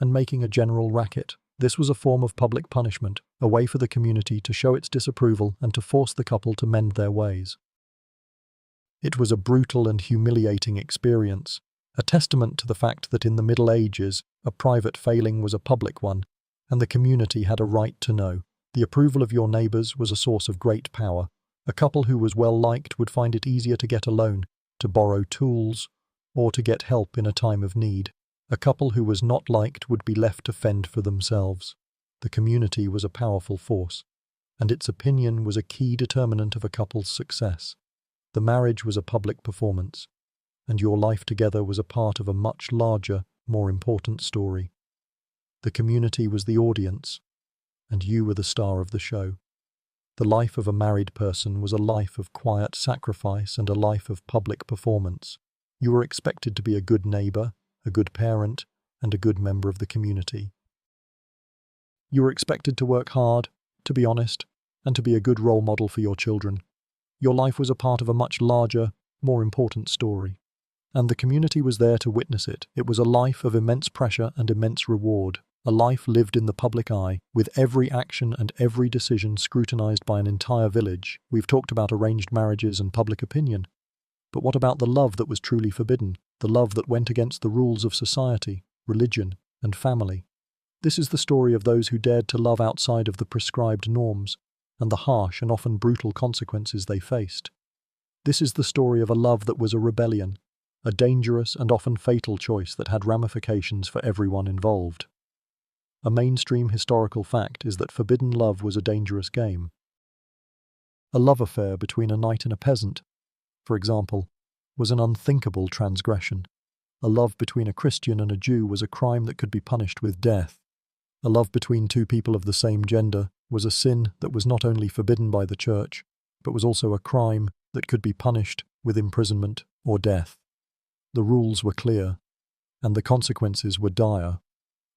and making a general racket. This was a form of public punishment, a way for the community to show its disapproval and to force the couple to mend their ways. It was a brutal and humiliating experience, a testament to the fact that in the Middle Ages, a private failing was a public one, and the community had a right to know. The approval of your neighbors was a source of great power. A couple who was well-liked would find it easier to get a loan, to borrow tools, or to get help in a time of need. A couple who was not liked would be left to fend for themselves. The community was a powerful force, and its opinion was a key determinant of a couple's success. The marriage was a public performance, and your life together was a part of a much larger, more important story. The community was the audience, and you were the star of the show. The life of a married person was a life of quiet sacrifice and a life of public performance. You were expected to be a good neighbor, a good parent, and a good member of the community. You were expected to work hard, to be honest, and to be a good role model for your children. Your life was a part of a much larger, more important story, and the community was there to witness it. It was a life of immense pressure and immense reward, a life lived in the public eye, with every action and every decision scrutinized by an entire village. We've talked about arranged marriages and public opinion, but what about the love that was truly forbidden, the love that went against the rules of society, religion, and family? This is the story of those who dared to love outside of the prescribed norms, and the harsh and often brutal consequences they faced. This is the story of a love that was a rebellion, a dangerous and often fatal choice that had ramifications for everyone involved. A mainstream historical fact is that forbidden love was a dangerous game. A love affair between a knight and a peasant, for example, was an unthinkable transgression. A love between a Christian and a Jew was a crime that could be punished with death. A love between two people of the same gender was a sin that was not only forbidden by the church, but was also a crime that could be punished with imprisonment or death. The rules were clear, and the consequences were dire.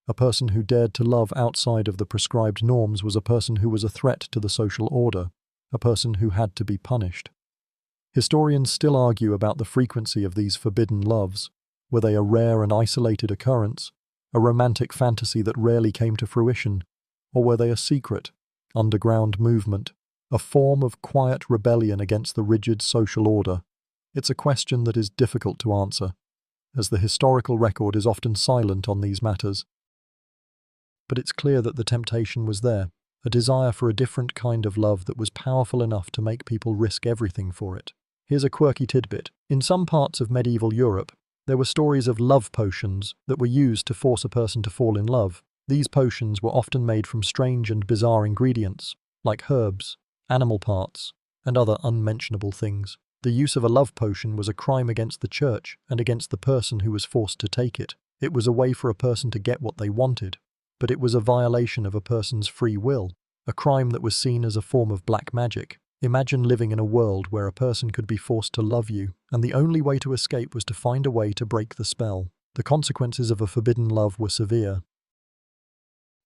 A person who dared to love outside of the prescribed norms was a person who was a threat to the social order, a person who had to be punished. Historians still argue about the frequency of these forbidden loves. Were they a rare and isolated occurrence, a romantic fantasy that rarely came to fruition, or were they a secret, underground movement, a form of quiet rebellion against the rigid social order? It's a question that is difficult to answer, as the historical record is often silent on these matters. But it's clear that the temptation was there, a desire for a different kind of love that was powerful enough to make people risk everything for it. Here's a quirky tidbit. In some parts of medieval Europe, there were stories of love potions that were used to force a person to fall in love. These potions were often made from strange and bizarre ingredients, like herbs, animal parts, and other unmentionable things. The use of a love potion was a crime against the church and against the person who was forced to take it. It was a way for a person to get what they wanted, but it was a violation of a person's free will, a crime that was seen as a form of black magic. Imagine living in a world where a person could be forced to love you, and the only way to escape was to find a way to break the spell. The consequences of a forbidden love were severe.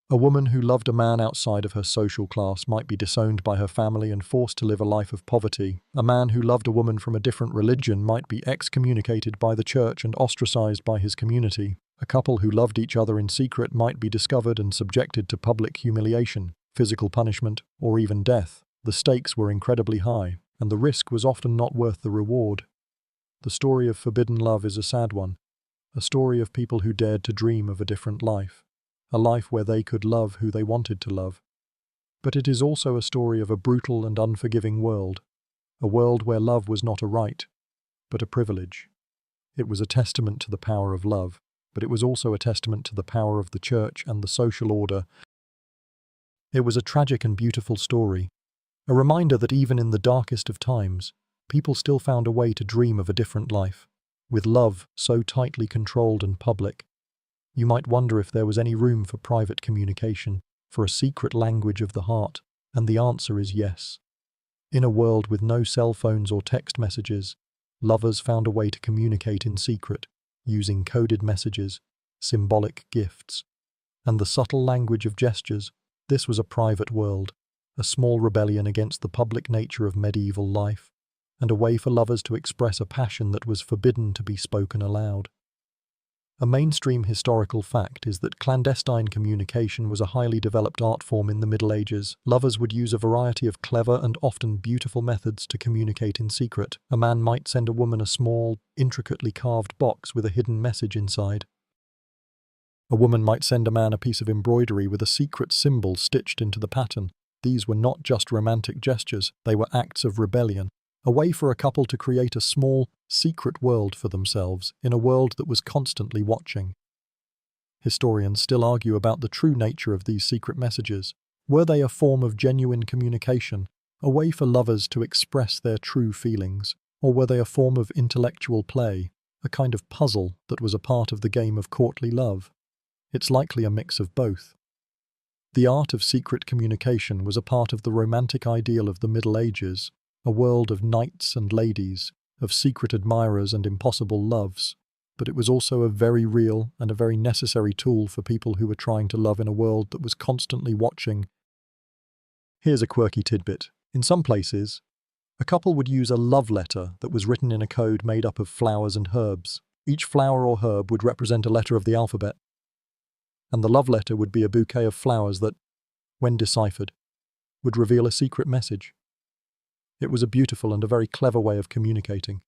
A woman who loved a man outside of her social class might be disowned by her family and forced to live a life of poverty. A man who loved a woman from a different religion might be excommunicated by the church and ostracized by his community. A couple who loved each other in secret might be discovered and subjected to public humiliation, physical punishment, or even death. The stakes were incredibly high, and the risk was often not worth the reward. The story of forbidden love is a sad one, a story of people who dared to dream of a different life. A life where they could love who they wanted to love. But it is also a story of a brutal and unforgiving world, a world where love was not a right, but a privilege. It was a testament to the power of love, but it was also a testament to the power of the church and the social order. It was a tragic and beautiful story, a reminder that even in the darkest of times, people still found a way to dream of a different life, with love so tightly controlled and public. You might wonder if there was any room for private communication, for a secret language of the heart, and the answer is yes. In a world with no cell phones or text messages, lovers found a way to communicate in secret, using coded messages, symbolic gifts, and the subtle language of gestures. This was a private world, a small rebellion against the public nature of medieval life, and a way for lovers to express a passion that was forbidden to be spoken aloud. A mainstream historical fact is that clandestine communication was a highly developed art form in the Middle Ages. Lovers would use a variety of clever and often beautiful methods to communicate in secret. A man might send a woman a small, intricately carved box with a hidden message inside. A woman might send a man a piece of embroidery with a secret symbol stitched into the pattern. These were not just romantic gestures, they were acts of rebellion. A way for a couple to create a small, secret world for themselves in a world that was constantly watching. Historians still argue about the true nature of these secret messages. Were they a form of genuine communication, a way for lovers to express their true feelings, or were they a form of intellectual play, a kind of puzzle that was a part of the game of courtly love? It's likely a mix of both. The art of secret communication was a part of the romantic ideal of the Middle Ages, a world of knights and ladies, of secret admirers and impossible loves, but it was also a very real and a very necessary tool for people who were trying to love in a world that was constantly watching. Here's a quirky tidbit. In some places, a couple would use a love letter that was written in a code made up of flowers and herbs. Each flower or herb would represent a letter of the alphabet, and the love letter would be a bouquet of flowers that, when deciphered, would reveal a secret message. It was a beautiful and a very clever way of communicating,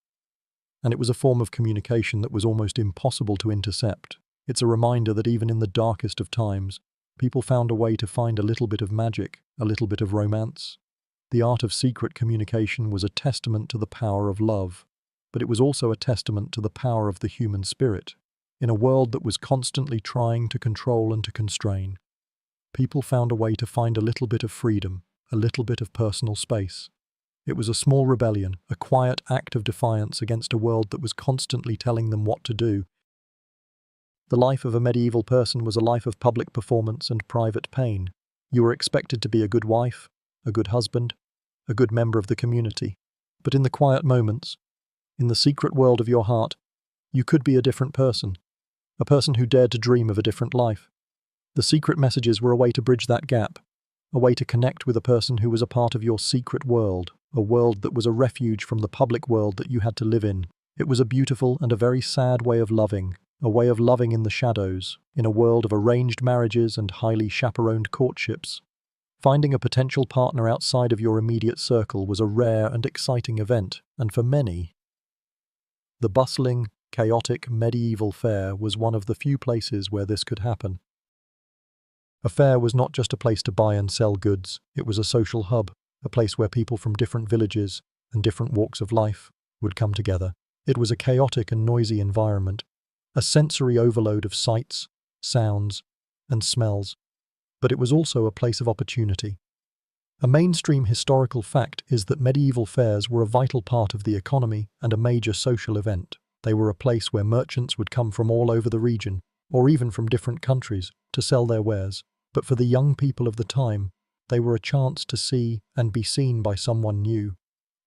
and it was a form of communication that was almost impossible to intercept. It's a reminder that even in the darkest of times, people found a way to find a little bit of magic, a little bit of romance. The art of secret communication was a testament to the power of love, but it was also a testament to the power of the human spirit. In a world that was constantly trying to control and to constrain, people found a way to find a little bit of freedom, a little bit of personal space. It was a small rebellion, a quiet act of defiance against a world that was constantly telling them what to do. The life of a medieval person was a life of public performance and private pain. You were expected to be a good wife, a good husband, a good member of the community. But in the quiet moments, in the secret world of your heart, you could be a different person, a person who dared to dream of a different life. The secret messages were a way to bridge that gap, a way to connect with a person who was a part of your secret world, a world that was a refuge from the public world that you had to live in. It was a beautiful and a very sad way of loving, a way of loving in the shadows, in a world of arranged marriages and highly chaperoned courtships. Finding a potential partner outside of your immediate circle was a rare and exciting event, and for many, the bustling, chaotic medieval fair was one of the few places where this could happen. A fair was not just a place to buy and sell goods, it was a social hub, a place where people from different villages and different walks of life would come together. It was a chaotic and noisy environment, a sensory overload of sights, sounds, and smells, but it was also a place of opportunity. A mainstream historical fact is that medieval fairs were a vital part of the economy and a major social event. They were a place where merchants would come from all over the region, or even from different countries, to sell their wares. But for the young people of the time, They were a chance to see and be seen by someone new.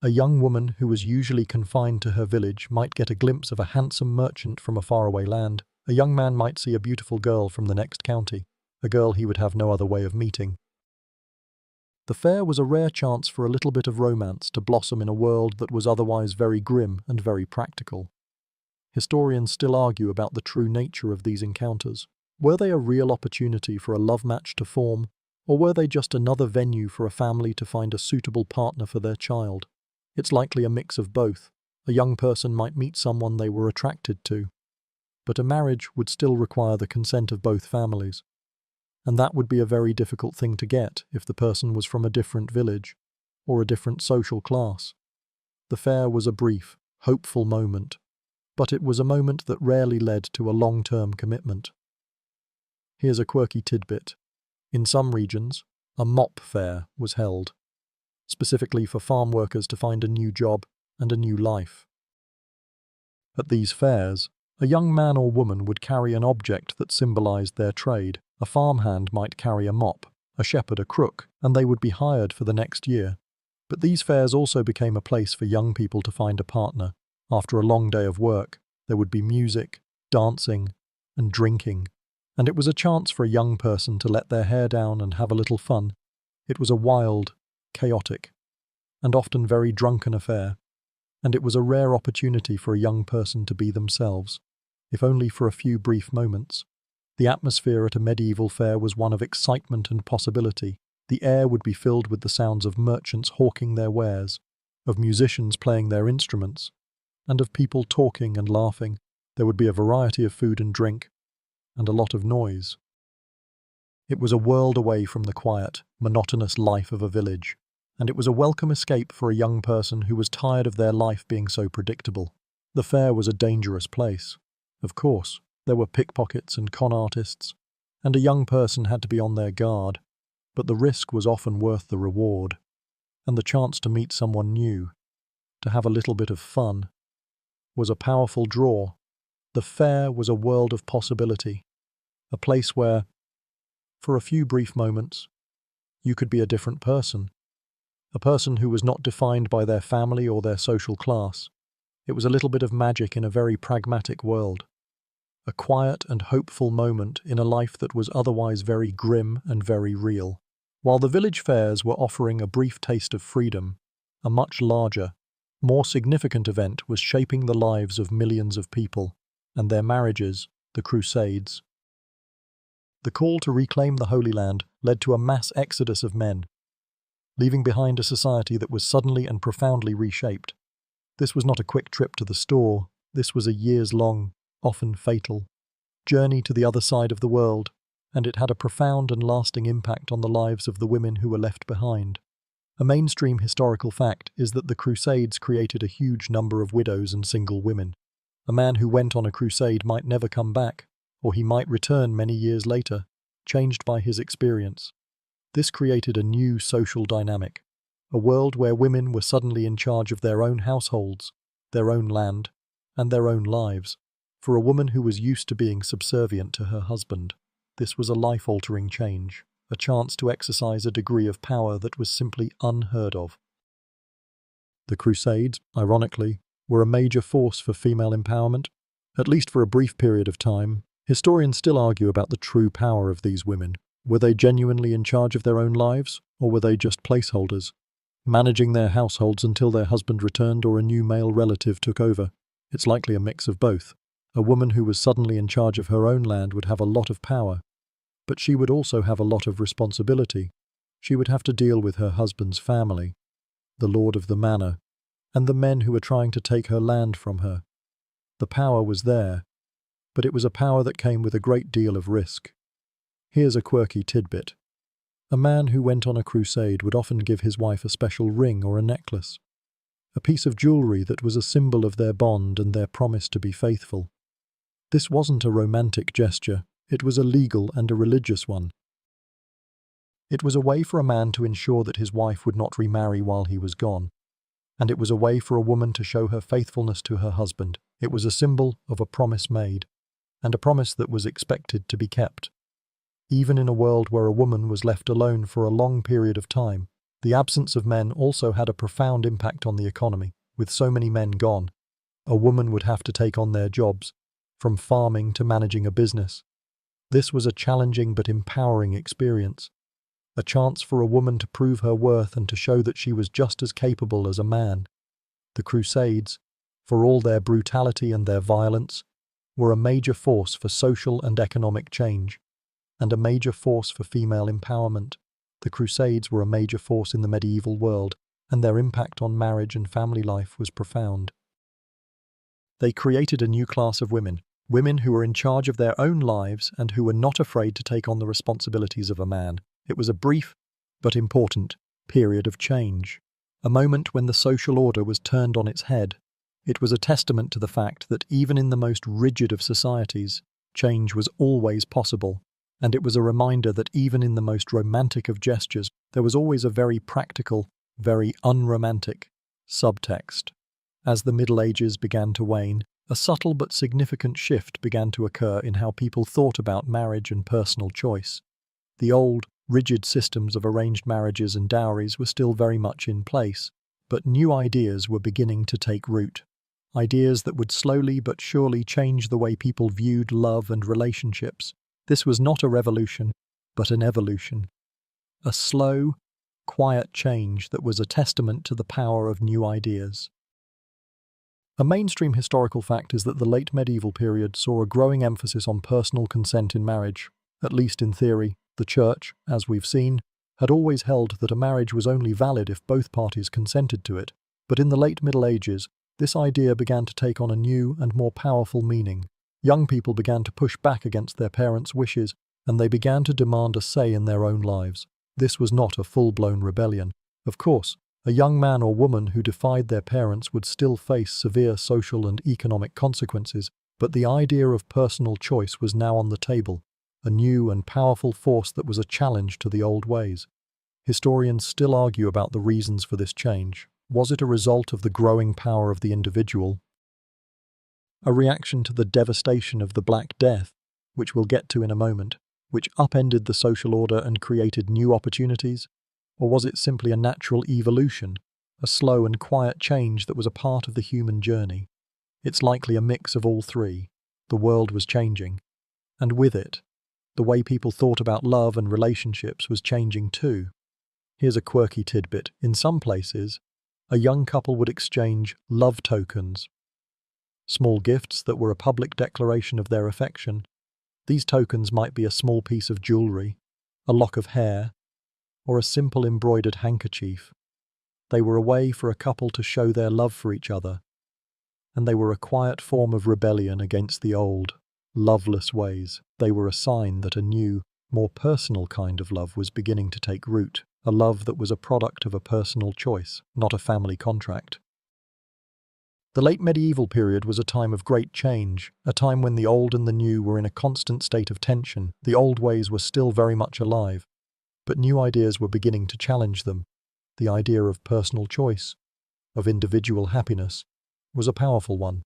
A young woman who was usually confined to her village might get a glimpse of a handsome merchant from a faraway land. A young man might see a beautiful girl from the next county, a girl he would have no other way of meeting. The fair was a rare chance for a little bit of romance to blossom in a world that was otherwise very grim and very practical. Historians still argue about the true nature of these encounters. Were they a real opportunity for a love match to form, or were they just another venue for a family to find a suitable partner for their child? It's likely a mix of both. A young person might meet someone they were attracted to, but a marriage would still require the consent of both families. And that would be a very difficult thing to get if the person was from a different village or a different social class. The fair was a brief, hopeful moment, but it was a moment that rarely led to a long-term commitment. Here's a quirky tidbit. In some regions, a mop fair was held, specifically for farm workers to find a new job and a new life. At these fairs, a young man or woman would carry an object that symbolized their trade. A farmhand might carry a mop, a shepherd a crook, and they would be hired for the next year. But these fairs also became a place for young people to find a partner. After a long day of work, there would be music, dancing, and drinking. And it was a chance for a young person to let their hair down and have a little fun. It was a wild, chaotic, and often very drunken affair. And it was a rare opportunity for a young person to be themselves, if only for a few brief moments. The atmosphere at a medieval fair was one of excitement and possibility. The air would be filled with the sounds of merchants hawking their wares, of musicians playing their instruments, and of people talking and laughing. There would be a variety of food and drink, and a lot of noise. It was a world away from the quiet, monotonous life of a village, and it was a welcome escape for a young person who was tired of their life being so predictable. The fair was a dangerous place, of course. There were pickpockets and con artists, and a young person had to be on their guard, but the risk was often worth the reward, and the chance to meet someone new, to have a little bit of fun, was a powerful draw. The fair was a world of possibility, a place where, for a few brief moments, you could be a different person, a person who was not defined by their family or their social class. It was a little bit of magic in a very pragmatic world. A quiet and hopeful moment in a life that was otherwise very grim and very real. While the village fairs were offering a brief taste of freedom, a much larger, more significant event was shaping the lives of millions of people and their marriages, the Crusades. The call to reclaim the Holy Land led to a mass exodus of men, leaving behind a society that was suddenly and profoundly reshaped. This was not a quick trip to the store. This was a years-long, often fatal, journey to the other side of the world, and it had a profound and lasting impact on the lives of the women who were left behind. A mainstream historical fact is that the Crusades created a huge number of widows and single women. A man who went on a crusade might never come back, or he might return many years later, changed by his experience. This created a new social dynamic, a world where women were suddenly in charge of their own households, their own land, and their own lives. For a woman who was used to being subservient to her husband, this was a life-altering change, a chance to exercise a degree of power that was simply unheard of. The Crusades, ironically, were a major force for female empowerment, at least for a brief period of time. Historians still argue about the true power of these women. Were they genuinely in charge of their own lives, or were they just placeholders, managing their households until their husband returned or a new male relative took over? It's likely a mix of both. A woman who was suddenly in charge of her own land would have a lot of power, but she would also have a lot of responsibility. She would have to deal with her husband's family, the lord of the manor, and the men who were trying to take her land from her. The power was there, but it was a power that came with a great deal of risk. Here's a quirky tidbit. A man who went on a crusade would often give his wife a special ring or a necklace, a piece of jewelry that was a symbol of their bond and their promise to be faithful. This wasn't a romantic gesture, it was a legal and a religious one. It was a way for a man to ensure that his wife would not remarry while he was gone, and it was a way for a woman to show her faithfulness to her husband. It was a symbol of a promise made, and a promise that was expected to be kept. even in a world where a woman was left alone for a long period of time. The absence of men also had a profound impact on the economy. With so many men gone, a woman would have to take on their jobs, from farming to managing a business. This was a challenging but empowering experience, a chance for a woman to prove her worth and to show that she was just as capable as a man. The Crusades, for all their brutality and their violence, were a major force for social and economic change, and a major force for female empowerment. The Crusades were a major force in the medieval world, and their impact on marriage and family life was profound. They created a new class of women, women who were in charge of their own lives and who were not afraid to take on the responsibilities of a man. It was a brief, but important, period of change, a moment when the social order was turned on its head. It was a testament to the fact that even in the most rigid of societies, change was always possible, and it was a reminder that even in the most romantic of gestures, there was always a very practical, very unromantic subtext. As the Middle Ages began to wane, a subtle but significant shift began to occur in how people thought about marriage and personal choice. The old, rigid systems of arranged marriages and dowries were still very much in place, but new ideas were beginning to take root. Ideas that would slowly but surely change the way people viewed love and relationships. This was not a revolution, but an evolution. A slow, quiet change that was a testament to the power of new ideas. A mainstream historical fact is that the late medieval period saw a growing emphasis on personal consent in marriage. At least in theory, the Church, as we've seen, had always held that a marriage was only valid if both parties consented to it. But in the late Middle Ages, this idea began to take on a new and more powerful meaning. Young people began to push back against their parents' wishes, and they began to demand a say in their own lives. This was not a full-blown rebellion. Of course, a young man or woman who defied their parents would still face severe social and economic consequences, but the idea of personal choice was now on the table, a new and powerful force that was a challenge to the old ways. Historians still argue about the reasons for this change. Was it a result of the growing power of the individual? A reaction to the devastation of the Black Death, which we'll get to in a moment, which upended the social order and created new opportunities? Or was it simply a natural evolution, a slow and quiet change that was a part of the human journey? It's likely a mix of all three. The world was changing, and with it, the way people thought about love and relationships was changing too. Here's a quirky tidbit. In some places, a young couple would exchange love tokens, small gifts that were a public declaration of their affection. These tokens might be a small piece of jewelry, a lock of hair, or a simple embroidered handkerchief. They were a way for a couple to show their love for each other, and they were a quiet form of rebellion against the old, loveless ways. They were a sign that a new, more personal kind of love was beginning to take root, a love that was a product of a personal choice, not a family contract. The late medieval period was a time of great change, a time when the old and the new were in a constant state of tension. The old ways were still very much alive, but new ideas were beginning to challenge them. The idea of personal choice, of individual happiness, was a powerful one,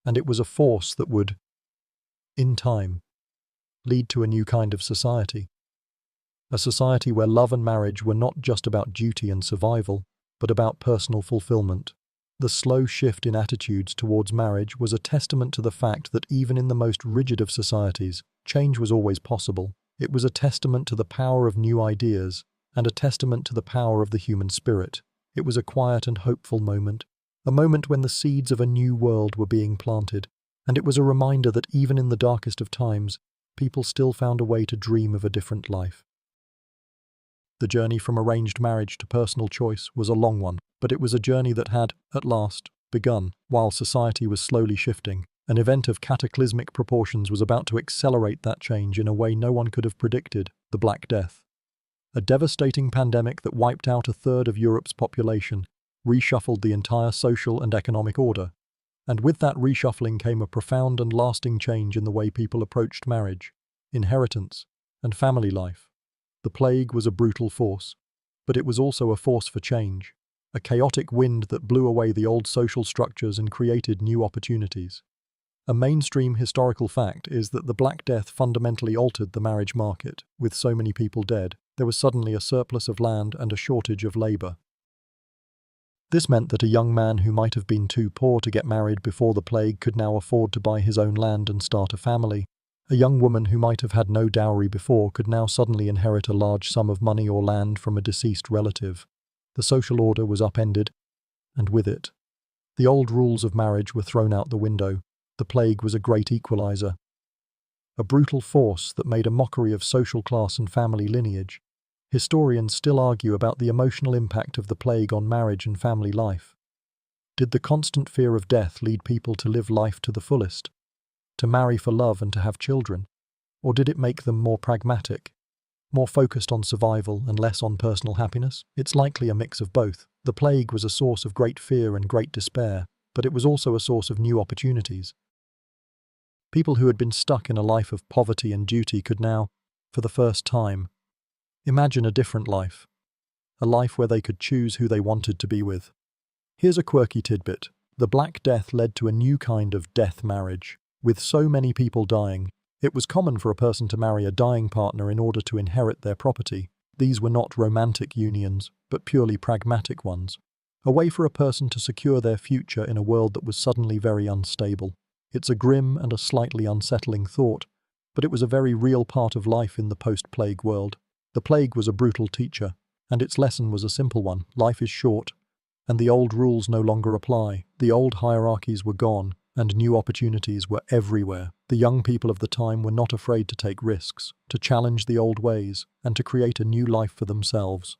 and it was a force that would, in time, lead to a new kind of society. A society where love and marriage were not just about duty and survival, but about personal fulfillment. The slow shift in attitudes towards marriage was a testament to the fact that even in the most rigid of societies, change was always possible. It was a testament to the power of new ideas, and a testament to the power of the human spirit. It was a quiet and hopeful moment, a moment when the seeds of a new world were being planted, and it was a reminder that even in the darkest of times, people still found a way to dream of a different life. The journey from arranged marriage to personal choice was a long one, but it was a journey that had, at last, begun, while society was slowly shifting. An event of cataclysmic proportions was about to accelerate that change in a way no one could have predicted: the Black Death. A devastating pandemic that wiped out a third of Europe's population, reshuffled the entire social and economic order. And with that reshuffling came a profound and lasting change in the way people approached marriage, inheritance, and family life. The plague was a brutal force, but it was also a force for change, a chaotic wind that blew away the old social structures and created new opportunities. A mainstream historical fact is that the Black Death fundamentally altered the marriage market. With so many people dead, there was suddenly a surplus of land and a shortage of labor. This meant that a young man who might have been too poor to get married before the plague could now afford to buy his own land and start a family. A young woman who might have had no dowry before could now suddenly inherit a large sum of money or land from a deceased relative. The social order was upended, and with it, the old rules of marriage were thrown out the window. The plague was a great equalizer, a brutal force that made a mockery of social class and family lineage. Historians still argue about the emotional impact of the plague on marriage and family life. Did the constant fear of death lead people to live life to the fullest, to marry for love and to have children? Or did it make them more pragmatic, more focused on survival and less on personal happiness? It's likely a mix of both. The plague was a source of great fear and great despair, but it was also a source of new opportunities. People who had been stuck in a life of poverty and duty could now, for the first time, imagine a different life, a life where they could choose who they wanted to be with. Here's a quirky tidbit. The Black Death led to a new kind of death marriage. With so many people dying, it was common for a person to marry a dying partner in order to inherit their property. These were not romantic unions, but purely pragmatic ones. A way for a person to secure their future in a world that was suddenly very unstable. It's a grim and a slightly unsettling thought, but it was a very real part of life in the post-plague world. The plague was a brutal teacher, and its lesson was a simple one. Life is short, and the old rules no longer apply. The old hierarchies were gone, and new opportunities were everywhere. The young people of the time were not afraid to take risks, to challenge the old ways, and to create a new life for themselves.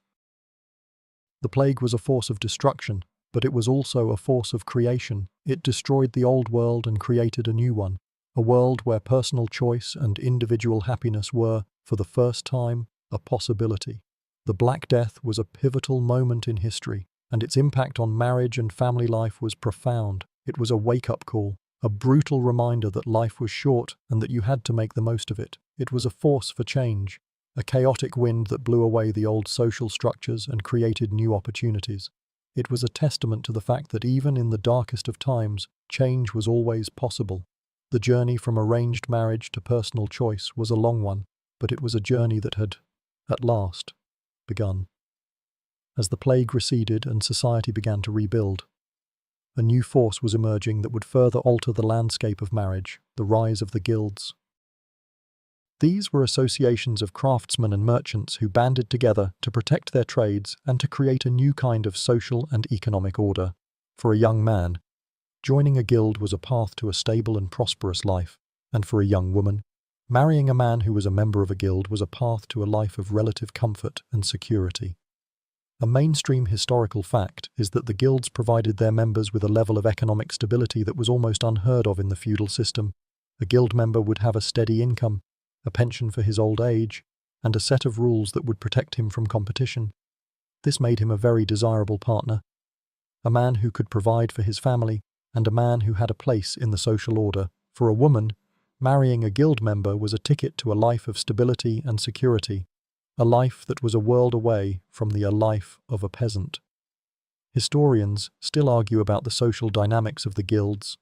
The plague was a force of destruction, but it was also a force of creation. It destroyed the old world and created a new one, a world where personal choice and individual happiness were, for the first time, a possibility. The Black Death was a pivotal moment in history, and its impact on marriage and family life was profound. It was a wake-up call, a brutal reminder that life was short and that you had to make the most of it. It was a force for change, a chaotic wind that blew away the old social structures and created new opportunities. It was a testament to the fact that even in the darkest of times, change was always possible. The journey from arranged marriage to personal choice was a long one, but it was a journey that had, at last, begun. As the plague receded and society began to rebuild, a new force was emerging that would further alter the landscape of marriage: the rise of the guilds. These were associations of craftsmen and merchants who banded together to protect their trades and to create a new kind of social and economic order. For a young man, joining a guild was a path to a stable and prosperous life, and for a young woman, marrying a man who was a member of a guild was a path to a life of relative comfort and security. A mainstream historical fact is that the guilds provided their members with a level of economic stability that was almost unheard of in the feudal system. A guild member would have a steady income, a pension for his old age, and a set of rules that would protect him from competition. This made him a very desirable partner, a man who could provide for his family, and a man who had a place in the social order. For a woman, marrying a guild member was a ticket to a life of stability and security, a life that was a world away from the life of a peasant. Historians still argue about the social dynamics of the guilds.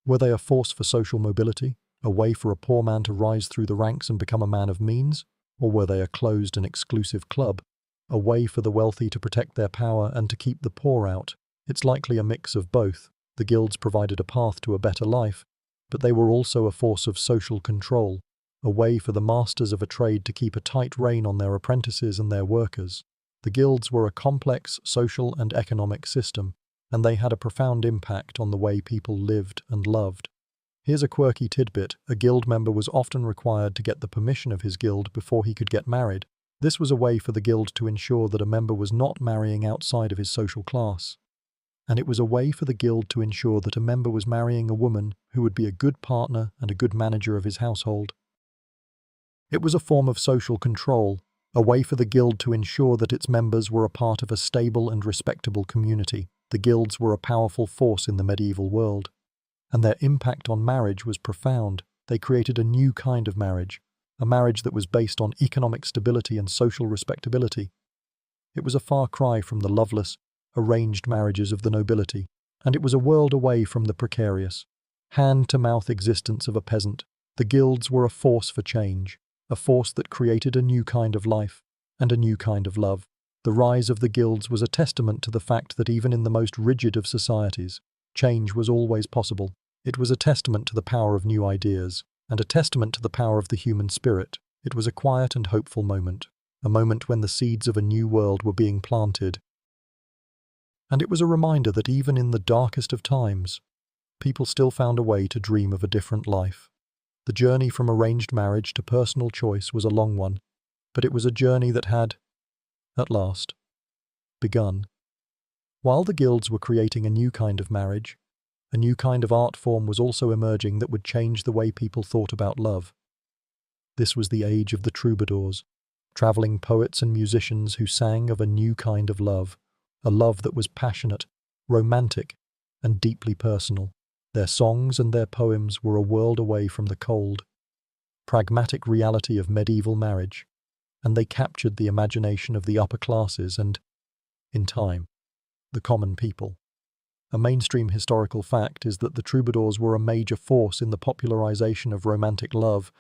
Were they a force for social mobility, a way for a poor man to rise through the ranks and become a man of means? Or were they a closed and exclusive club, a way for the wealthy to protect their power and to keep the poor out? It's likely a mix of both. The guilds provided a path to a better life, but they were also a force of social control, a way for the masters of a trade to keep a tight rein on their apprentices and their workers. The guilds were a complex social and economic system, and they had a profound impact on the way people lived and loved. Here's a quirky tidbit: a guild member was often required to get the permission of his guild before he could get married. This was a way for the guild to ensure that a member was not marrying outside of his social class. And it was a way for the guild to ensure that a member was marrying a woman who would be a good partner and a good manager of his household. It was a form of social control, a way for the guild to ensure that its members were a part of a stable and respectable community. The guilds were a powerful force in the medieval world, and their impact on marriage was profound. They created a new kind of marriage, a marriage that was based on economic stability and social respectability. It was a far cry from the loveless, arranged marriages of the nobility, and it was a world away from the precarious, hand-to-mouth existence of a peasant. The guilds were a force for change, a force that created a new kind of life and a new kind of love. The rise of the guilds was a testament to the fact that even in the most rigid of societies, change was always possible. It was a testament to the power of new ideas, and a testament to the power of the human spirit. It was a quiet and hopeful moment, a moment when the seeds of a new world were being planted. And it was a reminder that even in the darkest of times, people still found a way to dream of a different life. The journey from arranged marriage to personal choice was a long one, but it was a journey that had, at last, begun. While the guilds were creating a new kind of marriage, a new kind of art form was also emerging that would change the way people thought about love. This was the age of the troubadours, traveling poets and musicians who sang of a new kind of love, a love that was passionate, romantic, and deeply personal. Their songs and their poems were a world away from the cold, pragmatic reality of medieval marriage, and they captured the imagination of the upper classes and, in time, the common people. A mainstream historical fact is that the troubadours were a major force in the popularization of romantic love.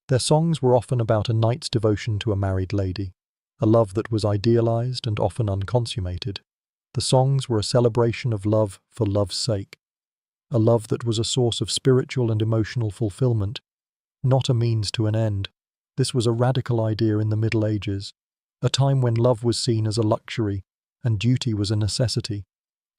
Their songs were often about a knight's devotion to a married lady, a love that was idealized and often unconsummated. The songs were a celebration of love for love's sake, a love that was a source of spiritual and emotional fulfillment, not a means to an end. This was a radical idea in the Middle Ages, a time when love was seen as a luxury and duty was a necessity.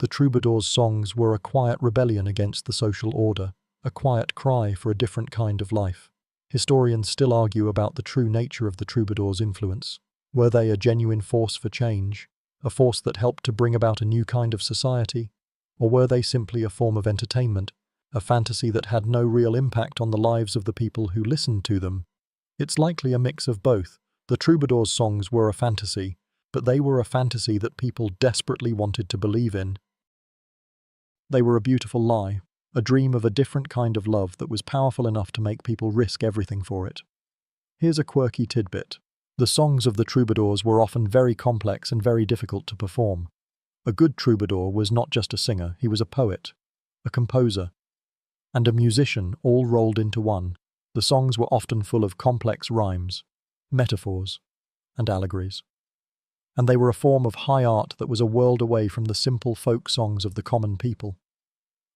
The troubadours' songs were a quiet rebellion against the social order, a quiet cry for a different kind of life. Historians still argue about the true nature of the troubadours' influence. Were they a genuine force for change, a force that helped to bring about a new kind of society, or were they simply a form of entertainment, a fantasy that had no real impact on the lives of the people who listened to them? It's likely a mix of both. The troubadours' songs were a fantasy, but they were a fantasy that people desperately wanted to believe in. They were a beautiful lie, a dream of a different kind of love that was powerful enough to make people risk everything for it. Here's a quirky tidbit. The songs of the troubadours were often very complex and very difficult to perform. A good troubadour was not just a singer, he was a poet, a composer, and a musician all rolled into one. The songs were often full of complex rhymes, metaphors, and allegories. And they were a form of high art that was a world away from the simple folk songs of the common people.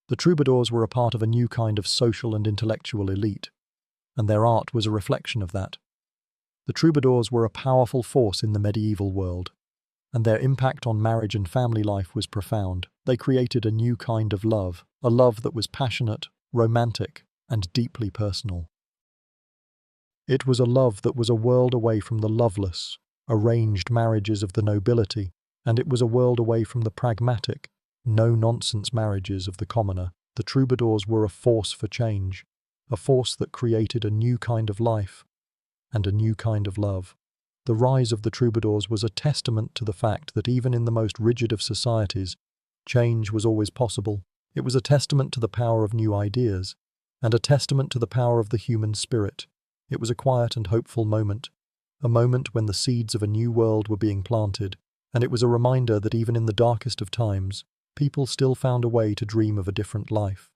The troubadours were a part of a new kind of social and intellectual elite, and their art was a reflection of that. The troubadours were a powerful force in the medieval world, and their impact on marriage and family life was profound. They created a new kind of love, a love that was passionate, romantic, and deeply personal. It was a love that was a world away from the loveless, arranged marriages of the nobility, and it was a world away from the pragmatic, no-nonsense marriages of the commoner. The troubadours were a force for change, a force that created a new kind of life and a new kind of love. The rise of the troubadours was a testament to the fact that even in the most rigid of societies, change was always possible. It was a testament to the power of new ideas, and a testament to the power of the human spirit. It was a quiet and hopeful moment, a moment when the seeds of a new world were being planted, and it was a reminder that even in the darkest of times, people still found a way to dream of a different life.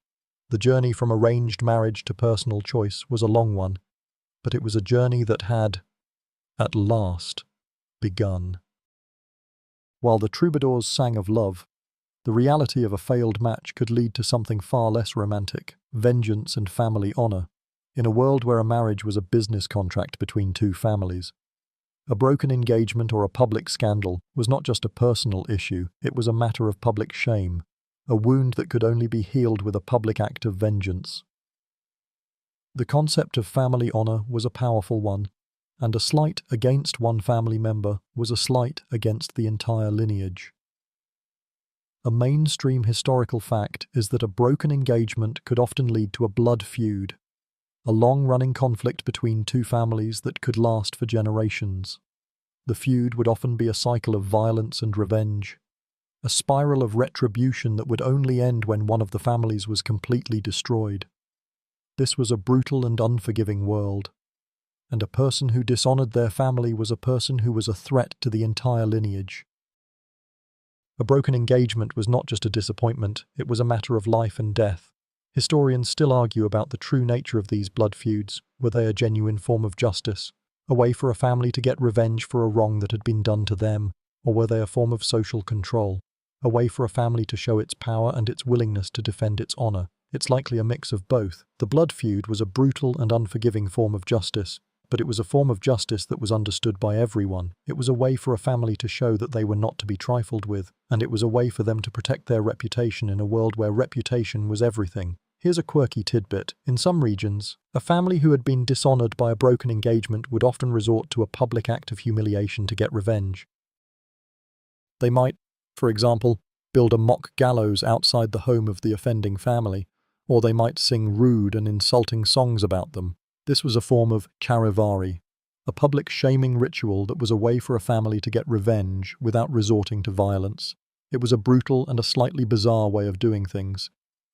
The journey from arranged marriage to personal choice was a long one, but it was a journey that had, at last, begun. While the troubadours sang of love, the reality of a failed match could lead to something far less romantic: vengeance and family honor. In a world where a marriage was a business contract between two families, a broken engagement or a public scandal was not just a personal issue, it was a matter of public shame, a wound that could only be healed with a public act of vengeance. The concept of family honor was a powerful one, and a slight against one family member was a slight against the entire lineage. A mainstream historical fact is that a broken engagement could often lead to a blood feud, a long-running conflict between two families that could last for generations. The feud would often be a cycle of violence and revenge, a spiral of retribution that would only end when one of the families was completely destroyed. This was a brutal and unforgiving world, and a person who dishonored their family was a person who was a threat to the entire lineage. A broken engagement was not just a disappointment, it was a matter of life and death. Historians still argue about the true nature of these blood feuds. Were they a genuine form of justice, a way for a family to get revenge for a wrong that had been done to them, or were they a form of social control, a way for a family to show its power and its willingness to defend its honor? It's likely a mix of both. The blood feud was a brutal and unforgiving form of justice, but it was a form of justice that was understood by everyone. It was a way for a family to show that they were not to be trifled with, and it was a way for them to protect their reputation in a world where reputation was everything. Here's a quirky tidbit. In some regions, a family who had been dishonored by a broken engagement would often resort to a public act of humiliation to get revenge. They might, for example, build a mock gallows outside the home of the offending family, or they might sing rude and insulting songs about them. This was a form of charivari, a public shaming ritual that was a way for a family to get revenge without resorting to violence. It was a brutal and a slightly bizarre way of doing things,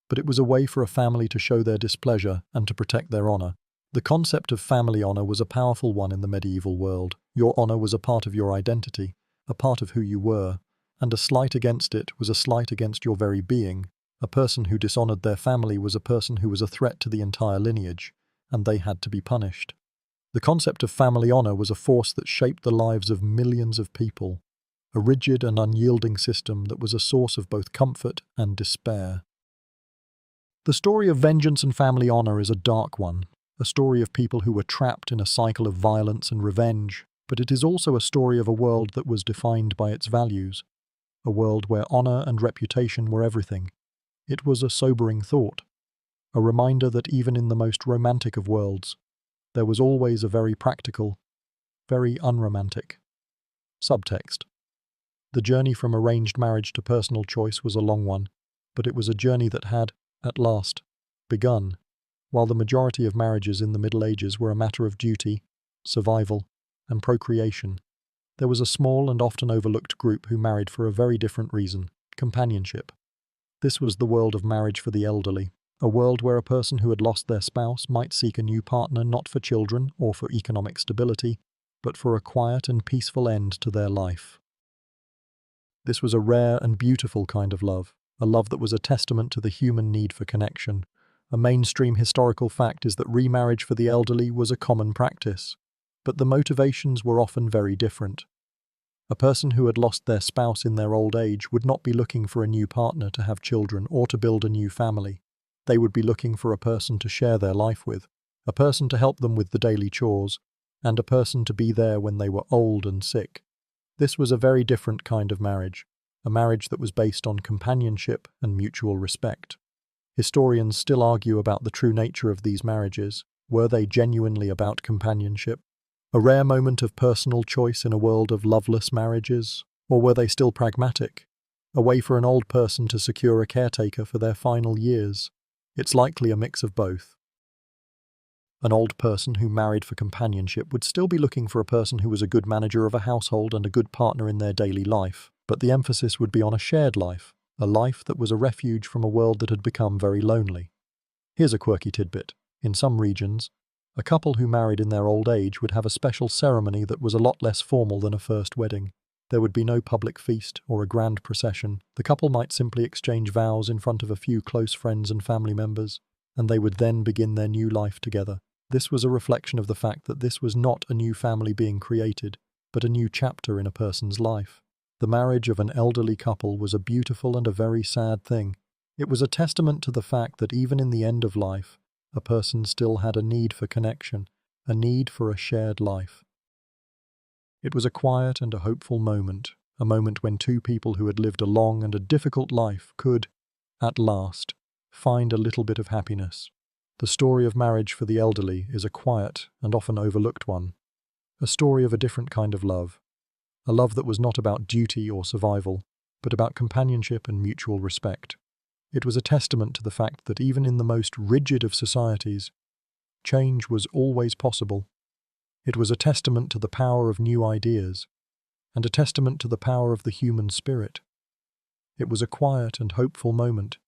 but it was a way for a family to show their displeasure and to protect their honor. The concept of family honor was a powerful one in the medieval world. Your honor was a part of your identity, a part of who you were, and a slight against it was a slight against your very being. A person who dishonored their family was a person who was a threat to the entire lineage, and they had to be punished. The concept of family honor was a force that shaped the lives of millions of people, a rigid and unyielding system that was a source of both comfort and despair. The story of vengeance and family honor is a dark one, a story of people who were trapped in a cycle of violence and revenge, but it is also a story of a world that was defined by its values, a world where honor and reputation were everything. It was a sobering thought, a reminder that even in the most romantic of worlds, there was always a very practical, very unromantic subtext. The journey from arranged marriage to personal choice was a long one, but it was a journey that had, at last, begun. While the majority of marriages in the Middle Ages were a matter of duty, survival, and procreation, there was a small and often overlooked group who married for a very different reason: companionship. This was the world of marriage for the elderly, a world where a person who had lost their spouse might seek a new partner not for children or for economic stability, but for a quiet and peaceful end to their life. This was a rare and beautiful kind of love, a love that was a testament to the human need for connection. A mainstream historical fact is that remarriage for the elderly was a common practice, but the motivations were often very different. A person who had lost their spouse in their old age would not be looking for a new partner to have children or to build a new family. They would be looking for a person to share their life with, a person to help them with the daily chores, and a person to be there when they were old and sick. This was a very different kind of marriage, a marriage that was based on companionship and mutual respect. Historians still argue about the true nature of these marriages. Were they genuinely about companionship, a rare moment of personal choice in a world of loveless marriages? Or were they still pragmatic, a way for an old person to secure a caretaker for their final years? It's likely a mix of both. An old person who married for companionship would still be looking for a person who was a good manager of a household and a good partner in their daily life, but the emphasis would be on a shared life, a life that was a refuge from a world that had become very lonely. Here's a quirky tidbit. In some regions, a couple who married in their old age would have a special ceremony that was a lot less formal than a first wedding. There would be no public feast or a grand procession. The couple might simply exchange vows in front of a few close friends and family members, and they would then begin their new life together. This was a reflection of the fact that this was not a new family being created, but a new chapter in a person's life. The marriage of an elderly couple was a beautiful and a very sad thing. It was a testament to the fact that even in the end of life, a person still had a need for connection, a need for a shared life. It was a quiet and a hopeful moment, a moment when two people who had lived a long and a difficult life could, at last, find a little bit of happiness. The story of marriage for the elderly is a quiet and often overlooked one, a story of a different kind of love, a love that was not about duty or survival, but about companionship and mutual respect. It was a testament to the fact that even in the most rigid of societies, change was always possible. It was a testament to the power of new ideas, and a testament to the power of the human spirit. It was a quiet and hopeful moment,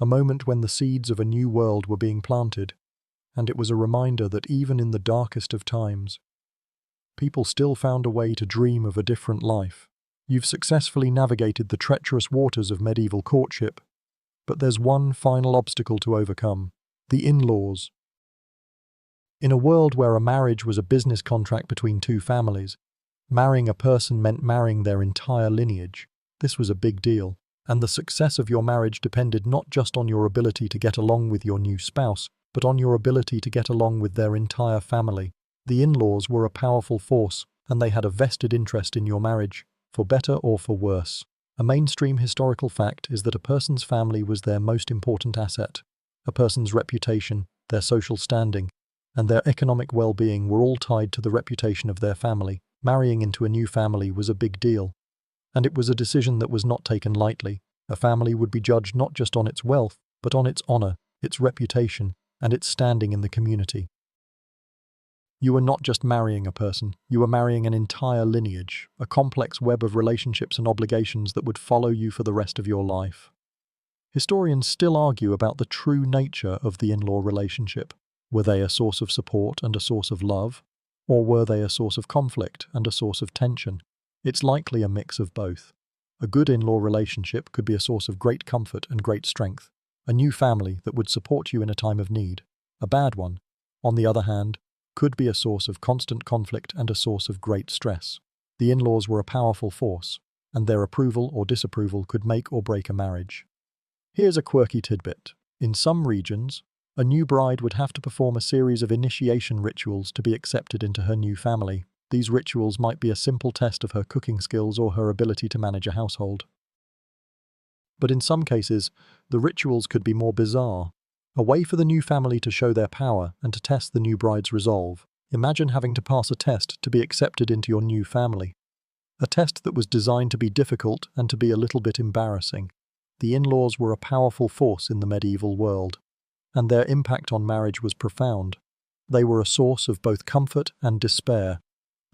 a moment when the seeds of a new world were being planted, and it was a reminder that even in the darkest of times, people still found a way to dream of a different life. You've successfully navigated the treacherous waters of medieval courtship. But there's one final obstacle to overcome: the in-laws. In a world where a marriage was a business contract between two families, marrying a person meant marrying their entire lineage. This was a big deal, and the success of your marriage depended not just on your ability to get along with your new spouse, but on your ability to get along with their entire family. The in-laws were a powerful force, and they had a vested interest in your marriage, for better or for worse. A mainstream historical fact is that a person's family was their most important asset. A person's reputation, their social standing, and their economic well-being were all tied to the reputation of their family. Marrying into a new family was a big deal, and it was a decision that was not taken lightly. A family would be judged not just on its wealth, but on its honor, its reputation, and its standing in the community. You were not just marrying a person, you were marrying an entire lineage, a complex web of relationships and obligations that would follow you for the rest of your life. Historians still argue about the true nature of the in-law relationship. Were they a source of support and a source of love? Or were they a source of conflict and a source of tension? It's likely a mix of both. A good in-law relationship could be a source of great comfort and great strength, a new family that would support you in a time of need. A bad one, on the other hand, could be a source of constant conflict and a source of great stress. The in-laws were a powerful force, and their approval or disapproval could make or break a marriage. Here's a quirky tidbit. In some regions, a new bride would have to perform a series of initiation rituals to be accepted into her new family. These rituals might be a simple test of her cooking skills or her ability to manage a household. But in some cases, the rituals could be more bizarre, a way for the new family to show their power and to test the new bride's resolve. Imagine having to pass a test to be accepted into your new family. A test that was designed to be difficult and to be a little bit embarrassing. The in-laws were a powerful force in the medieval world, and their impact on marriage was profound. They were a source of both comfort and despair,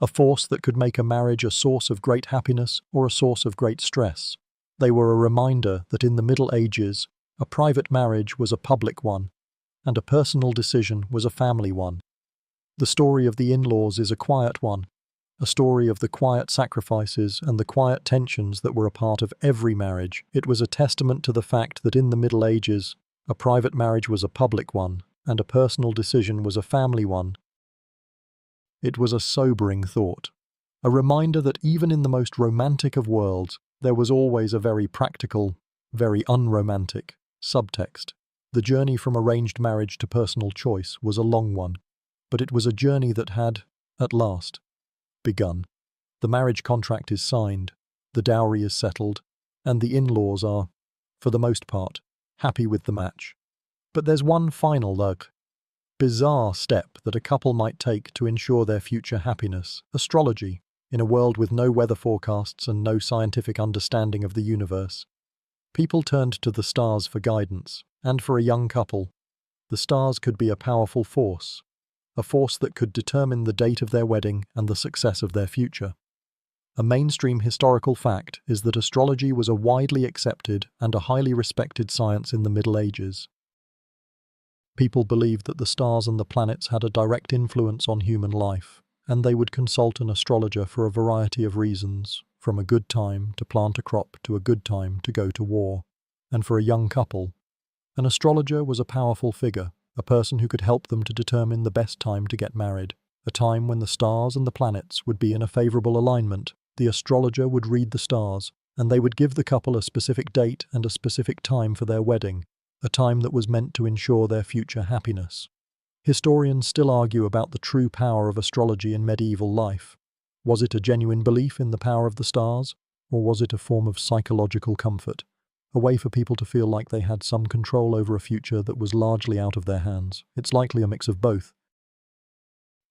a force that could make a marriage a source of great happiness or a source of great stress. They were a reminder that in the Middle Ages, a private marriage was a public one, and a personal decision was a family one. The story of the in-laws is a quiet one, a story of the quiet sacrifices and the quiet tensions that were a part of every marriage. It was a testament to the fact that in the Middle Ages, a private marriage was a public one, and a personal decision was a family one. It was a sobering thought, a reminder that even in the most romantic of worlds, there was always a very practical, very unromantic subtext. The journey from arranged marriage to personal choice was a long one, but it was a journey that had, at last, begun. The marriage contract is signed, the dowry is settled, and the in-laws are, for the most part, happy with the match. But there's one final, bizarre step that a couple might take to ensure their future happiness: astrology. In a world with no weather forecasts and no scientific understanding of the universe, people turned to the stars for guidance, and for a young couple, the stars could be a powerful force, a force that could determine the date of their wedding and the success of their future. A mainstream historical fact is that astrology was a widely accepted and a highly respected science in the Middle Ages. People believed that the stars and the planets had a direct influence on human life, and they would consult an astrologer for a variety of reasons, from a good time to plant a crop to a good time to go to war. And for a young couple, an astrologer was a powerful figure, a person who could help them to determine the best time to get married, a time when the stars and the planets would be in a favorable alignment. The astrologer would read the stars, and they would give the couple a specific date and a specific time for their wedding, a time that was meant to ensure their future happiness. Historians still argue about the true power of astrology in medieval life. Was it a genuine belief in the power of the stars, or was it a form of psychological comfort, a way for people to feel like they had some control over a future that was largely out of their hands? It's likely a mix of both.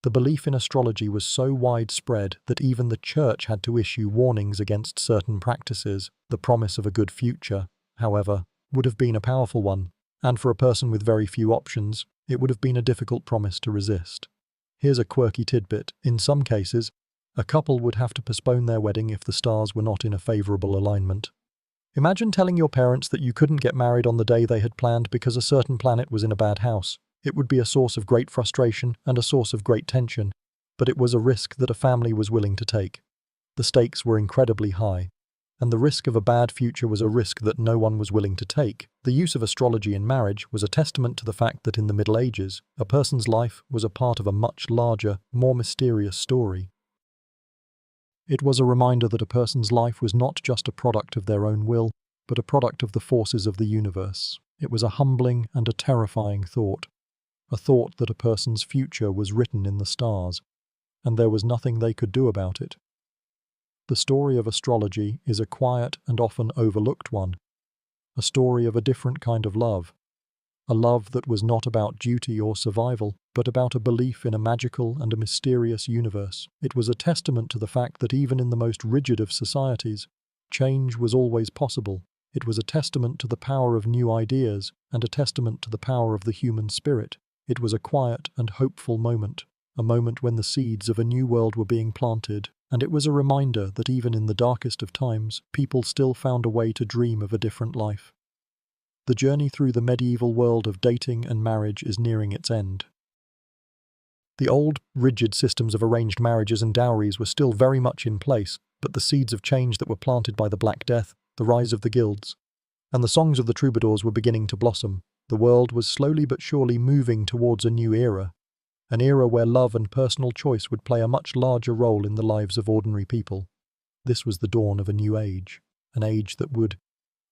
The belief in astrology was so widespread that even the church had to issue warnings against certain practices. The promise of a good future, however, would have been a powerful one, and for a person with very few options, it would have been a difficult promise to resist. Here's a quirky tidbit. In some cases, a couple would have to postpone their wedding if the stars were not in a favorable alignment. Imagine telling your parents that you couldn't get married on the day they had planned because a certain planet was in a bad house. It would be a source of great frustration and a source of great tension, but it was a risk that a family was willing to take. The stakes were incredibly high, and the risk of a bad future was a risk that no one was willing to take. The use of astrology in marriage was a testament to the fact that in the Middle Ages, a person's life was a part of a much larger, more mysterious story. It was a reminder that a person's life was not just a product of their own will, but a product of the forces of the universe. It was a humbling and a terrifying thought, a thought that a person's future was written in the stars, and there was nothing they could do about it. The story of astrology is a quiet and often overlooked one, a story of a different kind of love, a love that was not about duty or survival, but about a belief in a magical and a mysterious universe. It was a testament to the fact that even in the most rigid of societies, change was always possible. It was a testament to the power of new ideas and a testament to the power of the human spirit. It was a quiet and hopeful moment, a moment when the seeds of a new world were being planted, and it was a reminder that even in the darkest of times, people still found a way to dream of a different life. The journey through the medieval world of dating and marriage is nearing its end. The old, rigid systems of arranged marriages and dowries were still very much in place, but the seeds of change that were planted by the Black Death, the rise of the guilds, and the songs of the troubadours were beginning to blossom. The world was slowly but surely moving towards a new era, an era where love and personal choice would play a much larger role in the lives of ordinary people. This was the dawn of a new age, an age that would,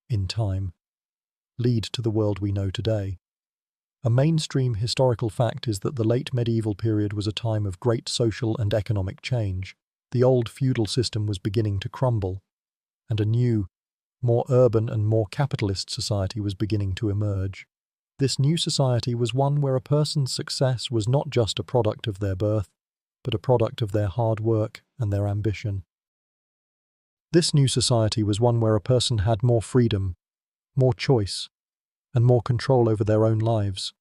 in time, lead to the world we know today. A mainstream historical fact is that the late medieval period was a time of great social and economic change. The old feudal system was beginning to crumble, and a new, more urban and more capitalist society was beginning to emerge. This new society was one where a person's success was not just a product of their birth, but a product of their hard work and their ambition. This new society was one where a person had more freedom, more choice, and more control over their own lives.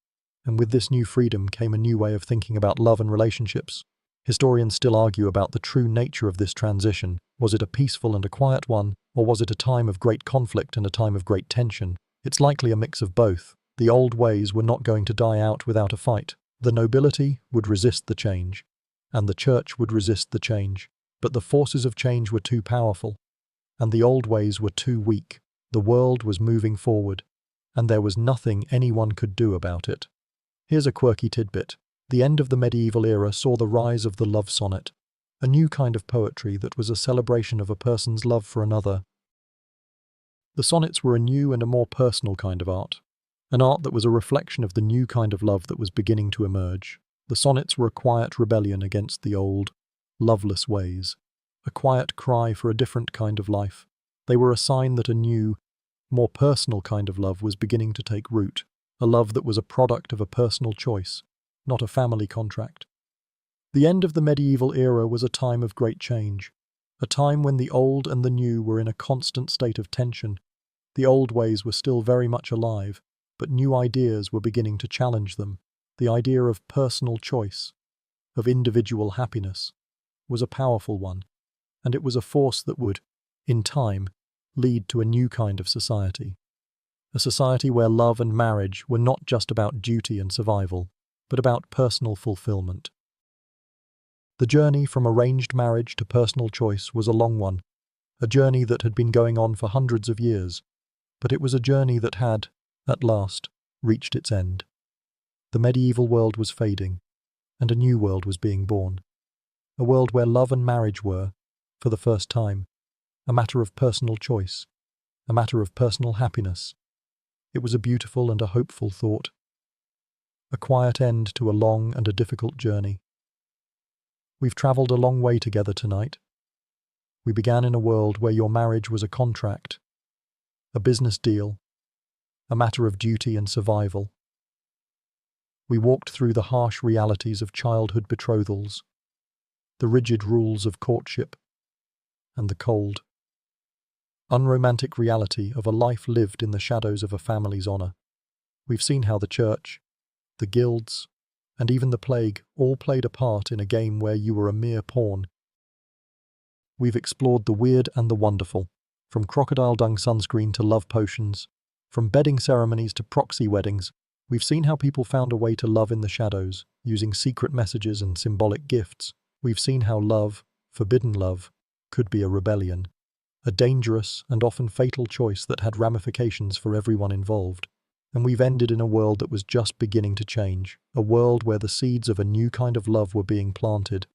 And with this new freedom came a new way of thinking about love and relationships. Historians still argue about the true nature of this transition. Was it a peaceful and a quiet one, or was it a time of great conflict and a time of great tension? It's likely a mix of both. The old ways were not going to die out without a fight. The nobility would resist the change, and the church would resist the change. But the forces of change were too powerful, and the old ways were too weak. The world was moving forward, and there was nothing anyone could do about it. Here's a quirky tidbit. The end of the medieval era saw the rise of the love sonnet, a new kind of poetry that was a celebration of a person's love for another. The sonnets were a new and a more personal kind of art, an art that was a reflection of the new kind of love that was beginning to emerge. The sonnets were a quiet rebellion against the old, loveless ways, a quiet cry for a different kind of life. They were a sign that a new, more personal kind of love was beginning to take root, a love that was a product of a personal choice, not a family contract. The end of the medieval era was a time of great change, a time when the old and the new were in a constant state of tension. The old ways were still very much alive, but new ideas were beginning to challenge them. The idea of personal choice, of individual happiness, was a powerful one, and it was a force that would, in time, lead to a new kind of society. A society where love and marriage were not just about duty and survival, but about personal fulfillment. The journey from arranged marriage to personal choice was a long one, a journey that had been going on for hundreds of years, but it was a journey that had, at last, reached its end. The medieval world was fading, and a new world was being born. A world where love and marriage were, for the first time, a matter of personal choice, a matter of personal happiness. It was a beautiful and a hopeful thought, a quiet end to a long and a difficult journey. We've travelled a long way together tonight. We began in a world where your marriage was a contract, a business deal, a matter of duty and survival. We walked through the harsh realities of childhood betrothals, the rigid rules of courtship, and the cold, unromantic reality of a life lived in the shadows of a family's honour. We've seen how the church, the guilds, and even the plague all played a part in a game where you were a mere pawn. We've explored the weird and the wonderful, from crocodile dung sunscreen to love potions, from bedding ceremonies to proxy weddings. We've seen how people found a way to love in the shadows, using secret messages and symbolic gifts. We've seen how love, forbidden love, could be a rebellion. a dangerous and often fatal choice that had ramifications for everyone involved. And we've ended in a world that was just beginning to change, a world where the seeds of a new kind of love were being planted,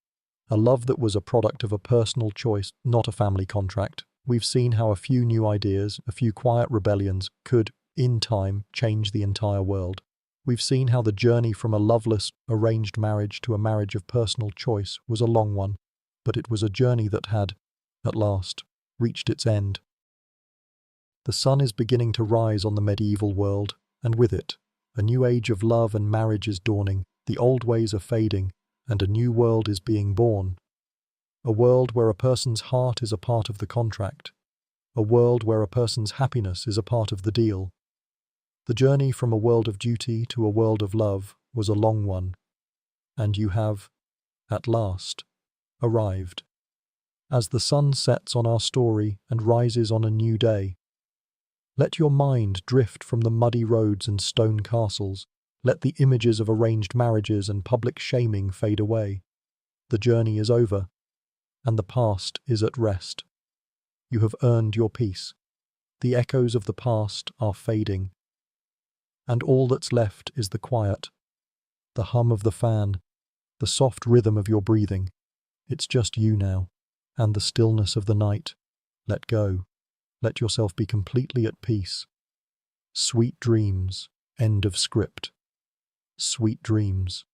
a love that was a product of a personal choice, not a family contract. We've seen how a few new ideas, a few quiet rebellions could, in time, change the entire world. We've seen how the journey from a loveless, arranged marriage to a marriage of personal choice was a long one, but it was a journey that had, at last, reached its end. The sun is beginning to rise on the medieval world, and with it, a new age of love and marriage is dawning, the old ways are fading, and a new world is being born. A world where a person's heart is a part of the contract. A world where a person's happiness is a part of the deal. The journey from a world of duty to a world of love was a long one, and you have, at last, arrived. As the sun sets on our story and rises on a new day, let your mind drift from the muddy roads and stone castles. Let the images of arranged marriages and public shaming fade away. The journey is over, and the past is at rest. You have earned your peace. The echoes of the past are fading, and all that's left is the quiet, the hum of the fan, the soft rhythm of your breathing. It's just you now, and the stillness of the night. Let go. Let yourself be completely at peace. Sweet dreams. End of script. Sweet dreams.